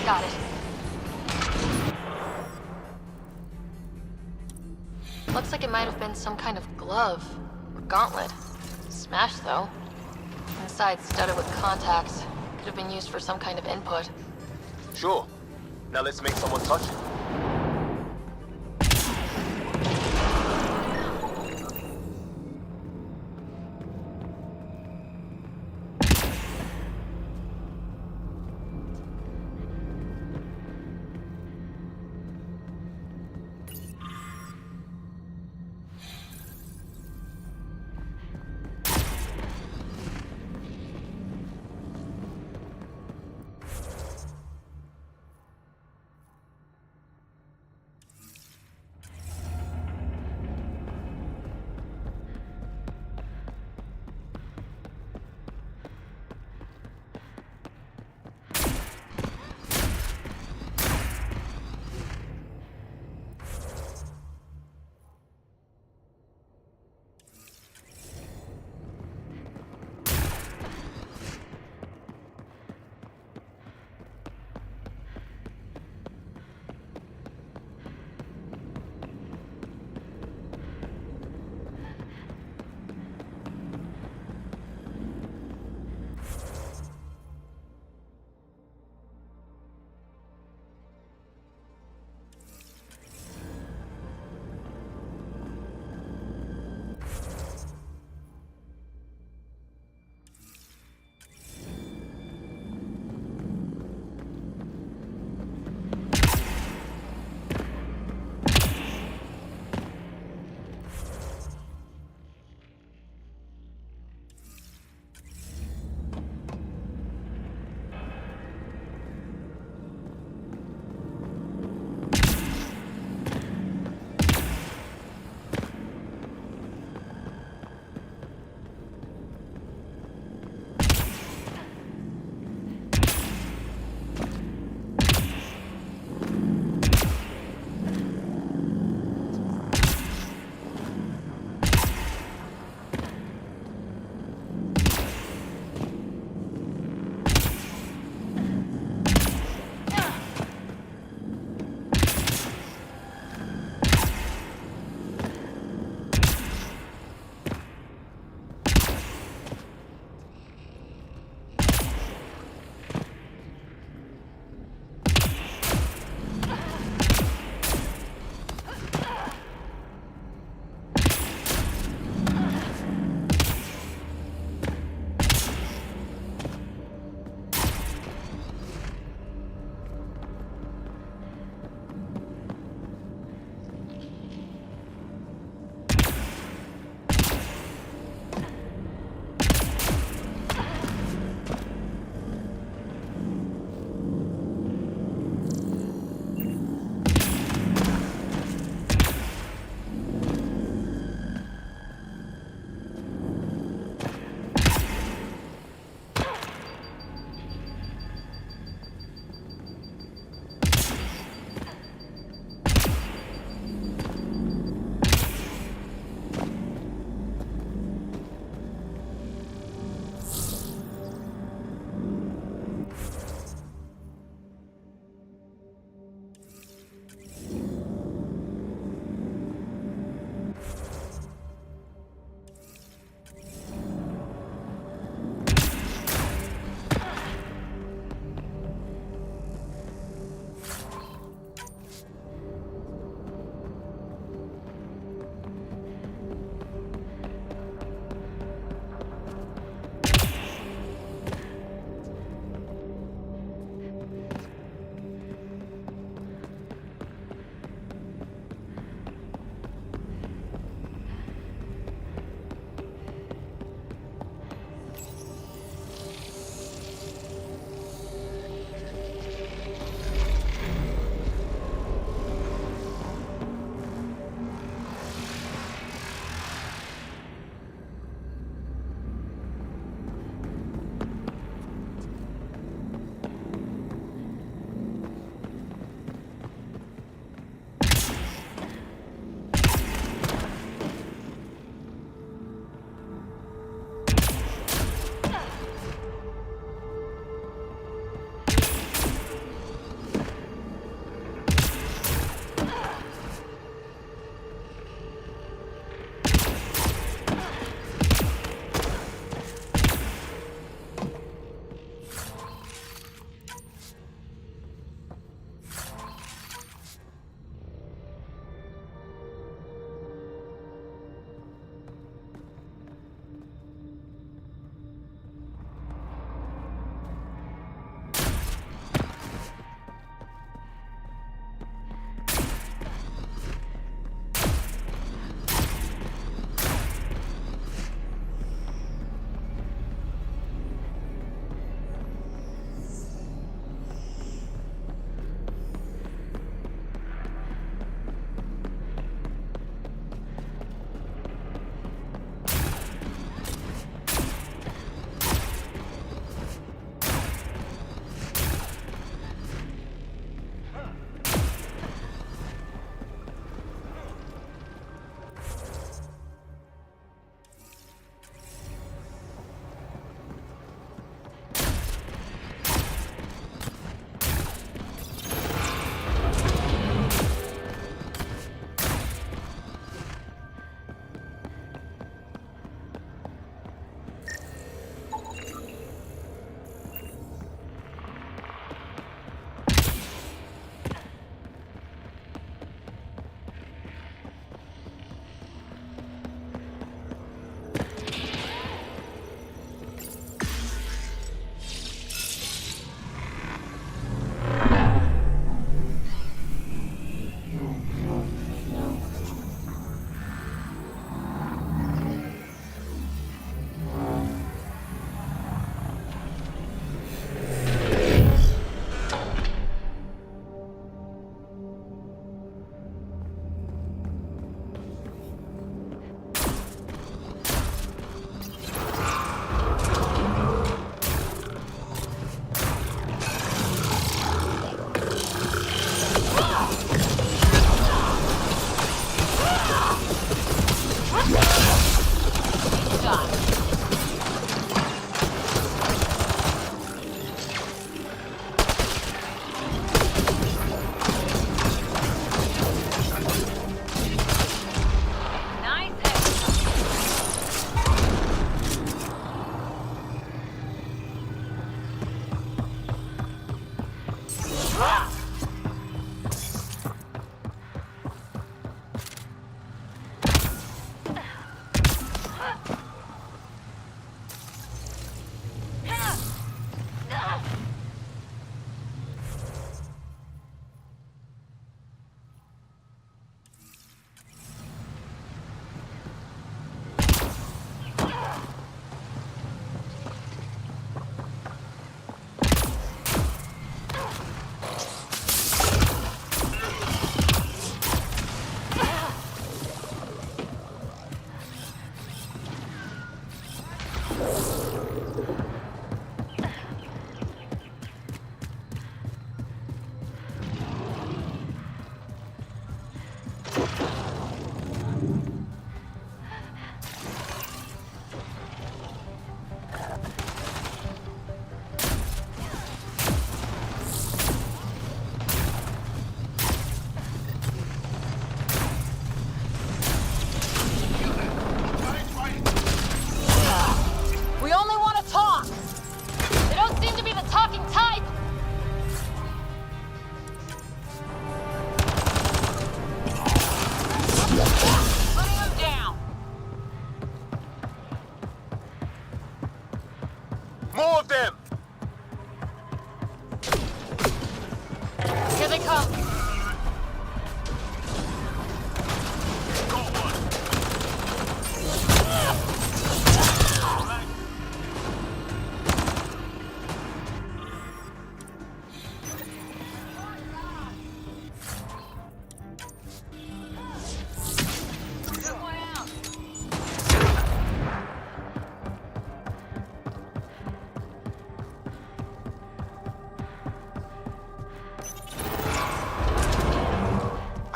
[SPEAKER 6] Got it. Looks like it might have been some kind of glove or gauntlet. Smashed, though. Inside studded with contacts. Could have been used for some kind of input.
[SPEAKER 18] Sure. Now let's make someone touch it.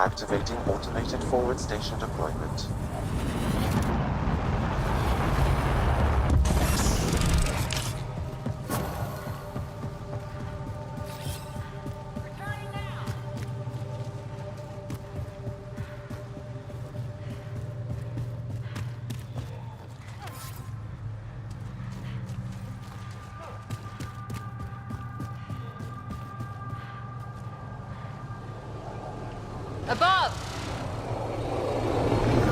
[SPEAKER 12] Activating automated forward station deployment.
[SPEAKER 6] Above!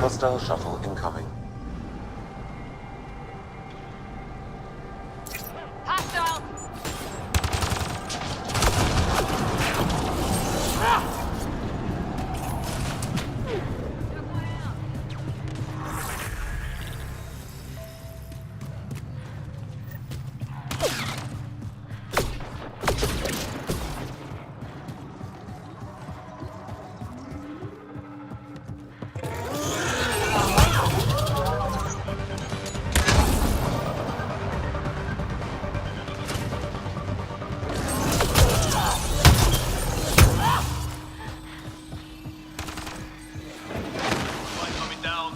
[SPEAKER 12] Hostile shuttle incoming.
[SPEAKER 6] Hostile!
[SPEAKER 2] Coming down.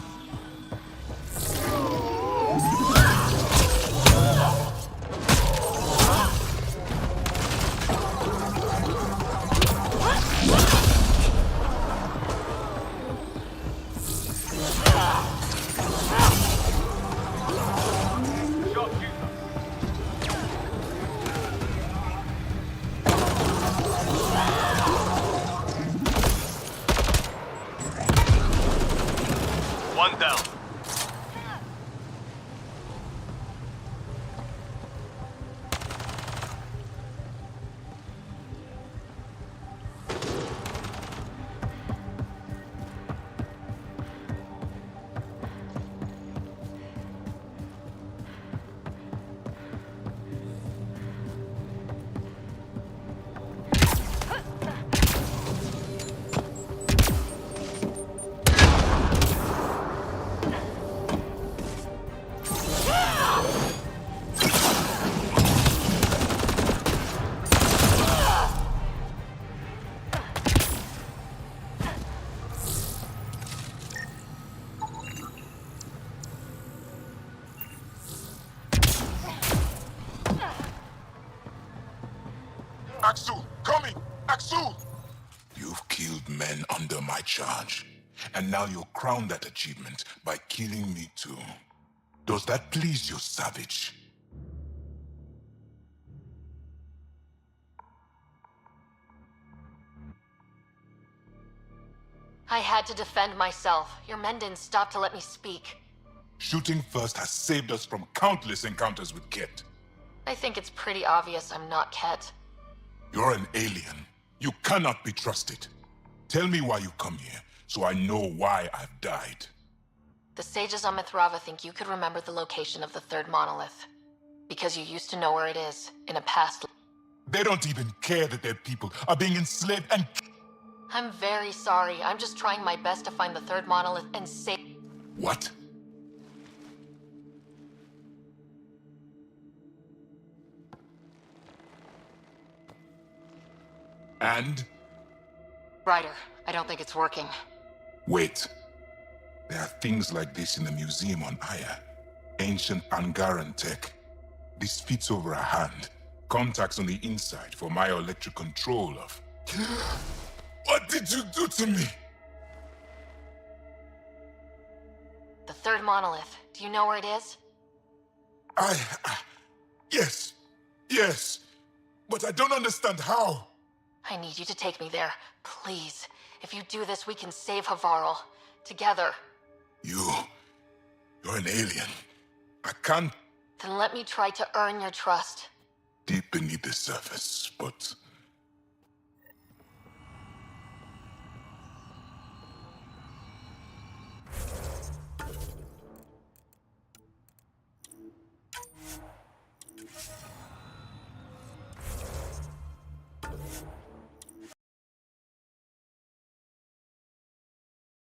[SPEAKER 2] One down.
[SPEAKER 21] Axel, coming! Axel! You've killed men under my charge, and now you'll crown that achievement by killing me too. Does that please you, savage?
[SPEAKER 6] I had to defend myself. Your men didn't stop to let me speak.
[SPEAKER 21] Shooting first has saved us from countless encounters with Ket.
[SPEAKER 6] I think it's pretty obvious I'm not Ket.
[SPEAKER 21] You're an alien. You cannot be trusted. Tell me why you come here, so I know why I've died.
[SPEAKER 6] The sages on Mithrava think you could remember the location of the third monolith. Because you used to know where it is, in a past...
[SPEAKER 21] They don't even care that their people are being enslaved and...
[SPEAKER 6] I'm very sorry. I'm just trying my best to find the third monolith and save...
[SPEAKER 21] What? And?
[SPEAKER 6] Ryder, I don't think it's working.
[SPEAKER 21] Wait. There are things like this in the museum on Aya. Ancient Angaran tech. This fits over a hand. Contacts on the inside for my electric control of... What did you do to me?
[SPEAKER 6] The third monolith. Do you know where it is?
[SPEAKER 21] Yes. Yes. But I don't understand how.
[SPEAKER 6] I need you to take me there. Please. If you do this, we can save Havarl. Together.
[SPEAKER 21] You're an alien. I can't...
[SPEAKER 6] Then let me try to earn your trust.
[SPEAKER 21] Deep beneath the surface, but